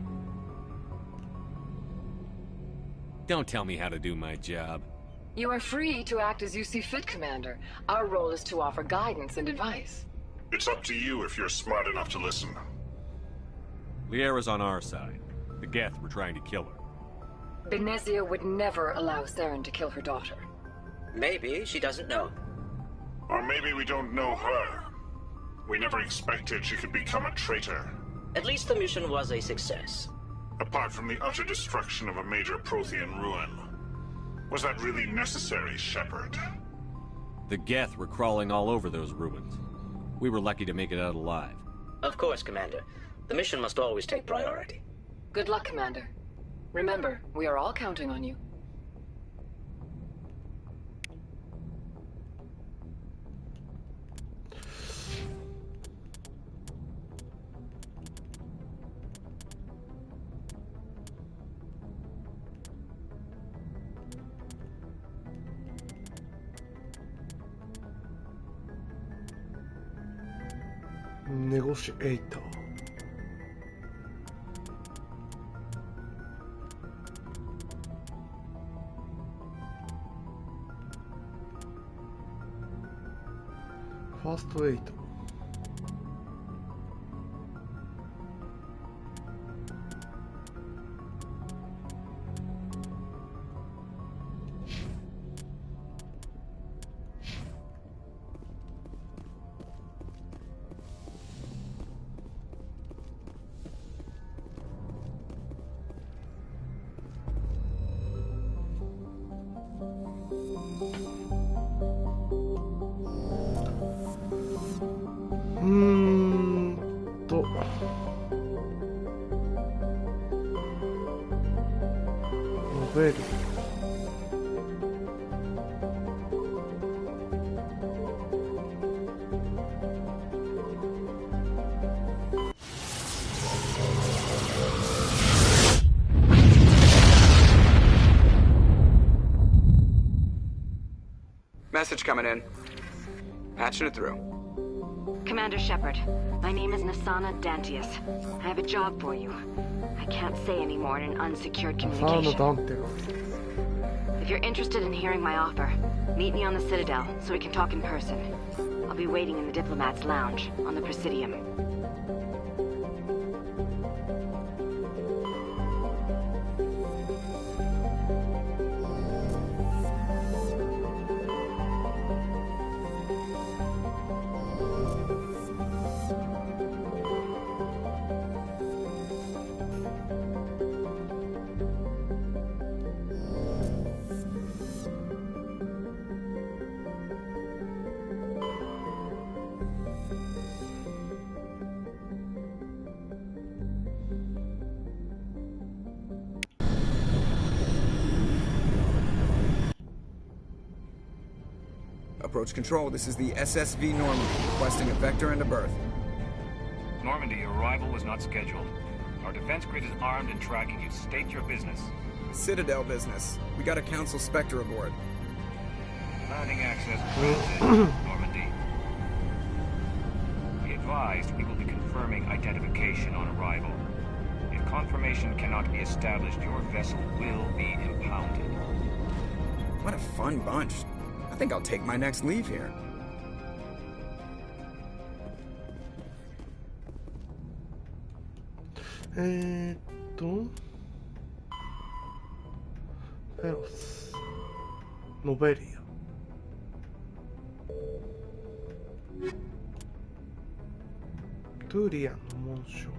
S3: Don't tell me how to do my job.
S15: You are free to act as you see fit, Commander. Our role is to offer guidance and advice.
S18: It's up to you if you're smart enough to listen.
S3: Liara's on our side. The Geth were trying to kill her.
S15: Benezia would never allow Saren to kill her daughter.
S21: Maybe she doesn't know.
S18: Or maybe we don't know her. We never expected she could become a traitor.
S21: At least the mission was a success.
S18: Apart from the utter destruction of a major Prothean ruin. Was that really necessary, Shepard?
S3: The Geth were crawling all over those ruins. We were lucky to make it out alive.
S21: Of course, Commander. The mission must always take priority.
S15: Good luck, Commander. Remember, we are all counting on you.
S1: Negotiator. ファーストエイト。ノベル。
S6: Message coming in. Patching it through.
S5: Commander Shepard, my name is Nasana Dantius. I have a job for you. I can't say any more in an unsecured communication. If you're interested in hearing my offer, meet me on the Citadel so we can talk in person. I'll be waiting in the Diplomat's Lounge on the Presidium.
S6: Approach control, this is the SSV Normandy, requesting a vector and a berth.
S11: Normandy, your arrival was not scheduled. Our defense grid is armed and tracking you. State your business.
S6: Citadel business. We got a Council Spectre aboard.
S11: Landing access granted, Normandy. Be advised, we will be confirming identification on arrival. If confirmation cannot be established, your vessel will be impounded.
S6: What a fun bunch. I think I'll take my next leave here.
S1: Feroz. Nobelia. Turian no紋章。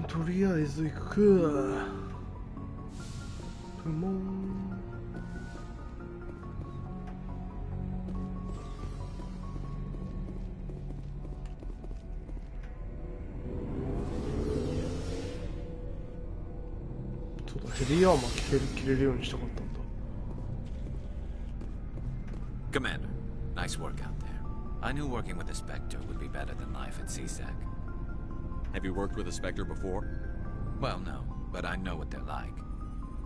S1: とりあえず行くか。プモン。そうだ、ヘリアーマー着れるようにしたかったんだ。
S3: Commander, nice work out there. I knew working with a Spectre would be better than life at CSEC. Have you worked with a Spectre before? Well, no, but I know what they're like.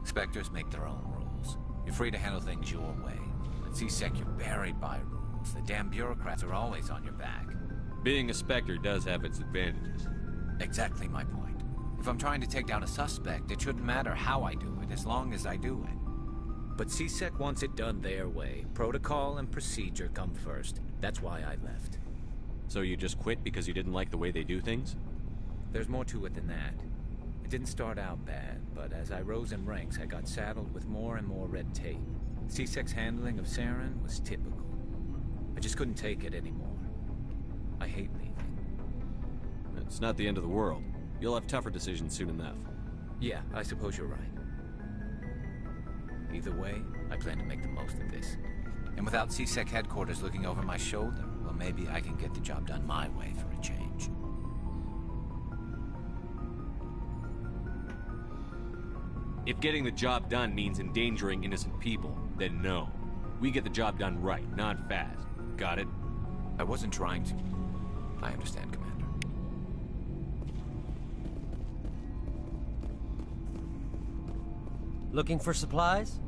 S3: Spectres make their own rules. You're free to handle things your way. At CSEC, you're buried by rules. The damn bureaucrats are always on your back. Being a Spectre does have its advantages. Exactly my point. If I'm trying to take down a suspect, it shouldn't matter how I do it, as long as I do it.
S22: But CSEC wants it done their way. Protocol and procedure come first. That's why I left.
S3: So you just quit because you didn't like the way they do things?
S22: There's more to it than that. It didn't start out bad, but as I rose in ranks, I got saddled with more and more red tape. CSEC's handling of Saren was typical. I just couldn't take it anymore. I hate leaving.
S3: It's not the end of the world. You'll have tougher decisions soon enough.
S22: Yeah, I suppose you're right. Either way, I plan to make the most of this.
S3: And without CSEC headquarters looking over my shoulder, well, maybe I can get the job done my way for a change. If getting the job done means endangering innocent people, then no. We get the job done right, not fast. Got it?
S22: I wasn't trying to. I understand, Commander.
S21: Looking for supplies?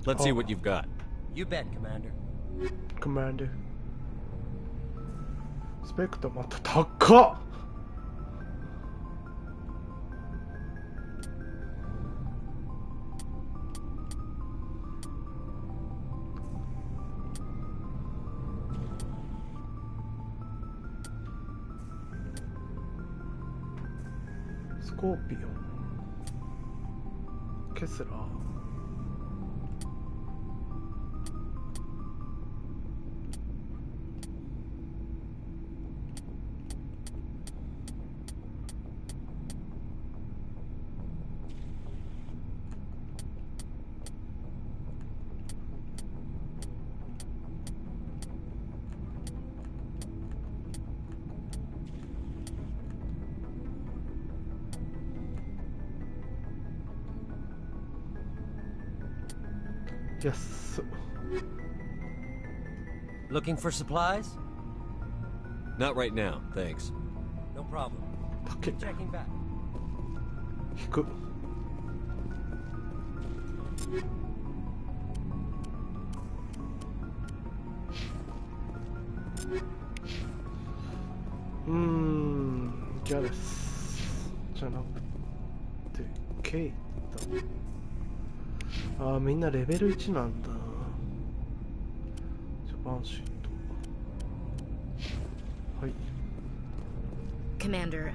S4: Let's see what you've got.
S12: You bet, Commander.
S1: Commander. スペクターまた高っ。スコーピオン、ケスラー。Yes.
S12: Looking for supplies?
S4: Not right now, thanks.
S12: No problem. Checking back.
S1: 引く。ギャレスじゃなくてケイだ。ああ、みんなレベル1なんだ。ジャパンシート。はい。
S19: Commander,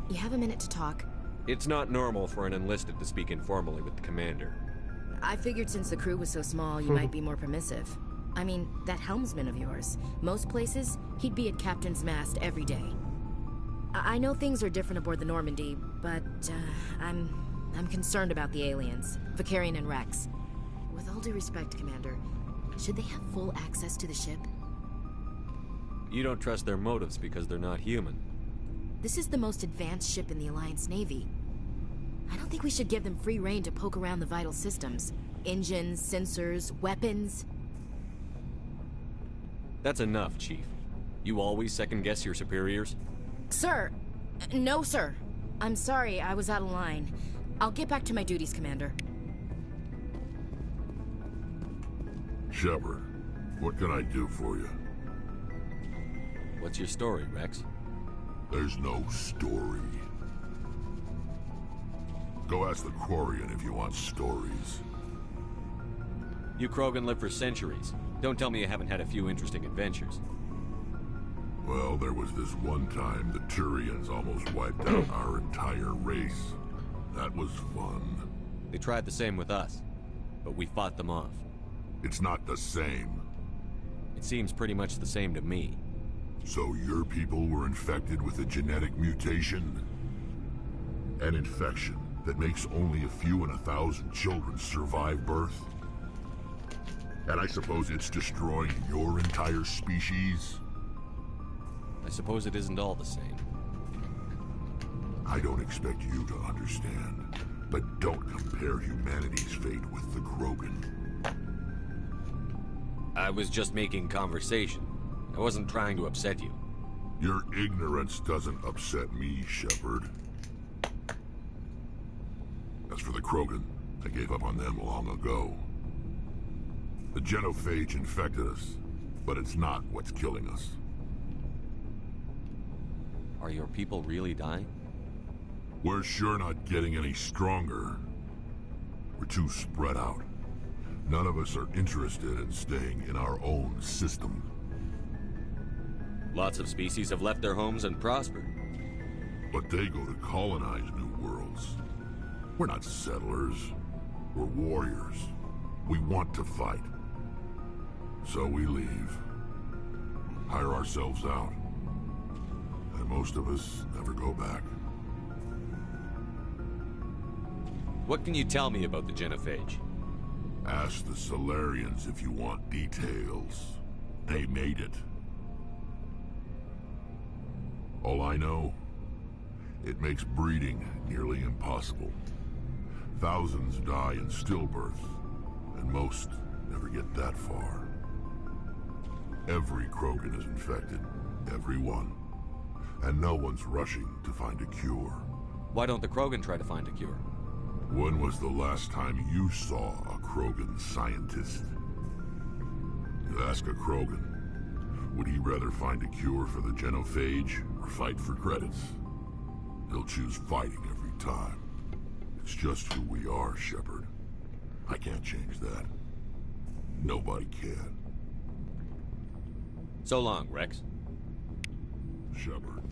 S19: you have a minute to talk.
S4: It's not normal for an enlisted to speak informally with the commander.
S19: I figured since the crew was so small, you might be more permissive. I mean, that helmsman of yours. Most places, he'd be at Captain's mast every day. I know things are different aboard the Normandy, but I'm concerned about the aliens, Vicarian and Rex. With all due respect, Commander, should they have full access to the ship?
S4: You don't trust their motives because they're not human.
S19: This is the most advanced ship in the Alliance Navy. I don't think we should give them free rein to poke around the vital systems. Engines, sensors, weapons.
S4: That's enough, Chief. You always second-guess your superiors?
S19: Sir! No, sir. I'm sorry, I was out of line. I'll get back to my duties, Commander.
S20: Shepard, what can I do for you?
S4: What's your story, Rex?
S20: There's no story. Go ask the Quarian if you want stories.
S4: You Krogan live for centuries. Don't tell me you haven't had a few interesting adventures.
S20: Well, there was this one time the Turians almost wiped out our entire race. That was fun.
S4: They tried the same with us, but we fought them off.
S20: It's not the same.
S4: It seems pretty much the same to me.
S20: So your people were infected with a genetic mutation? An infection that makes only a few in 1,000 children survive birth? And I suppose it's destroying your entire species?
S4: I suppose it isn't all the same.
S20: I don't expect you to understand, but don't compare humanity's fate with the Krogan.
S4: I was just making conversation. I wasn't trying to upset you.
S20: Your ignorance doesn't upset me, Shepard. As for the Krogan, I gave up on them long ago. The genophage infected us, but it's not what's killing us.
S4: Are your people really dying?
S20: We're sure not getting any stronger. We're too spread out. None of us are interested in staying in our own system.
S4: Lots of species have left their homes and prospered.
S20: But they go to colonize new worlds. We're not settlers. We're warriors. We want to fight. So we leave. Hire ourselves out. And most of us never go back.
S4: What can you tell me about the genophage?
S20: Ask the Solarians if you want details. They made it. All I know, it makes breeding nearly impossible. Thousands die in stillbirth, and most never get that far. Every Krogan is infected, every one. And no one's rushing to find a cure.
S4: Why don't the Krogan try to find a cure?
S20: When was the last time you saw a Krogan scientist? You ask a Krogan, would he rather find a cure for the genophage or fight for credits? He'll choose fighting every time. It's just who we are, Shepard. I can't change that. Nobody can.
S4: So long, Rex.
S20: Shepard.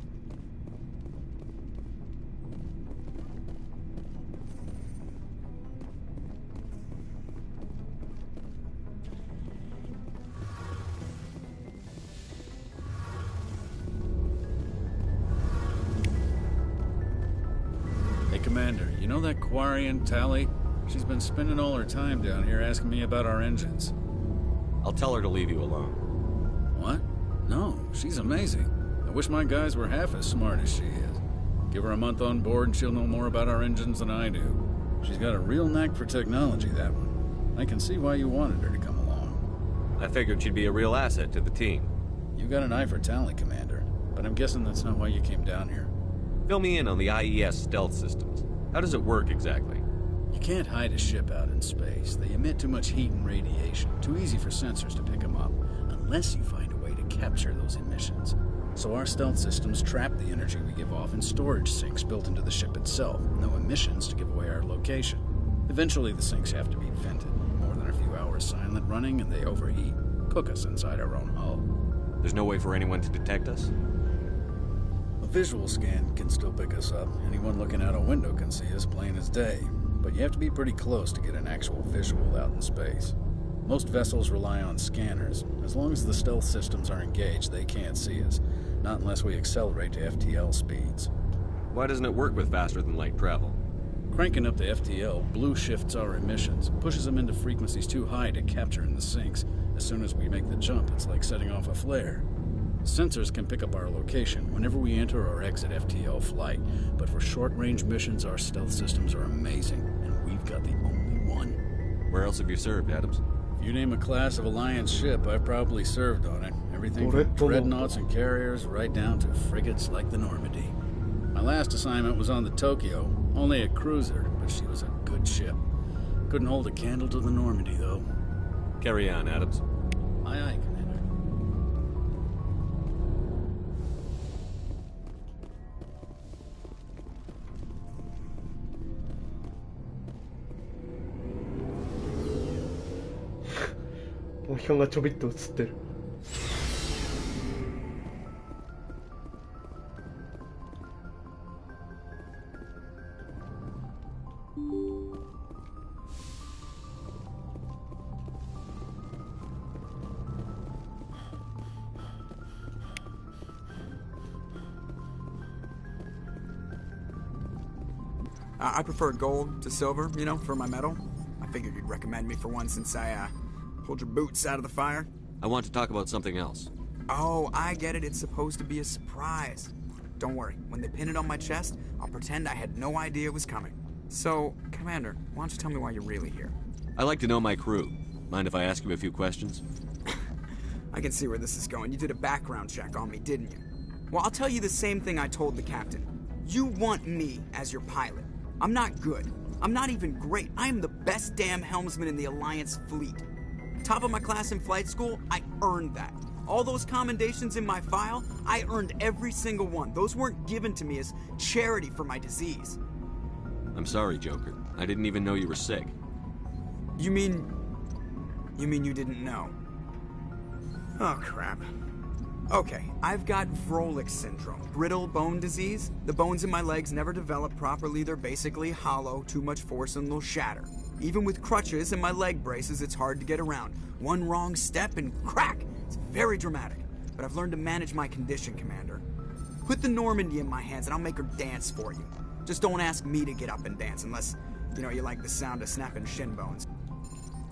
S9: Hey, Commander, you know that Quarian, Tally? She's been spending all her time down here asking me about our engines.
S4: I'll tell her to leave you alone.
S9: What? No, she's amazing. I wish my guys were half as smart as she is. Give her a month on board and she'll know more about our engines than I do. She's got a real knack for technology, that one. I can see why you wanted her to come along.
S4: I figured she'd be a real asset to the team.
S9: You got an eye for talent, Commander, but I'm guessing that's not why you came down here.
S4: Fill me in on the IES stealth systems. How does it work exactly?
S9: You can't hide a ship out in space. They emit too much heat and radiation. Too easy for sensors to pick them up, unless you find a way to capture those emissions. So our stealth systems trap the energy we give off in storage sinks built into the ship itself. No emissions to give away our location. Eventually the sinks have to be vented. More than a few hours silent running and they overheat. Cook us inside our own hull.
S4: There's no way for anyone to detect us?
S9: A visual scan can still pick us up. Anyone looking out a window can see us plain as day. But you have to be pretty close to get an actual visual out in space. Most vessels rely on scanners. As long as the stealth systems are engaged, they can't see us. Not unless we accelerate to FTL speeds.
S4: Why doesn't it work with faster-than-light travel?
S9: Cranking up to FTL blue shifts our emissions, pushes them into frequencies too high to capture in the sinks. As soon as we make the jump, it's like setting off a flare. Sensors can pick up our location whenever we enter or exit FTL flight, but for short-range missions, our stealth systems are amazing, and we've got the only one.
S4: Where else have you served, Adams?
S9: If you name a class of Alliance ship, I've probably served on it. Everything from dreadnoughts and carriers right down to frigates like the Normandy. My last assignment was on the Tokyo, only a cruiser, but she was a good ship. Couldn't hold a candle to the Normandy, though.
S4: Carry on, Adams.
S9: Aye, aye, Commander.
S1: モヒカンがちょびっと映ってる。
S6: I prefer gold to silver, you know, for my medal. I figured you'd recommend me for one since I, pulled your boots out of the fire.
S4: I want to talk about something else.
S6: Oh, I get it. It's supposed to be a surprise. Don't worry. When they pin it on my chest, I'll pretend I had no idea it was coming. So, Commander, why don't you tell me why you're really here?
S4: I like to know my crew. Mind if I ask you a few questions?
S6: I can see where this is going. You did a background check on me, didn't you? Well, I'll tell you the same thing I told the captain. You want me as your pilot. I'm not good. I'm not even great. I am the best damn helmsman in the Alliance fleet. Top of my class in flight school, I earned that. All those commendations in my file, I earned every single one. Those weren't given to me as charity for my disease.
S4: I'm sorry, Joker. I didn't even know you were sick.
S6: You mean you didn't know? Oh, crap. Okay, I've got Vrolik syndrome, brittle bone disease. The bones in my legs never develop properly. They're basically hollow, too much force and they'll shatter. Even with crutches and my leg braces, it's hard to get around. One wrong step and crack! It's very dramatic. But I've learned to manage my condition, Commander. Put the Normandy in my hands and I'll make her dance for you. Just don't ask me to get up and dance unless, you know, you like the sound of snapping shin bones.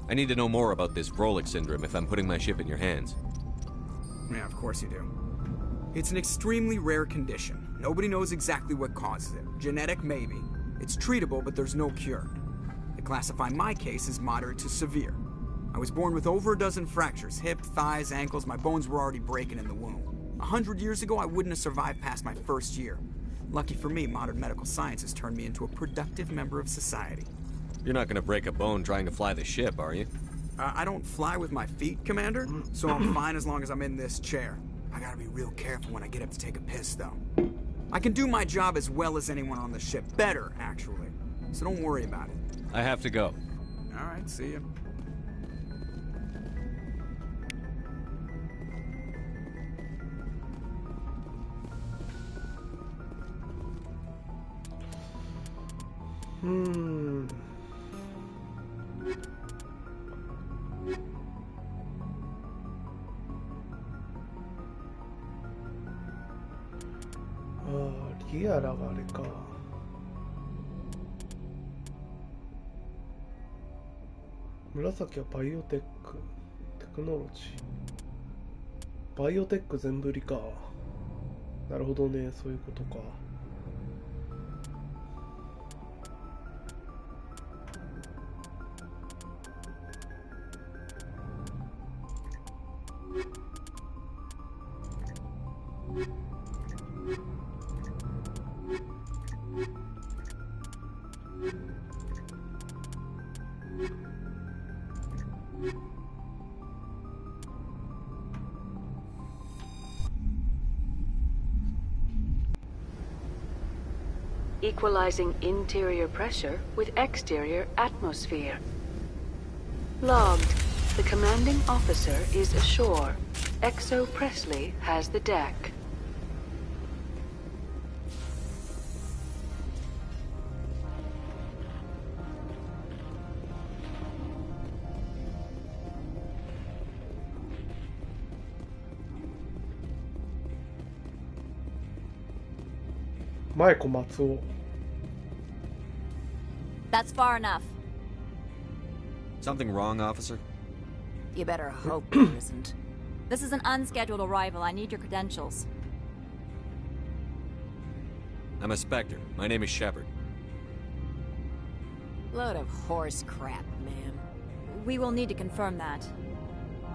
S4: I need to know more about this Vrolik syndrome if I'm putting my ship in your hands.
S6: Yeah, of course you do. It's an extremely rare condition. Nobody knows exactly what causes it. Genetic, maybe. It's treatable, but there's no cure. They classify my case as moderate to severe. I was born with over a dozen fractures. Hip, thighs, ankles. My bones were already breaking in the womb. 100 years ago, I wouldn't have survived past my first year. Lucky for me, modern medical science has turned me into a productive member of society.
S4: You're not gonna break a bone trying to fly the ship, are you?
S6: I don't fly with my feet, Commander, so I'm fine as long as I'm in this chair. I gotta be real careful when I get up to take a piss, though. I can do my job as well as anyone on the ship. Better, actually. So don't worry about it.
S4: I have to go.
S6: All right, see ya.
S1: リアラがあれか。紫はバイオテック、テクノロジー。バイオテック全振りか。なるほどね、そういうことか。
S15: Equalizing interior pressure with exterior atmosphere. Logged. The commanding officer is ashore. Exo Presley has the deck.
S2: That's far enough.
S4: Something wrong, officer?
S2: You better hope there isn't. This is an unscheduled arrival. I need your credentials.
S4: I'm a Spectre. My name is Shepard.
S2: Load of horse crap, man. We will need to confirm that.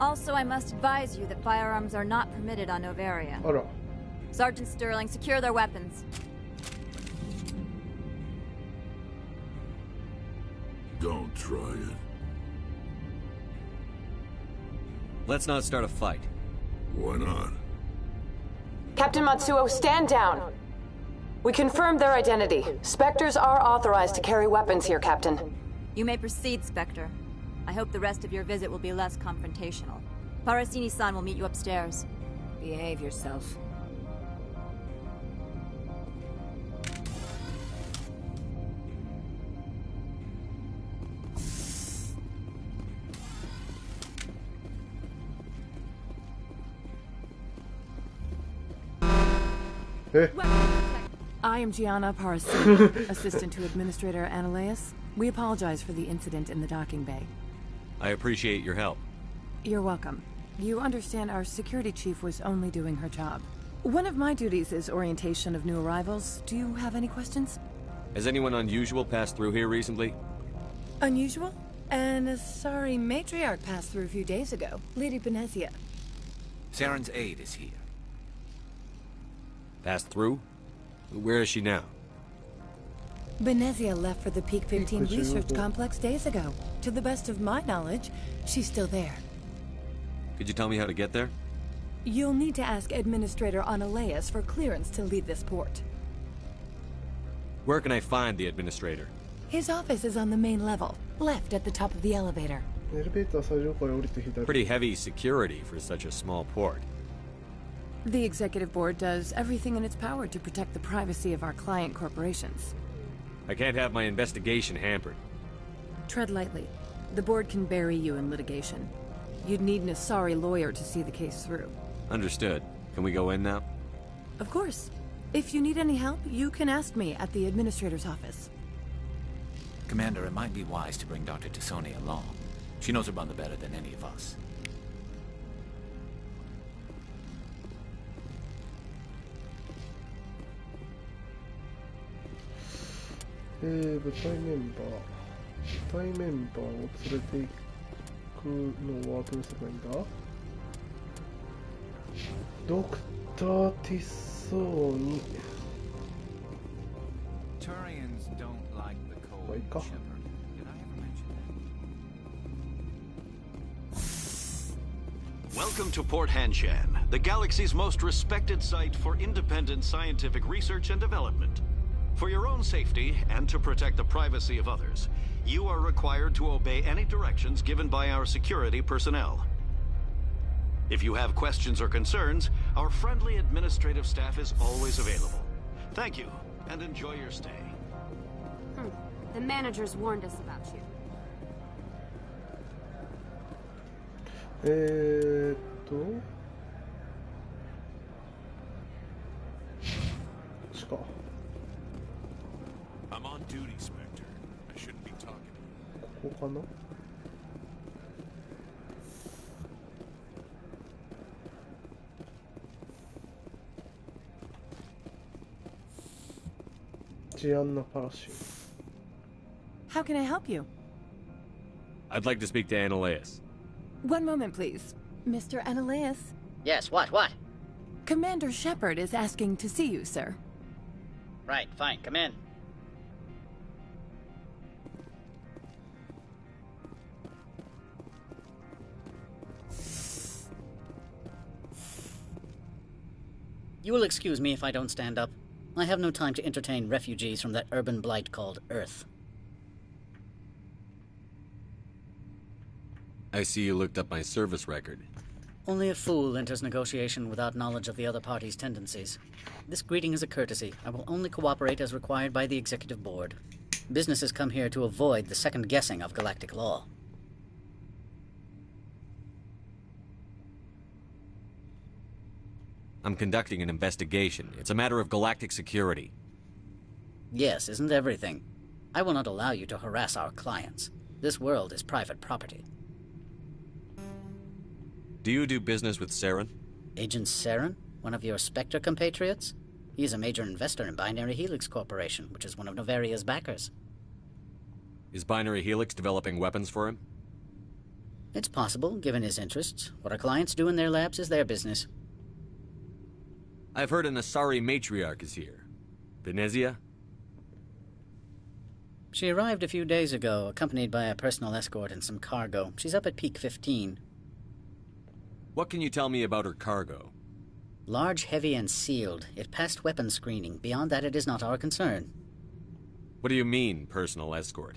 S2: Also, I must advise you that firearms are not permitted on Novaria. Sergeant Sterling, secure their weapons.
S20: Don't try it.
S4: Let's not start a fight.
S20: Why not?
S15: Captain Matsuo, stand down! We confirmed their identity. Spectres are authorized to carry weapons here, Captain.
S2: You may proceed, Spectre. I hope the rest of your visit will be less confrontational. Parasini-san will meet you upstairs.
S19: Behave yourself.
S13: I am Gianna Parasini, assistant to Administrator Ananias. We apologize for the incident in the docking bay.
S4: I appreciate your help.
S13: You're welcome. You understand our security chief was only doing her job. One of my duties is orientation of new arrivals. Do you have any questions?
S4: Has anyone unusual passed through here recently?
S13: Unusual? And a sorry matriarch passed through a few days ago. Lady Benezia.
S22: Saren's aide is here.
S4: Passed through? Where is she now?
S13: Benezia left for the Peak 15 research complex days ago. To the best of my knowledge, she's still there.
S4: Could you tell me how to get there?
S13: You'll need to ask Administrator Ananias for clearance to leave this port.
S4: Where can I find the Administrator?
S13: His office is on the main level, left at the top of the elevator.
S4: Pretty heavy security for such a small port.
S13: The Executive Board does everything in its power to protect the privacy of our client corporations.
S4: I can't have my investigation hampered.
S13: Tread lightly. The Board can bury you in litigation. You'd need an Asari lawyer to see the case through.
S4: Understood. Can we go in now?
S13: Of course. If you need any help, you can ask me at the Administrator's office.
S22: Commander, it might be wise to bring Dr. Tassoni along. She knows her mother better than any of us.
S1: Butai member を連れていくのはどうすればいいんだ？ドクター・ティッソーニ
S22: Turians don't like the cold, Shepard. Did I ever mention that?
S8: Welcome to Port Hanshan, the galaxy's most respected site for independent scientific research and development. For your own safety and to protect the privacy of others, you are required to obey any directions given by our security personnel. If you have questions or concerns, our friendly administrative staff is always available. Thank you, and enjoy your stay.
S5: The managers warned us about you.
S1: しか
S20: I'm on duty, Spectre. I shouldn't be talking.
S1: ここかな事案のパラシュ
S13: How can I help you?
S4: I'd like to speak to Annaleus.
S13: One moment, please. Mr. Annaleus?
S14: Yes, what?
S13: Commander Shepard is asking to see you, sir.
S14: Right, fine, come in. You will excuse me if I don't stand up. I have no time to entertain refugees from that urban blight called Earth.
S4: I see you looked up my service record.
S14: Only a fool enters negotiation without knowledge of the other party's tendencies. This greeting is a courtesy. I will only cooperate as required by the Executive Board. Businesses come here to avoid the second guessing of galactic law.
S4: I'm conducting an investigation. It's a matter of galactic security.
S14: Yes, isn't everything? I will not allow you to harass our clients. This world is private property.
S4: Do you do business with Saren?
S14: Agent Saren? One of your Spectre compatriots? He is a major investor in Binary Helix Corporation, which is one of Novaria's backers.
S4: Is Binary Helix developing weapons for him?
S14: It's possible, given his interests. What our clients do in their labs is their business.
S4: I've heard an Asari matriarch is here. Venezia?
S14: She arrived a few days ago, accompanied by a personal escort and some cargo. She's up at Peak 15.
S4: What can you tell me about her cargo?
S14: Large, heavy, and sealed. It passed weapons screening. Beyond that, it is not our concern.
S4: What do you mean, personal escort?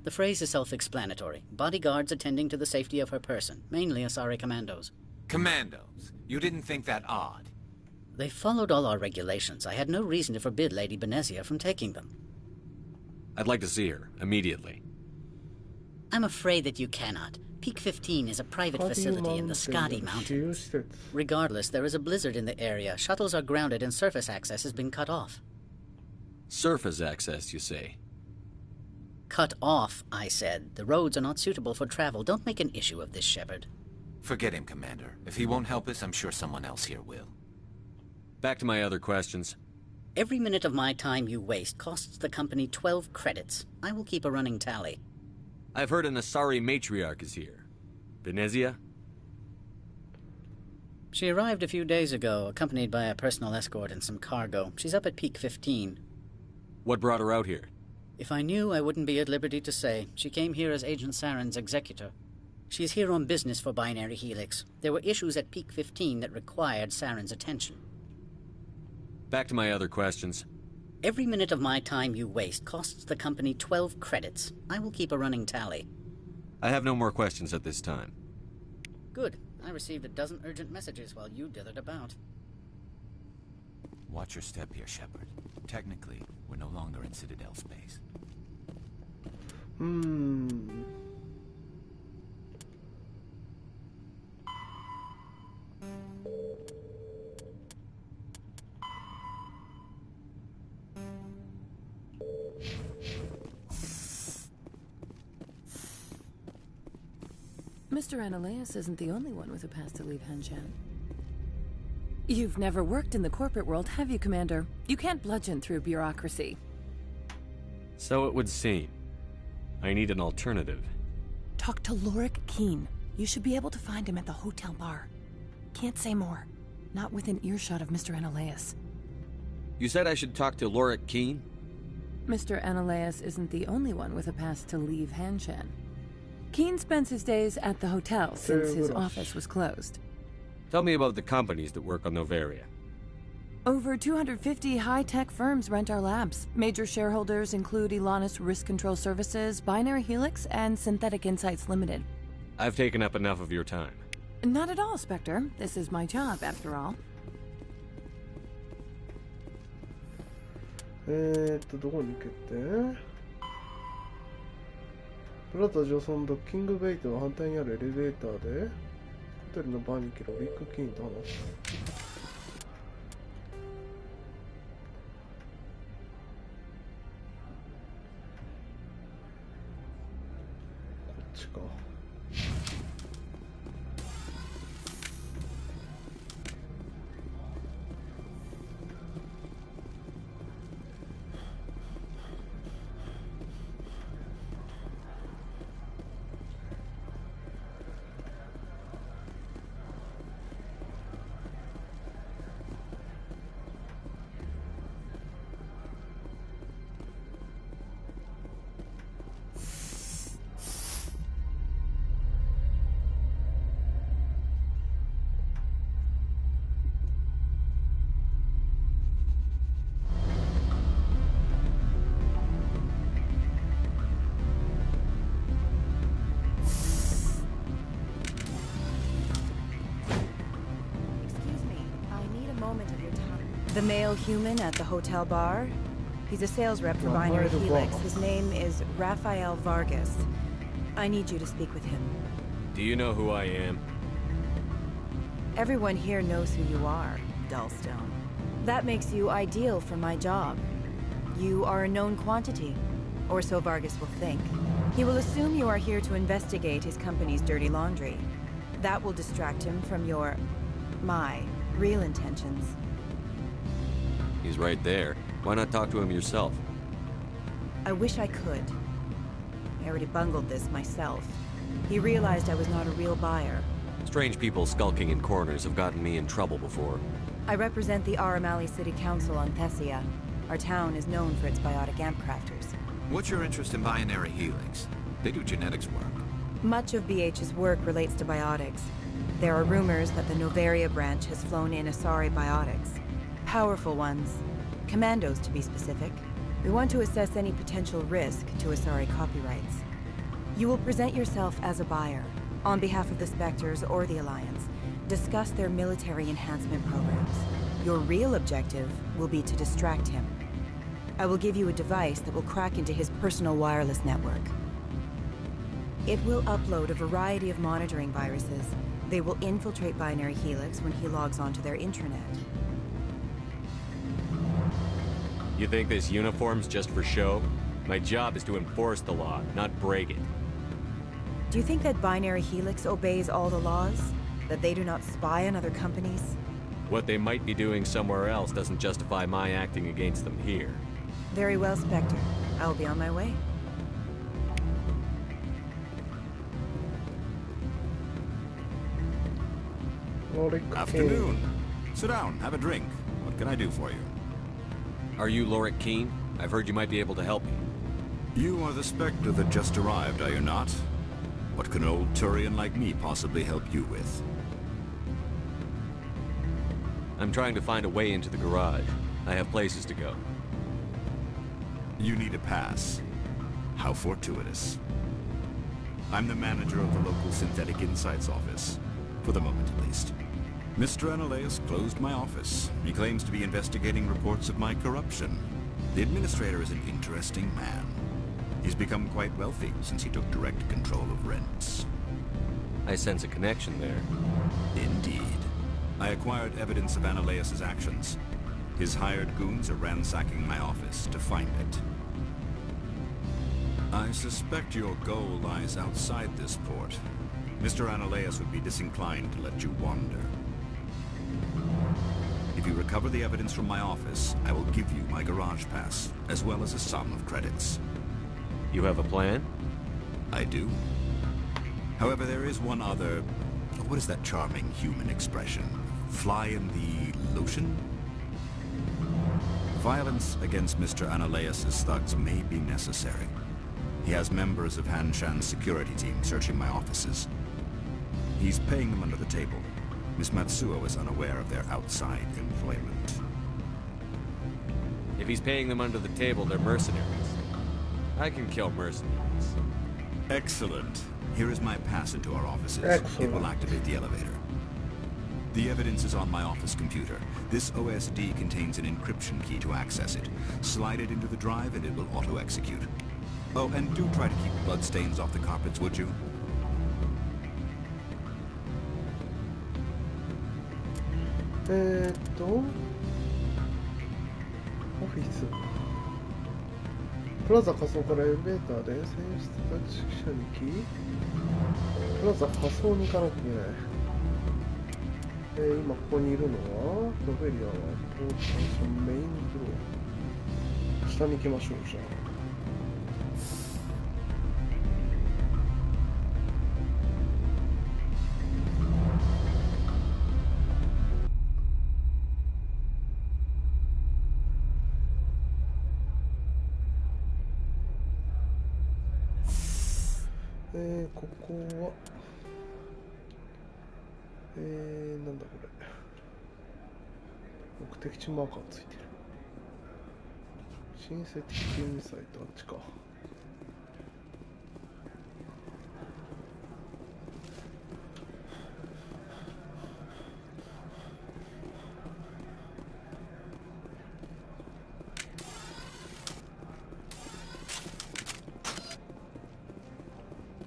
S14: The phrase is self-explanatory. Bodyguards attending to the safety of her person, mainly Asari commandos.
S22: Commandos? You didn't think that odd?
S14: They followed all our regulations. I had no reason to forbid Lady Benezia from taking them.
S4: I'd like to see her, immediately.
S14: I'm afraid that you cannot. Peak 15 is a private facility in the Skadi Mountains. Regardless, there is a blizzard in the area. Shuttles are grounded and surface access has been cut off.
S4: Surface access, you say?
S14: Cut off, I said. The roads are not suitable for travel. Don't make an issue of this, Shepard.
S22: Forget him, Commander. If he won't help us, I'm sure someone else here will.
S4: Back to my other questions.
S14: Every minute of my time you waste costs the company 12 credits. I will keep a running tally.
S4: I've heard an Asari matriarch is here. Venezia?
S14: She arrived a few days ago, accompanied by a personal escort and some cargo. She's up at Peak 15.
S4: What brought her out here?
S14: If I knew, I wouldn't be at liberty to say. She came here as Agent Saren's executor. She's here on business for Binary Helix. There were issues at Peak 15 that required Saren's attention.
S4: Back to my other questions.
S14: Every minute of my time you waste costs the company 12 credits. I will keep a running tally.
S4: I have no more questions at this time.
S14: Good. I received a dozen urgent messages while you dithered about.
S22: Watch your step here, Shepard. Technically, we're no longer in Citadel space.
S13: Mr. Annaleus isn't the only one with a pass to leave Hanshan. You've never worked in the corporate world, have you, Commander? You can't bludgeon through bureaucracy.
S4: So it would seem. I need an alternative.
S13: Talk to Lorik Keen. You should be able to find him at the hotel bar. Can't say more. Not within earshot of Mr. Annaleus.
S4: You said I should talk to Lorik Keen?
S13: Mr. Ananias isn't the only one with a pass to leave Hanshan. Keen spends his days at the hotel since his office was closed.
S4: Tell me about the companies that work on Novaria.
S13: Over 250 high-tech firms rent our labs. Major shareholders include Elanus Risk Control Services, Binary Helix, and Synthetic Insights Limited.
S4: I've taken up enough of your time.
S13: Not at all, Spectre. This is my job, after all.
S1: どこに行けってプラザ・ジョソン・ドッキング・ベイとは反対にあるエレベーターでホテルのバーに来るウィック・キーンと話す。こっちか。
S7: The male human at the hotel bar? He's a sales rep for Binary Helix. His name is Rafael Vargas. I need you to speak with him.
S4: Do you know who I am?
S7: Everyone here knows who you are, Dullstone. That makes you ideal for my job. You are a known quantity, or so Vargas will think. He will assume you are here to investigate his company's dirty laundry. That will distract him from my real intentions.
S4: He's right there. Why not talk to him yourself?
S7: I wish I could. I already bungled this myself. He realized I was not a real buyer.
S4: Strange people skulking in corners have gotten me in trouble before.
S7: I represent the Aramali City Council on Thessia. Our town is known for its biotic amp crafters.
S3: What's your interest in Binary Helix? They do genetics work.
S7: Much of BH's work relates to biotics. There are rumors that the Novaria branch has flown in Asari biotics. Powerful ones. Commandos, to be specific. We want to assess any potential risk to Asari copyrights. You will present yourself as a buyer, on behalf of the Spectres or the Alliance. Discuss their military enhancement programs. Your real objective will be to distract him. I will give you a device that will crack into his personal wireless network. It will upload a variety of monitoring viruses. They will infiltrate Binary Helix when he logs onto their intranet.
S4: You think this uniform's just for show? My job is to enforce the law, not break it.
S7: Do you think that Binary Helix obeys all the laws? That they do not spy on other companies?
S4: What they might be doing somewhere else doesn't justify my acting against them here.
S7: Very well, Spectre. I will be on my way.
S16: Afternoon. Sit down, have a drink. What can I do for you?
S4: Are you Lorik Keen? I've heard you might be able to help me.
S16: You are the Spectre that just arrived, are you not? What can an old Turian like me possibly help you with?
S4: I'm trying to find a way into the garage. I have places to go.
S16: You need a pass. How fortuitous. I'm the manager of the local Synthetic Insights office. For the moment, at least. Mr. Ananias closed my office. He claims to be investigating reports of my corruption. The administrator is an interesting man. He's become quite wealthy since he took direct control of rents.
S4: I sense a connection there.
S16: Indeed. I acquired evidence of Ananias' actions. His hired goons are ransacking my office to find it. I suspect your goal lies outside this port. Mr. Ananias would be disinclined to let you wander. If you recover the evidence from my office, I will give you my garage pass, as well as a sum of credits.
S4: You have a plan?
S16: I do. However, there is one other... What is that charming human expression? Fly in the lotion? Violence against Mr. Analaeus' thugs may be necessary. He has members of Hanshan's security team searching my offices. He's paying them under the table. Miss Matsuo is unaware of their outside employment.
S4: If he's paying them under the table, they're mercenaries. I can kill mercenaries.
S16: Excellent. Here is my pass into our offices.
S1: Excellent.
S16: It will activate the elevator. The evidence is on my office computer. This OSD contains an encryption key to access it. Slide it into the drive and it will auto-execute. Oh, and do try to keep bloodstains off the carpets, would you?
S1: オフィスプラザ仮想からエレベーターで選出指揮者に行きプラザ仮想に行かなきゃいけない。今ここにいるのはノベリアはポーターションメインフロア下に行きましょう。じゃあここはなんだこれ目的地マーカーついてる。親戚インサイトあっちか。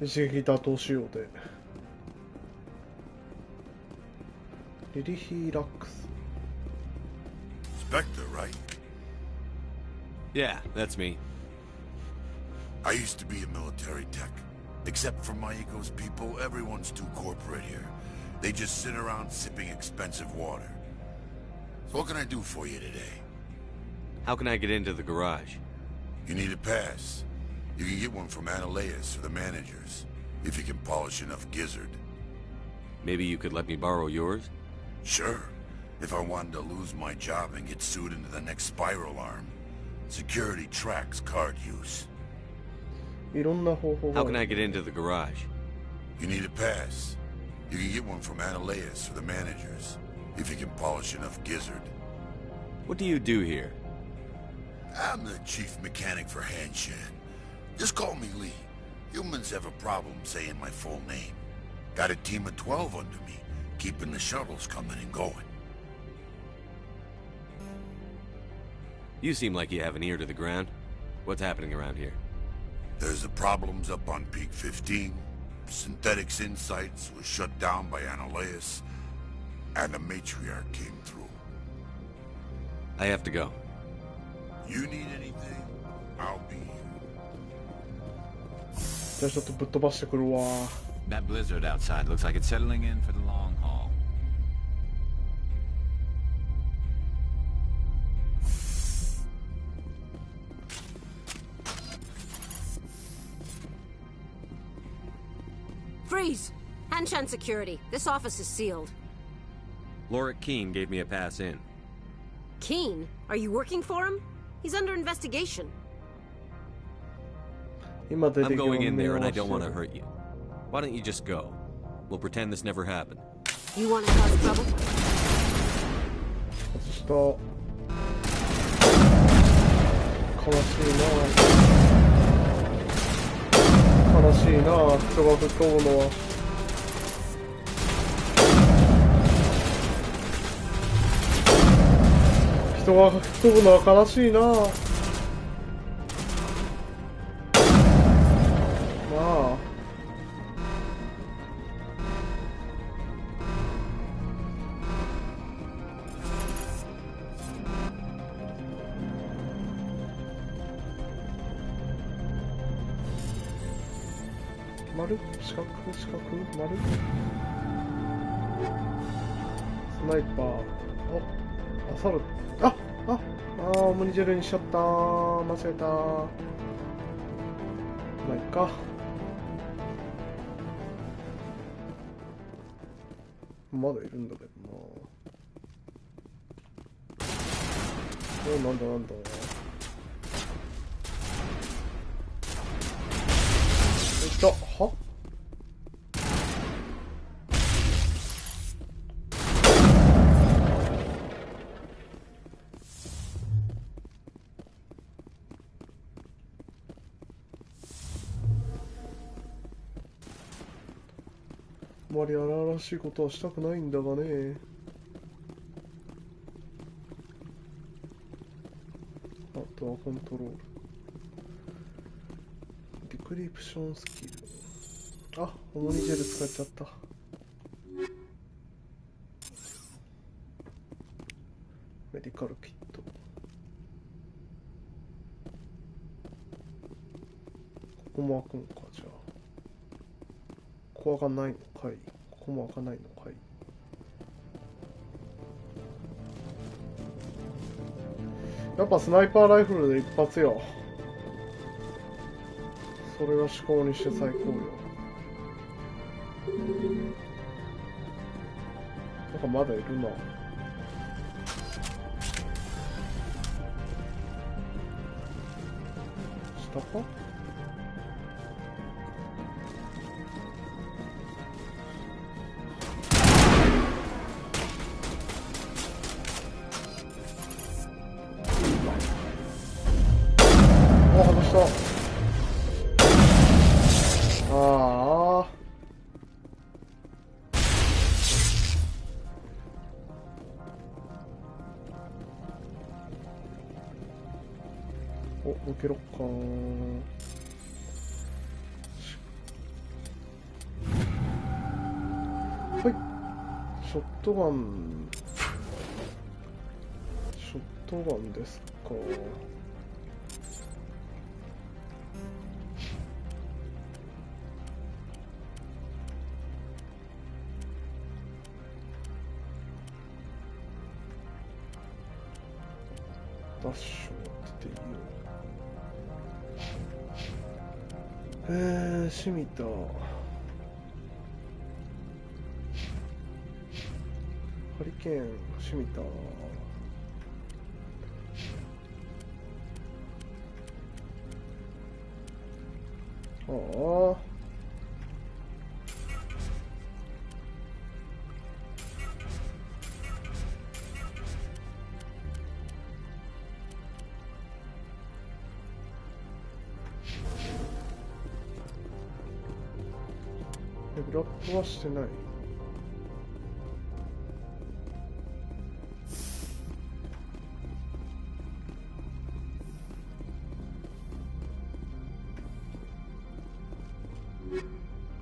S1: 一撃打倒しようで。リリヒーラックス。
S20: Spectre, right?
S4: Yeah, that's me.
S20: I used to be a military tech. Except for Maiko's people, everyone's too corporate here. They just sit around sipping expensive water. So what can I do for you today?
S4: How can I get into the garage?
S20: You need a pass. You can get one from Analaeus or the managers, if you can polish enough gizzard.
S4: Maybe you could let me borrow yours?
S20: Sure. If I wanted to lose my job and get sued into the next spiral arm. Security tracks card use.
S4: How can I get into the garage?
S20: You need a pass. You can get one from Analaeus or the managers, if you can polish enough gizzard.
S4: What do you do here?
S20: I'm the chief mechanic for Hanshan. Just call me Lee. Humans have a problem saying my full name. Got a team of 12 under me, keeping the shuttles coming and going.
S4: You seem like you have an ear to the ground. What's happening around here?
S20: There's the problems up on Peak 15. Synthetics Insights was shut down by Analaeus, and the matriarch came through.
S4: I have to go.
S20: You need anything, I'll be here.
S1: じゃあちょっとぶっ飛ばしてくるわ。
S22: That blizzard outside looks like it's settling in for the long haul.
S5: Freeze! Hanshan security. This office is sealed.
S4: Lorik Keene gave me a pass in.
S5: Keene? Are you working for him? He's under investigation.
S4: I'm going in there and I don't want to hurt you. Why don't you just go? We'll pretend this never happened.
S5: You want to cause trouble?
S1: 悲しいな人が吹っ飛ぶのは。人が吹っ飛ぶのは悲しいな。なあ。丸四角丸スナイパーあサルオムニジェルにしちゃった間違えたまあいっかまだいるんだけどなお、なんだなんだ。いた。は？あまり荒々しいことはしたくないんだがね。あとはコントロール。ディクリプションスキル。あ、オモニジェル使っちゃった。メディカルキット。ここも開くんか、じゃあ。ここ開かないのかい。ここも開かないのかい。やっぱスナイパーライフルで一発よ。それを思考にして最高よ。なんかまだいるな。下か？あ、外した。ああ。お、抜けろっかー。はい。ショットガン。ショットガンですか。ダッシュ持ってていいよ。シミタ。ハリケーン、シミタ。ああ。レベルアップはしてない。ア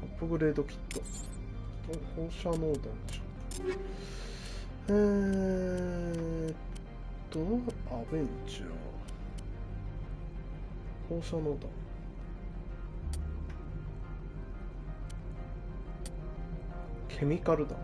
S1: ップグレードキット。放射能弾じゃん。アベンジャー。放射能弾。ケミカル弾。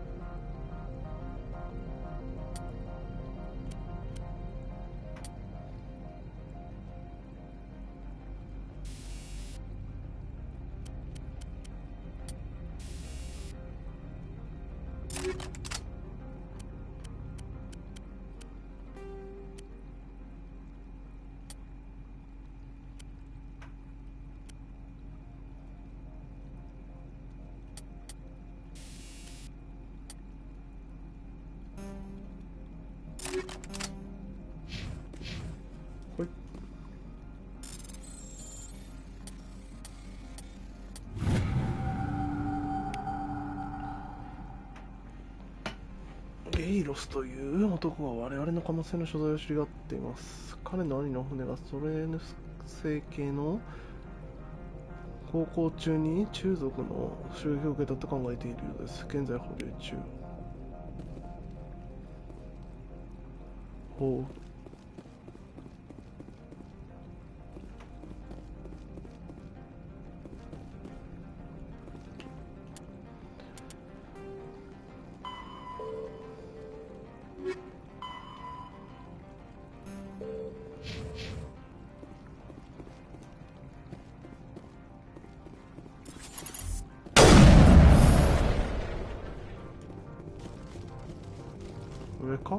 S1: ほい。ゲイロスという男は我々の貨物船の所在を知り合っています。彼の兄の船がソレーヌス星系の航行中に中族の襲撃を受けたと考えているようです。現在保留中。ほう。上か？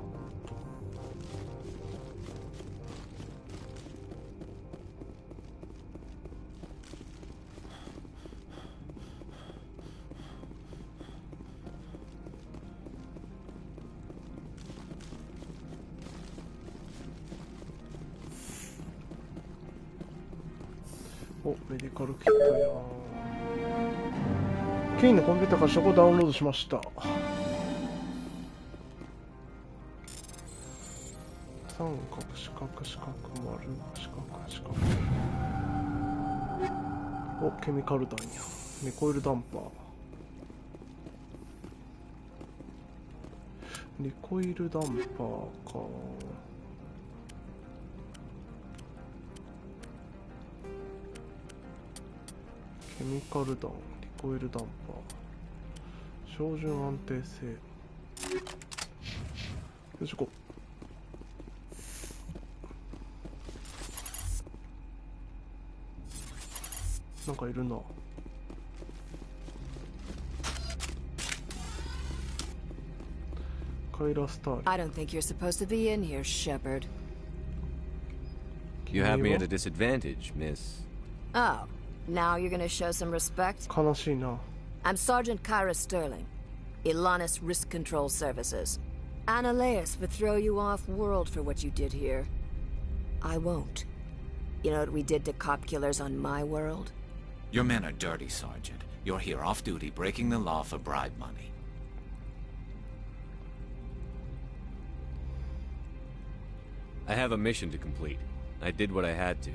S1: お、メディカルキットや。ケインのコンピューターからそこをダウンロードしました。三角、四角、四角、丸、四角、四角。お、ケミカル弾や。リコイルダンパー。リコイルダンパーか。ケミカル弾、リコイルダンパー。照準安定性。よし、行こう。なんかいるな。カイラスターリ。
S10: I don't think you're supposed to be in here, Shepard.
S4: You have me at a disadvantage, miss.
S10: Oh, now you're gonna show some respect?
S1: 悲しいな。
S10: I'm Sergeant Kyra Sterling, Ilanis Risk Control Services. Annaleus would throw you off world for what you did here. I won't. You know what we did to cop killers on my world?
S22: Your men are dirty, Sergeant. You're here off duty, breaking the law for bribe money.
S4: I have a mission to complete. I did what I had to.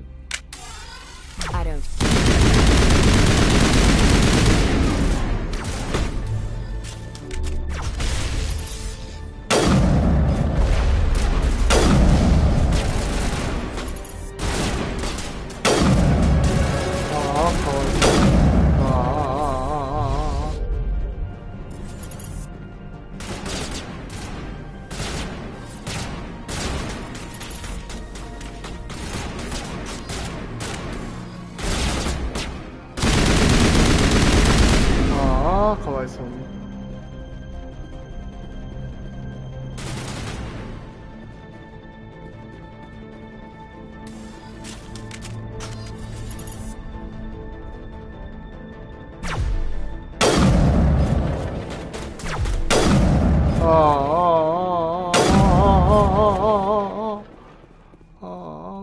S10: I don't...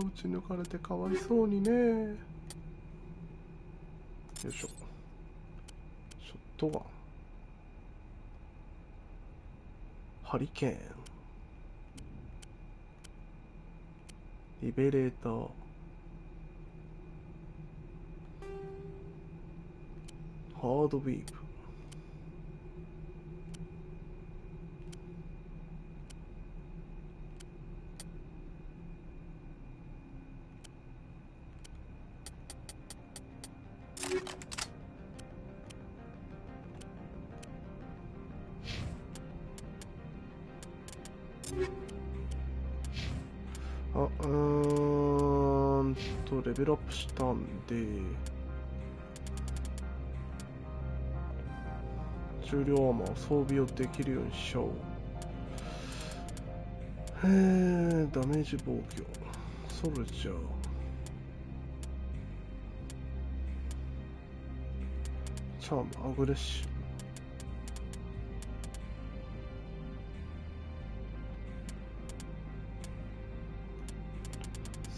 S1: 打ち抜かれてかわいそうにね。よいしょ。ショットガン、ハリケーン、リベレーター、ハードウィープ、レベルアップしたんで重量アーマー装備をできるようにしよう。ダメージ防御、ソルジャー、チャーム、アグレッシ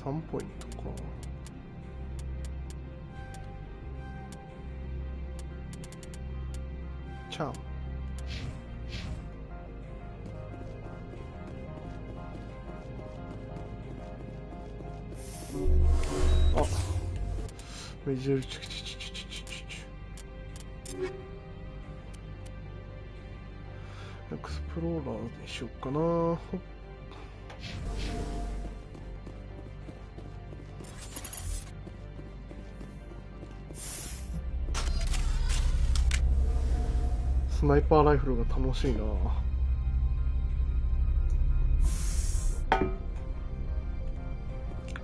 S1: ブ、3ポイントか。チャーム、あ、メジャーチクチクチクチクチクチクエクスプローラーにしよっかな。ほっ、スナイパーライフルが楽しいな。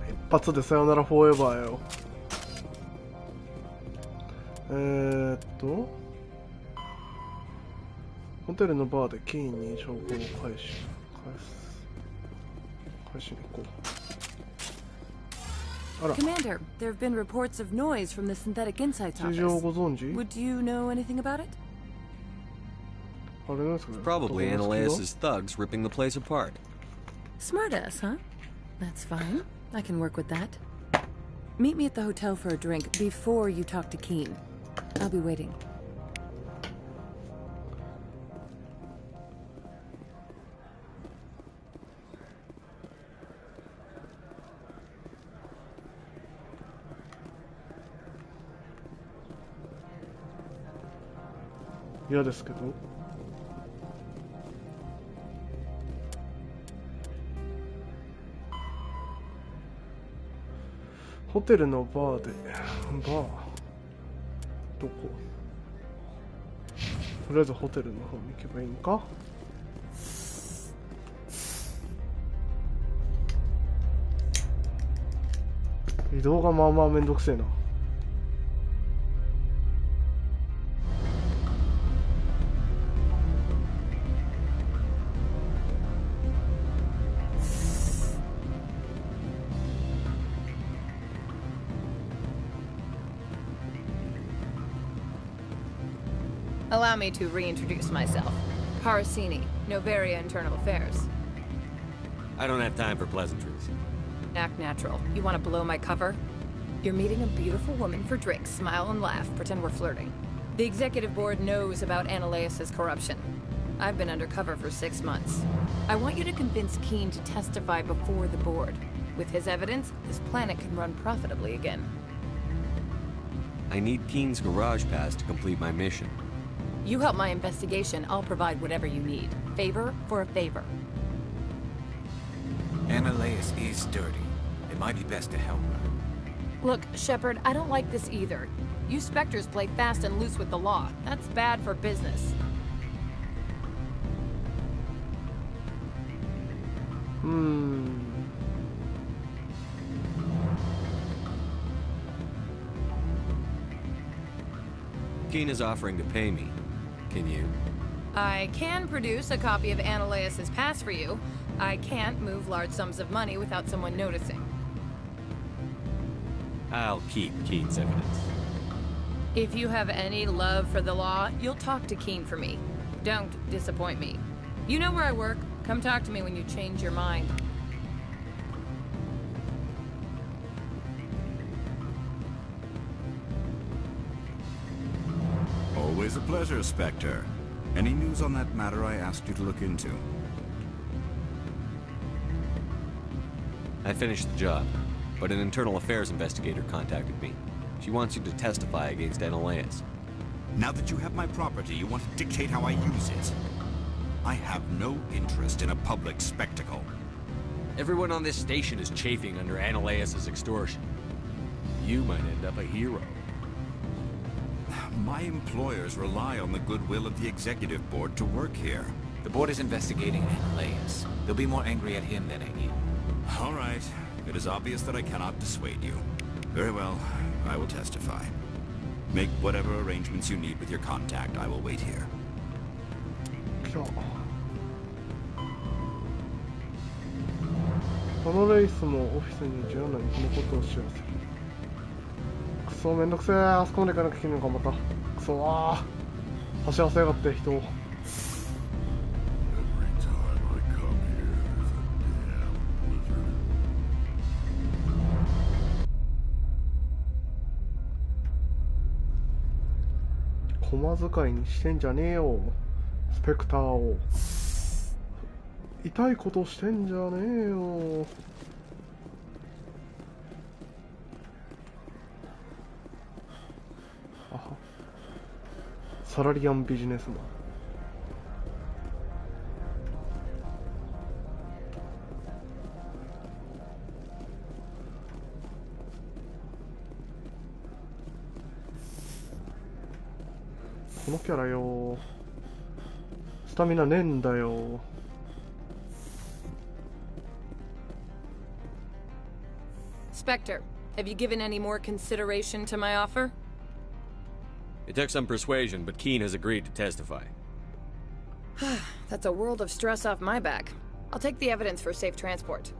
S1: 一発でさよならフォーエバーよ。ホテルのバーでケインに情報を返しに行こう。あら。
S13: Commander, there have been reports of noise from the Synthetic Insights office.
S1: 事情をご存知?
S13: Would you know anything about it?
S4: Probably Annaleus' thugs ripping the place apart.
S13: Smartass, huh? That's fine. I can work with that. Meet me at the hotel for a drink before you talk to Keen. I'll be waiting.
S1: 嫌ですけど。ホテルのバーで、バーどこ？とりあえずホテルの方に行けばいいんか？移動がまあまあめんどくせえな。
S17: Allow me to reintroduce myself. Parasini, Novaria Internal Affairs.
S4: I don't have time for pleasantries.
S17: Act natural. You want to blow my cover? You're meeting a beautiful woman for drinks. Smile and laugh. Pretend we're flirting. The executive board knows about Analeus' corruption. I've been undercover for 6 months. I want you to convince Keen to testify before the board. With his evidence, this planet can run profitably again.
S4: I need Keen's garage pass to complete my mission.
S17: You help my investigation, I'll provide whatever you need. Favor for a favor.
S22: Analeus is dirty. It might be best to help her.
S17: Look, Shepard, I don't like this either. You Spectres play fast and loose with the law. That's bad for business.
S4: Keen is offering to pay me. Can you?
S17: I can produce a copy of Analeus' pass for you. I can't move large sums of money without someone noticing.
S4: I'll keep Keen's evidence.
S17: If you have any love for the law, you'll talk to Keen for me. Don't disappoint me. You know where I work. Come talk to me when you change your mind.
S16: Always a pleasure, Spectre. Any news on that matter I asked you to look into?
S4: I finished the job, but an internal affairs investigator contacted me. She wants you to testify against Analeus.
S16: Now that you have my property, you want to dictate how I use it. I have no interest in a public spectacle.
S4: Everyone on this station is chafing under Analeus' extortion. You might end up a hero.
S16: My employers rely on the goodwill of the executive board to work here.
S22: The board is investigating Analeus. They'll be more angry at him than at you.
S16: All right. It is obvious that I cannot dissuade you. Very well. I will testify. Make whatever arrangements you need with your contact. I will wait here.
S1: Sure. このレイスのオフィスにジュアナにこのことを知らせる。くそめんどくせえ。あそこまで行かなきゃいけないのかまた。くそー。走らせやがって人を。駒使いにしてんじゃねえよ。スペクターを。痛いことしてんじゃねえよ。あは。サラリアンビジネスマン。このキャラよ。スタミナねえんだよ。
S17: Spectre, have you given any more consideration to my offer?
S4: It took some persuasion, but Keen has agreed to testify.
S17: That's a world of stress off my back. I'll take the evidence for safe transport.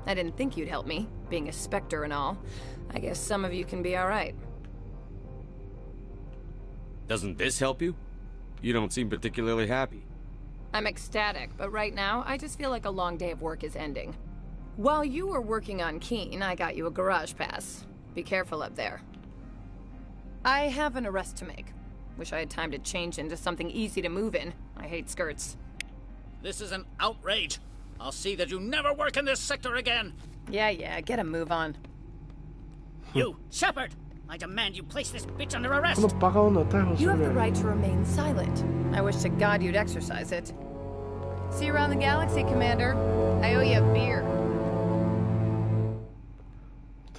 S17: I didn't think you'd help me, being a Spectre and all. I guess some of you can be alright.
S4: Doesn't this help you? You don't seem particularly happy.
S17: I'm ecstatic, but right now, I just feel like a long day of work is ending. While you were working on Keen, I got you a garage pass. Be careful up there. I have an arrest to make. Wish I had time to change into something easy to move in. I hate skirts.
S14: This is an outrage. I'll see that you never work in this sector again.
S17: Yeah, get a move on.
S14: You, Shepard! I demand you place this bitch under arrest.
S17: You have the right to remain silent. I wish to God you'd exercise it. See you around the galaxy, Commander. I owe you a beer.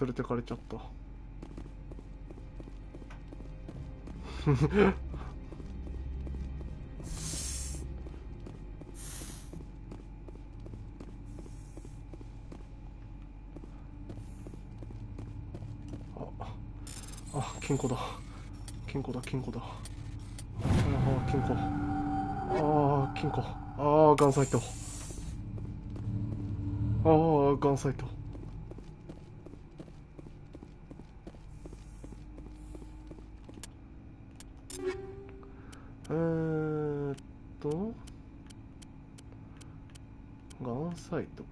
S1: 連れてかれちゃった。あ、金庫だ。金庫だ。ああ、金庫。ああ、金庫。ああ、ガンサイト。ああ、ガンサイト。ガンサイトか。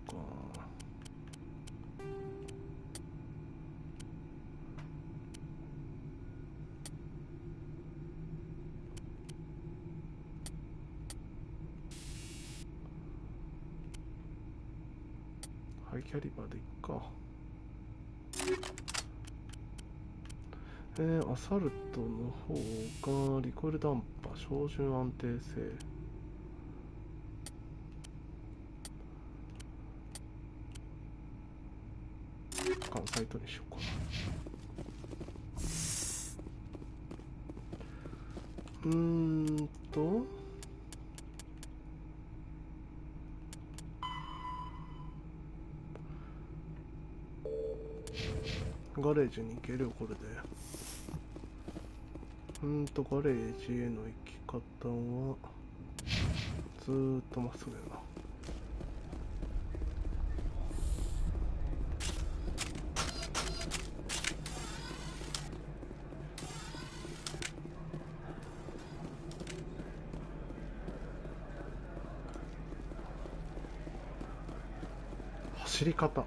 S1: ハイキャリバーでいっか。アサルトの方がリコイルダンパー、照準安定性。ガンサイトにしようかな。ガレージに行けるよ、これで。ガレージへの行き方はずーっとまっすぐやな。走り方。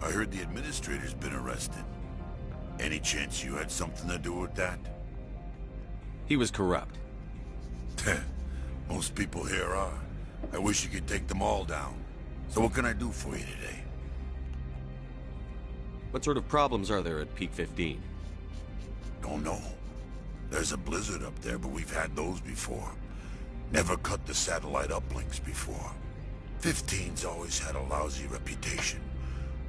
S20: I heard the administrator's been arrested. Any chance you had something to do with that?
S4: He was corrupt.
S20: Most people here are. I wish you could take them all down. So what can I do for you today?
S4: What sort of problems are there at Peak 15?
S20: Don't know. There's a blizzard up there, but we've had those before. Never cut the satellite uplinks before. 15's always had a lousy reputation.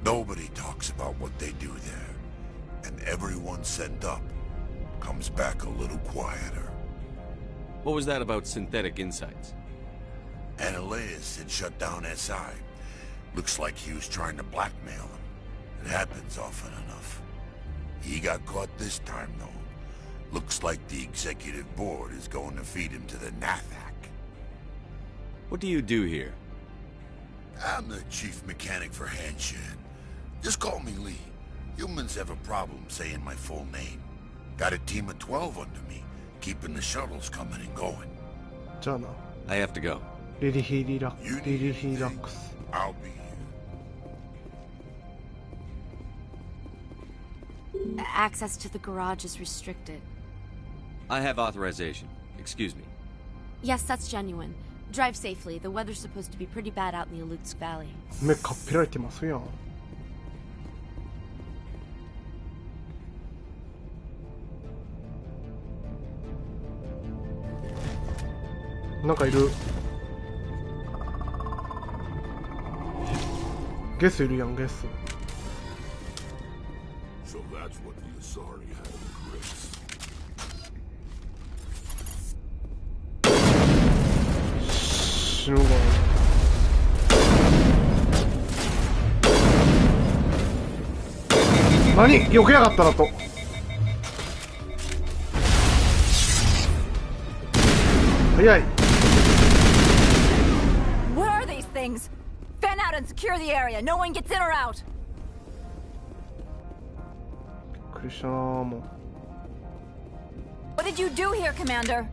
S20: Nobody talks about what they do there. And everyone sent up comes back a little quieter.
S4: What was that about synthetic insights?
S20: Analyus had shut down SI. Looks like he was trying to blackmail them. It happens often enough. He got caught this time, though. Looks like the executive board is going to feed him to the Nathak.
S4: What do you do here?
S20: I'm the chief mechanic for Hanshin. Just call me Lee. Humans have a problem saying my full name. Got a team of 12 under me, keeping the shuttles coming and going.
S4: I have to go.
S20: I'll be here.
S5: Access to the garage is restricted.
S4: I have authorization. Excuse me.
S5: Yes, that's genuine. Drive safely. The weather's supposed to be pretty bad out in the Alutsk Valley.
S1: 目かっぴられてますやん。なんかいる。ゲスいるやん、ゲス。
S20: So that's what the Asari had in grace.
S1: 死ぬわ。何？避けやがったなと。早い。
S2: What are these Secure the area. No one gets in or out.
S1: びっくりしたなもう。
S2: What did you do here, Commander?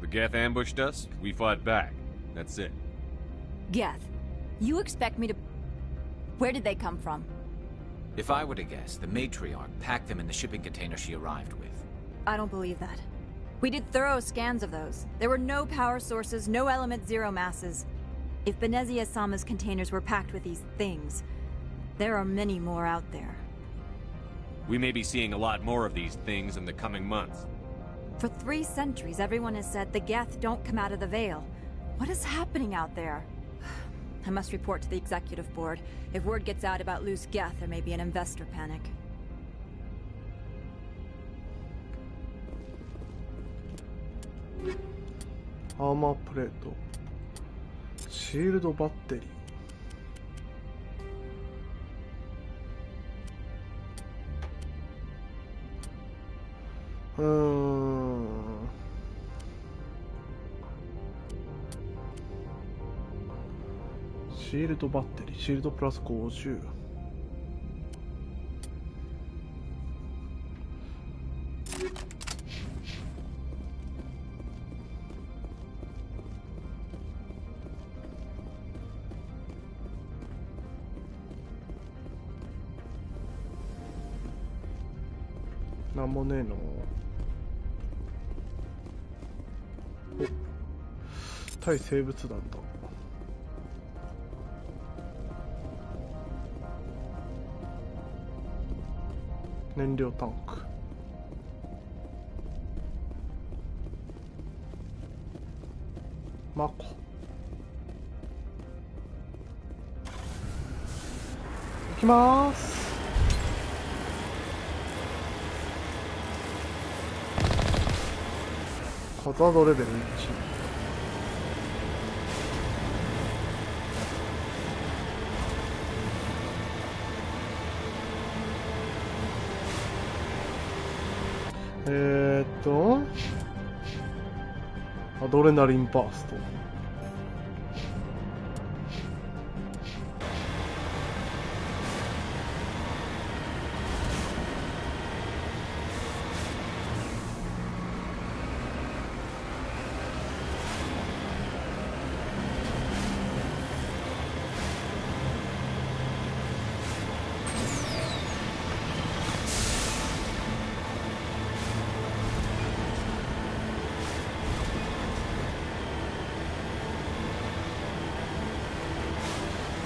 S4: The Geth ambushed us. We fought back. That's it.
S2: Geth, you expect me to... Where did they come from?
S22: If I were to guess, the matriarch packed them in the shipping container she arrived with.
S2: I don't believe that. We did thorough scans of those. There were no power sources, no element zero masses. If Benezia-sama's containers were packed with these things, there are many more out there.
S4: We may be seeing a lot more of these things in the coming months.
S2: For 3 centuries, everyone has said the Geth don't come out of the Veil. What is happening out there? I must report to the executive board. If word gets out about loose Geth, there may be an investor panic.
S1: Armor plate. Shield battery. Shield battery. Shield plus 50. なんもねえの。お、対生物弾だ。燃料タンク。マコ。行きまーす。ハザードレベル1。アドレナリンバースト。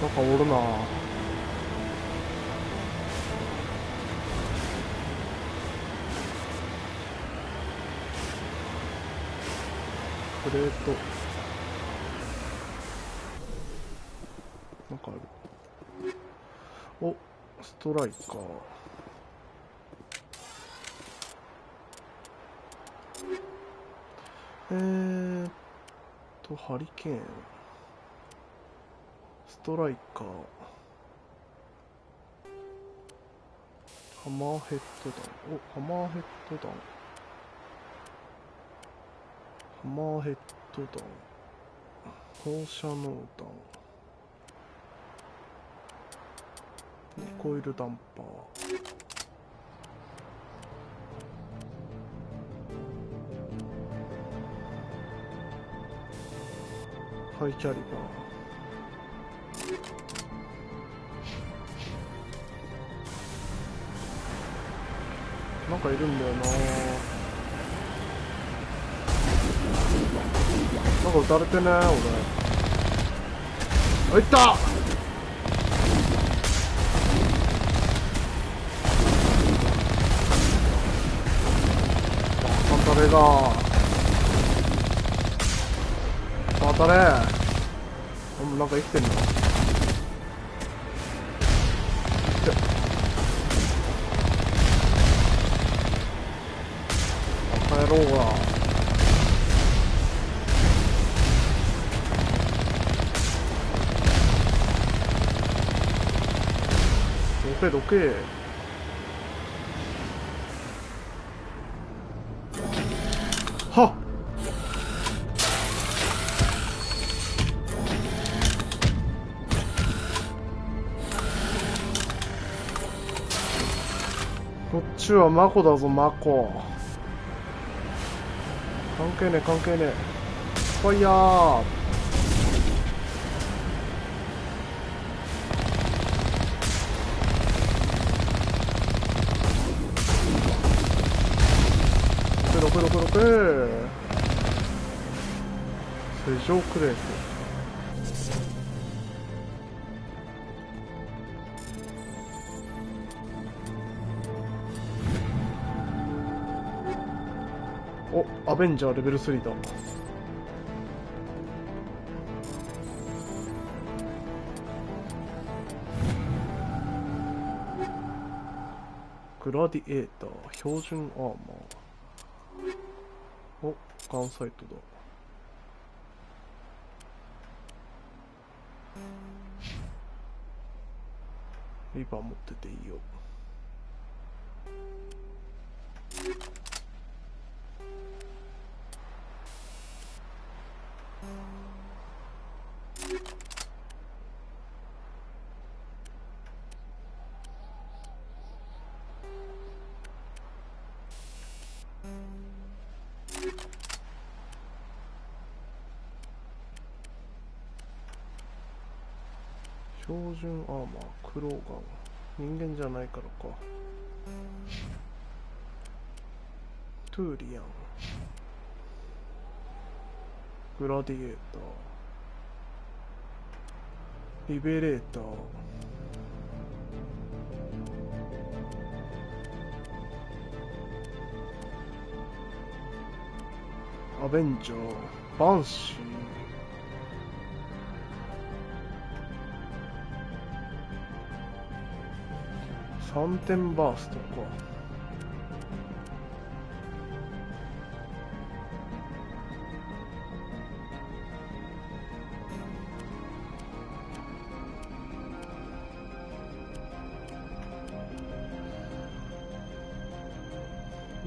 S1: なんかおるな。プレートなんかある。お、ストライカー。ハリケーン、ストライカー、ハマーヘッド弾。お、ハマーヘッド弾、ハマーヘッド弾、放射能弾、リコイルダンパー、ハイキャリバー。なんかいるんだよな。なんか撃たれてね俺。あ、いった。当たれが当たれ。なんか生きてんの。帰ろうが。どけどけ。はっ。チュはマコだぞ、マコ。関係ねえ関係ねえ。ファイヤー。666施錠クレート。お、アベンジャーレベル3だ。グラディエーター、標準アーマー。お、ガンサイトだ。リバー持ってていいよ。標準アーマー、クローガン。人間じゃないからか。トゥーリアン、グラディエーター、リベレーター、アベンジャー、バンシー、3点バーストか。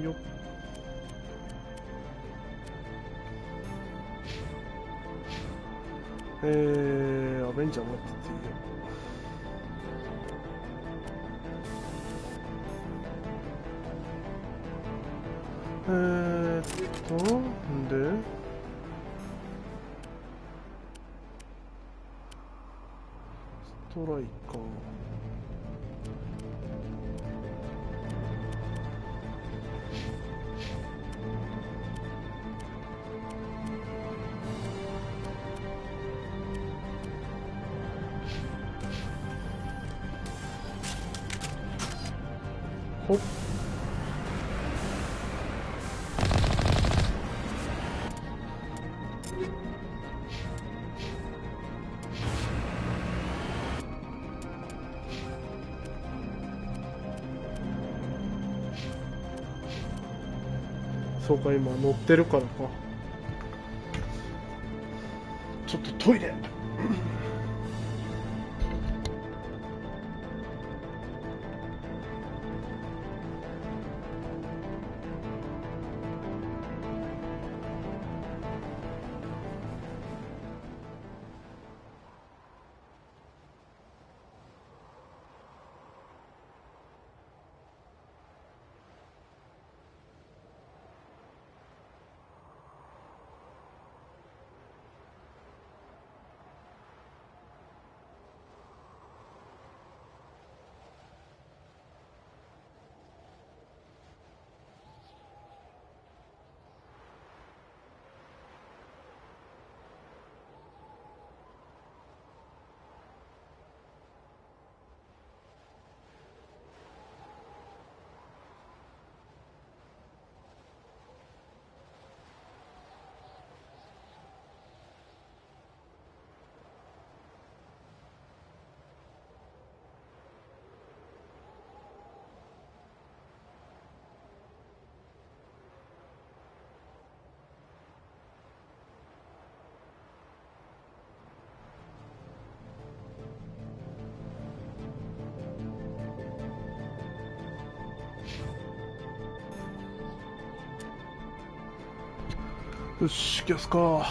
S1: よっ。アベンジャー持ってていいよ。んでストライカー、ほっ。そうか、今乗ってるからか。ちょっとトイレ。よし、ギャスか。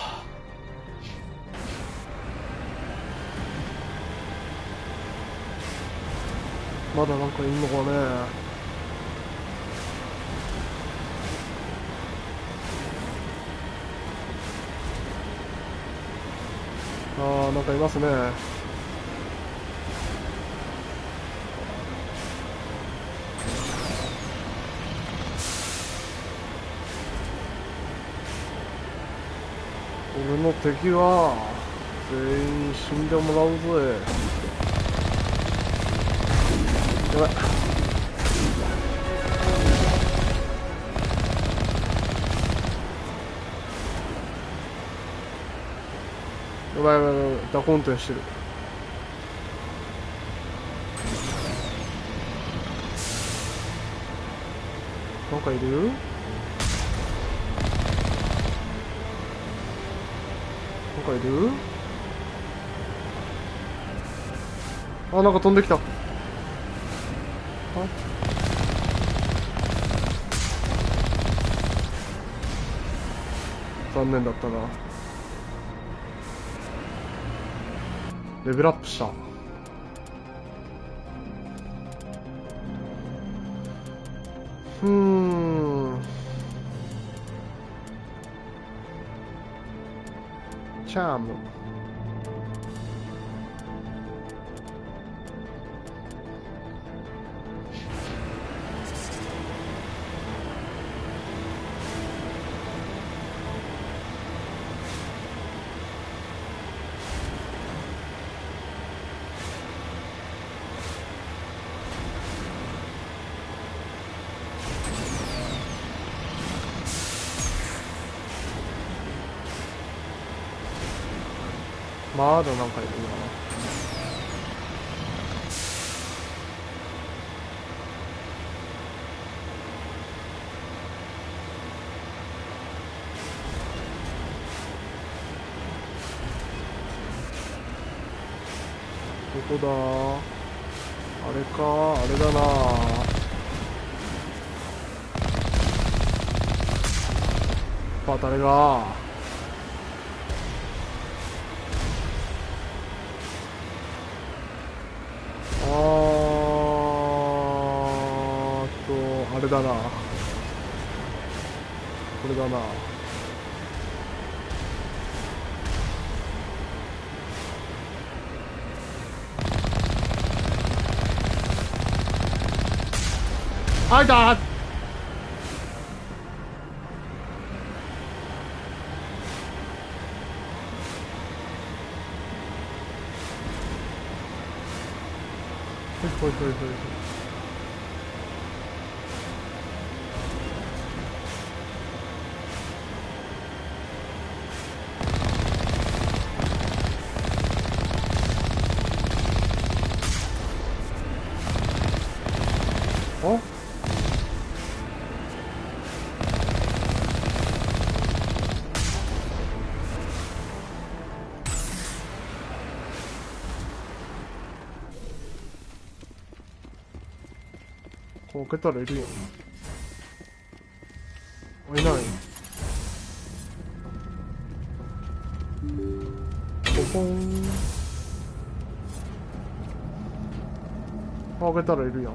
S1: まだなんかいんのかね。あ、なんかいますね。俺の敵は全員死んでもらうぜ。やばい。やばいやばいやばい、ダコンテンしてる。なんかいる？なんかいる？あ、なんか飛んできた。あ、残念だったな。レベルアップした。チャーム。まだなんかいるな。どこだ？あれか、あれだな。誰が？あれだな。これだな。あいた。ほいほいほいほい。開けたらいるよ。いない。ポポン。開けたらいるやん。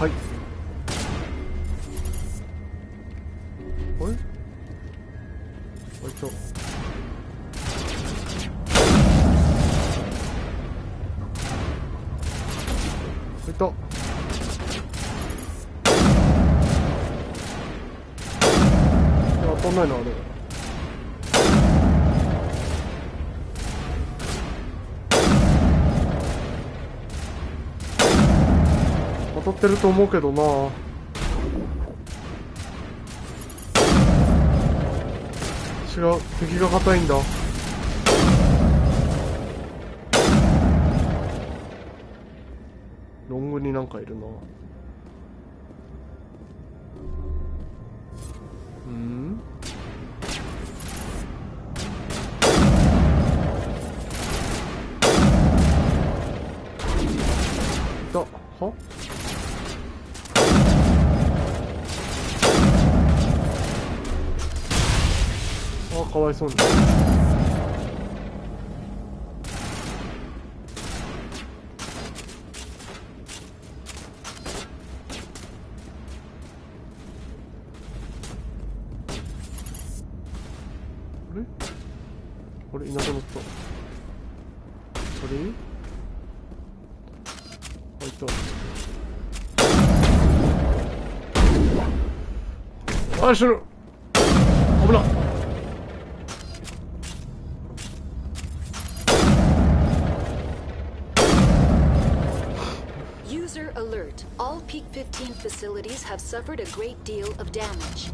S1: はい。あれ？あいつ。いた。当たんないな、あれ。当たってると思うけどな。違う、敵が硬いんだ。ロングになんかいるな。いた。は？あ、かわいそうに。これいなくなった。それあ、いた。あ、死ぬ。危な。
S15: User alert. All Peak 15 facilities have suffered a great deal of damage.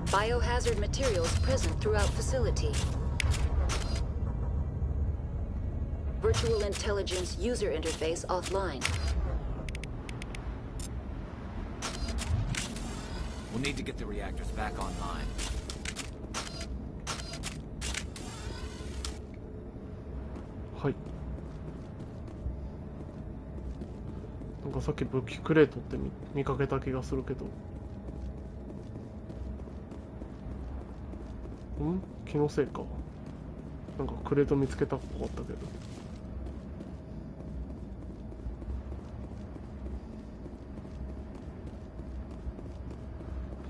S15: Biohazard materials present throughout facility. Virtual intelligence user interface offline.
S22: We'll need to get the reactors back online.
S1: はい。なんかさっき武器クレートって見かけた気がするけど。気のせいか。なんかクレート見つけたっぽかったけど。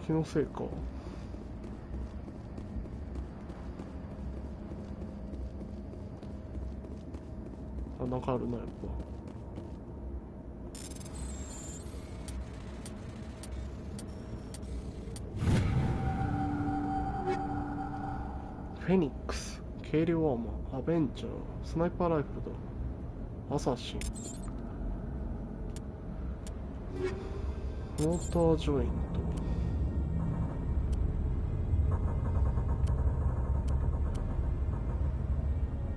S1: 気のせいか。あ、なんかあるな、やっぱ。フェニックス、軽量アーマー、アベンジャー、スナイパーライフルだ、アサシン、モータージョイント、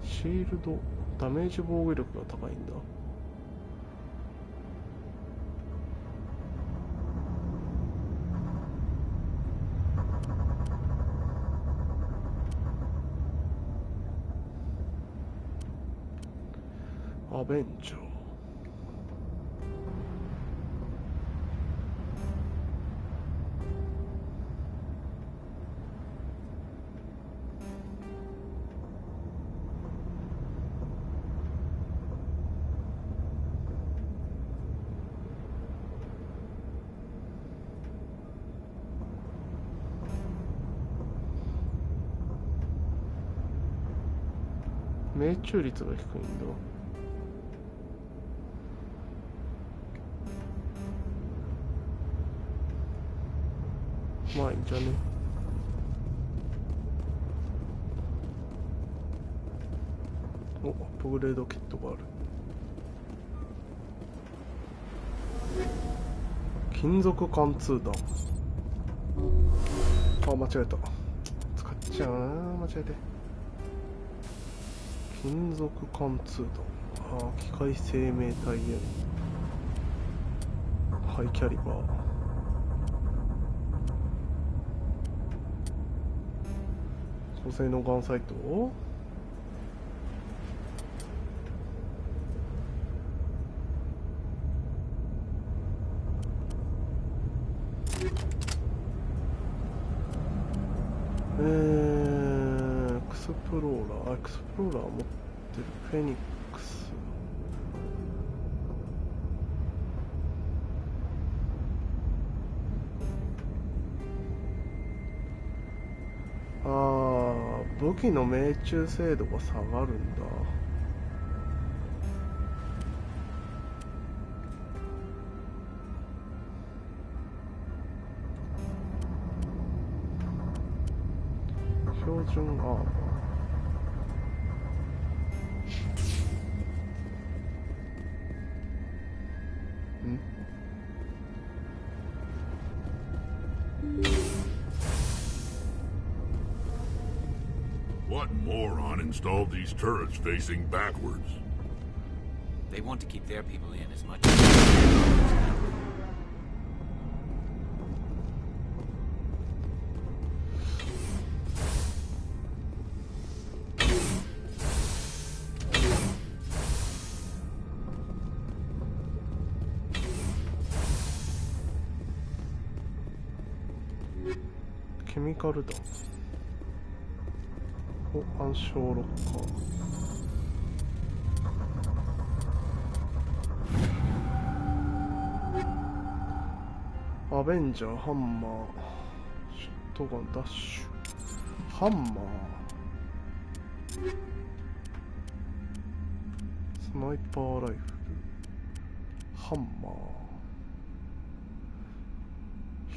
S1: シールド、ダメージ防御力が高いんだ。アベンジャー。命中率が低いんだ。まあいいんじゃね。お、アップグレードキットがある。金属貫通弾。あ、間違えた。使っちゃうな、間違えて。金属貫通弾。あ、機械生命体へハイキャリバー。高性能ガンサイトをエクスプローラー、エクスプローラー持ってる。フェニックス、武器の命中精度が下がるんだ。標準アーマー。
S20: What moron installed these turrets facing backwards?
S22: They want to keep their people in as much as
S1: ケミカル弾。お、暗証ロッカー。アベンジャー、ハンマー、ショットガン、ダッシュ、ハンマー、スナイパーライフル、ハンマー、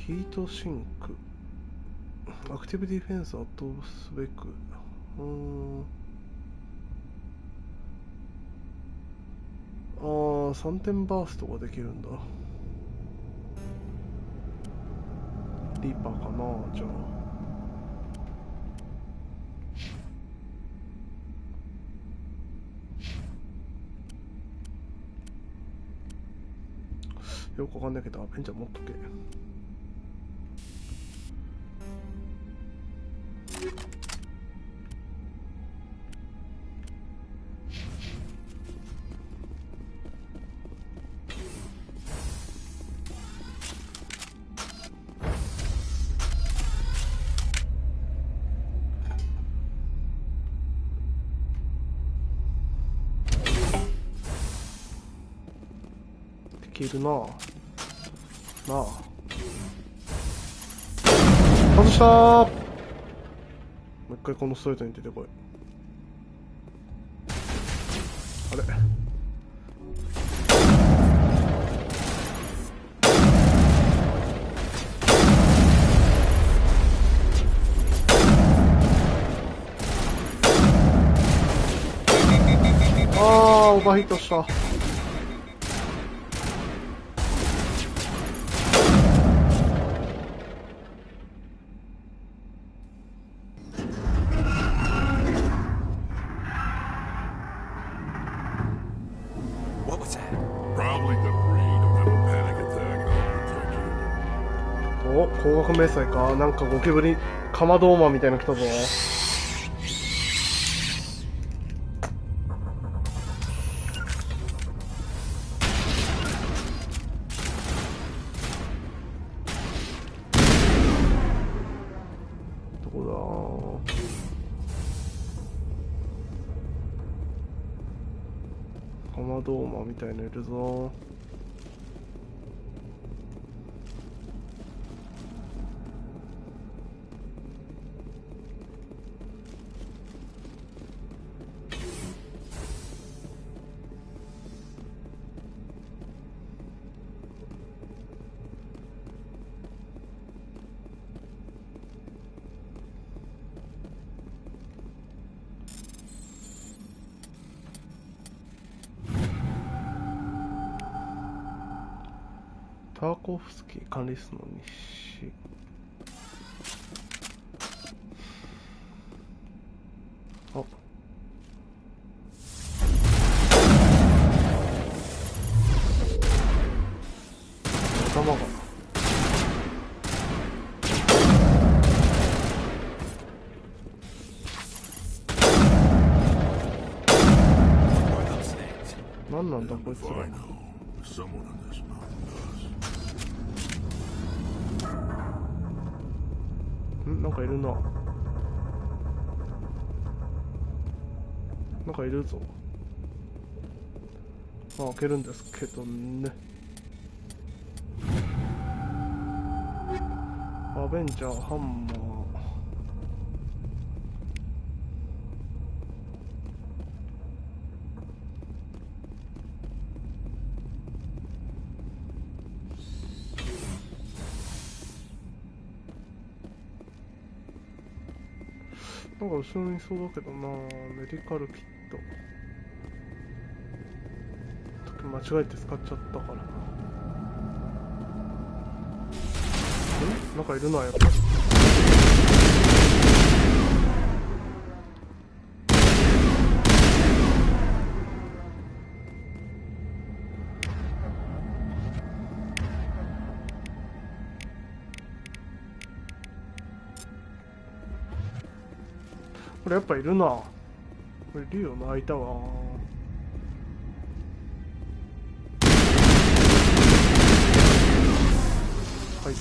S1: ヒートシンク、アクティブディフェンスを圧倒すべく、3点バーストができるんだ。リーパーかな、じゃあ。よくわかんないけど、アベンジャー持っとけ。できるなあ。なあ。外したー。もう一回このストレートに出てこい。あれ。オーバーヒットした。お、高額迷彩か。なんかゴキブリかまどーマみたいなの来たぞ。どこだ。かまどーマみたいのいるぞ。ターコフスキー管理室の西。あ、頭が何なんだこいつら。なんかいるな。なんかいるぞ。まあ開けるんですけどね。アベンジャー、ハンマー。なんか後ろにいそうだけどな。メディカルキット。間違えて使っちゃったからな。なんかいるな、やっぱり。これやっぱいるな。これリオの開いたわ。はい。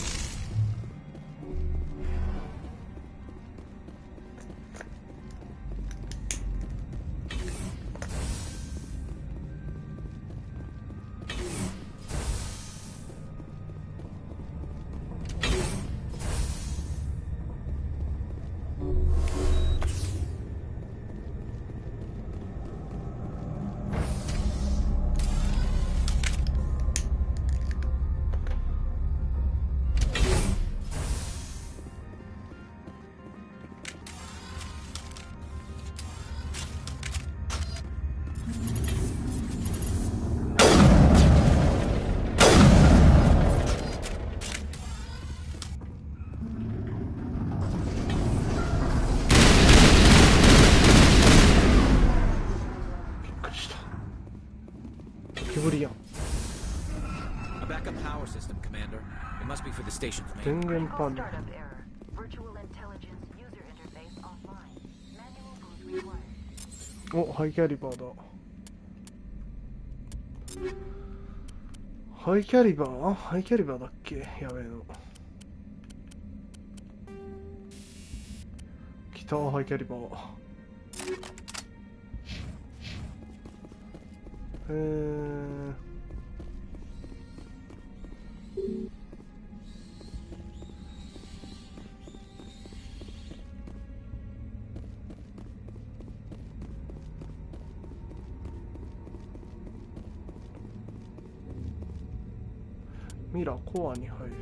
S22: A backup power system, Commander. It must be for the station's main.
S1: 電源パネル。
S5: Virtual intelligence user interface offline. Manual boot required.
S1: お、ハイキャリバーだ。ハイキャリバー？ハイキャリバーだっけ？やべえの。来た、ハイキャリバー。ミラコアに入る。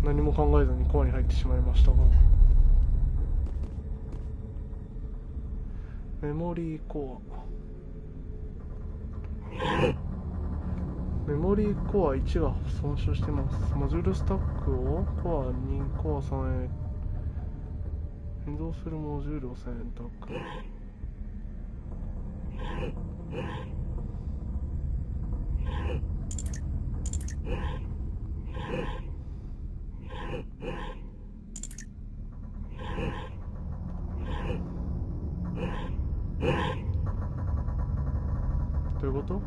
S1: 何も考えずにコアに入ってしまいましたが、メモリーコア、メモリーコア1が損傷してます。モジュールスタックをコア2、コア3へ変動するモジュールを選択。どういうこと？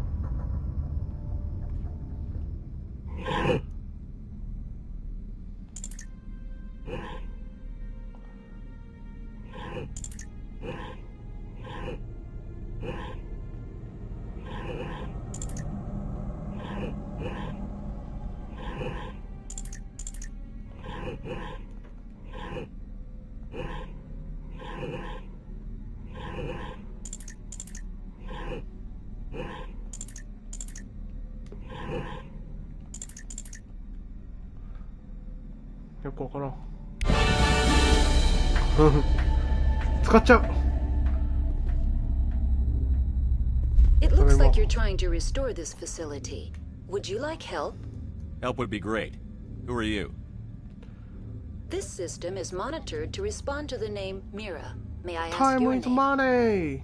S1: よくわからん。使っちゃう。
S15: It looks like you're trying to restore this facility. Would you like help?
S4: Help would be great. Who are you?
S15: This system is monitored to respond to the name Mira. May I ask
S1: Time
S15: your
S1: with
S15: name?
S1: money.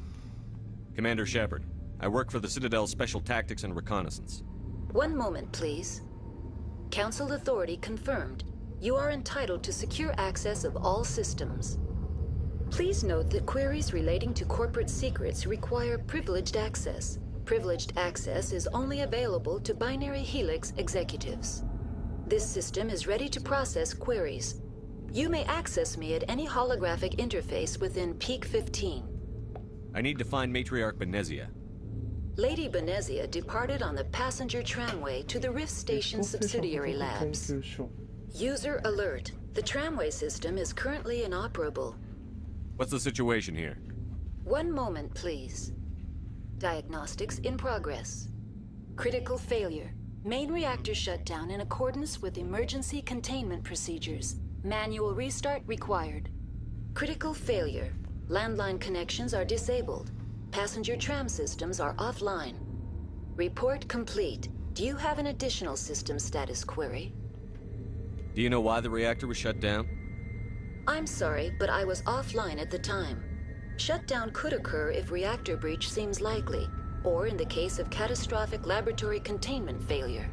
S4: Commander Shepard. I work for the Citadel's Special Tactics and Reconnaissance.
S15: One moment, please. Council authority confirmed. You are entitled to secure access of all systems. Please note that queries relating to corporate secrets require privileged access. Privileged access is only available to Binary Helix executives. This system is ready to process queries. You may access me at any holographic interface within Peak 15.
S4: I need to find Matriarch Benezia.
S15: Lady Benezia departed on the passenger tramway to the Rift Station subsidiary labs. User alert. The tramway system is currently inoperable.
S4: What's the situation here?
S15: One moment, please. Diagnostics in progress. Critical failure. Main reactor shut down in accordance with emergency containment procedures. Manual restart required. Critical failure. Landline connections are disabled. Passenger tram systems are offline. Report complete. Do you have an additional system status query?
S4: Do you know why the reactor was shut down?
S15: I'm sorry, but I was offline at the time. Shutdown could occur if reactor breach seems likely, or in the case of catastrophic laboratory containment failure.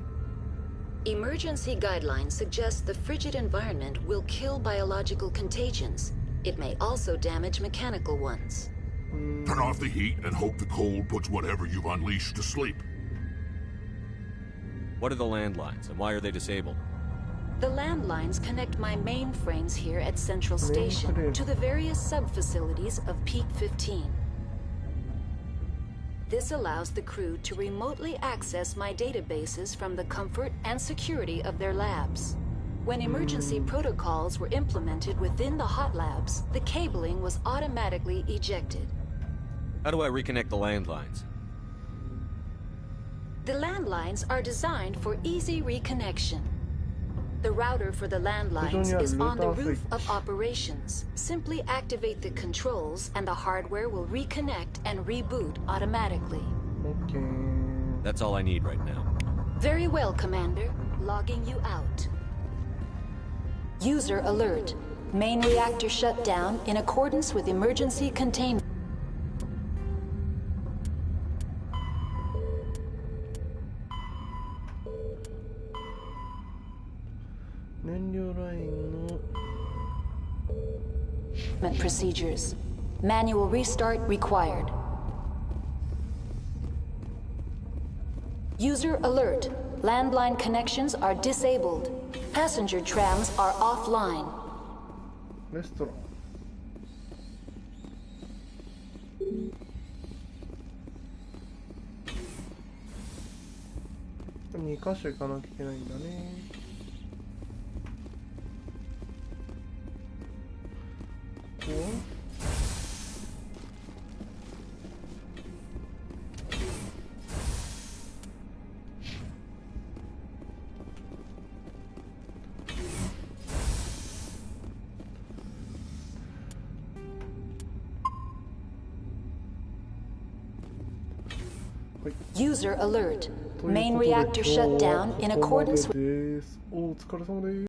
S15: Emergency guidelines suggest the frigid environment will kill biological contagions. It may also damage mechanical ones.
S20: Turn off the heat and hope the cold puts whatever you've unleashed to sleep.
S4: What are the landlines, and why are they disabled?
S15: The landlines connect my mainframes here at Central Station to the various sub-facilities of Peak 15. This allows the crew to remotely access my databases from the comfort and security of their labs. When emergency protocols were implemented within the hot labs, the cabling was automatically ejected.
S4: How do I reconnect the landlines?
S15: The landlines are designed for easy reconnection. The router for the landlines is on the roof of operations. Simply activate the controls and the hardware will reconnect and reboot automatically.
S1: Okay.
S4: That's all I need right now.
S15: Very well, Commander. Logging you out. User alert. Main reactor shut down in accordance with emergency containment.
S1: 燃料ラインの
S15: procedures. Manual restart required. User alert. Landline connections are disabled. Passenger trams are offline.
S1: レストラン2カ所行かなきゃいけないんだね。ここは
S15: User alert. Main reactor shut down in accordance with...
S1: お疲れ様です。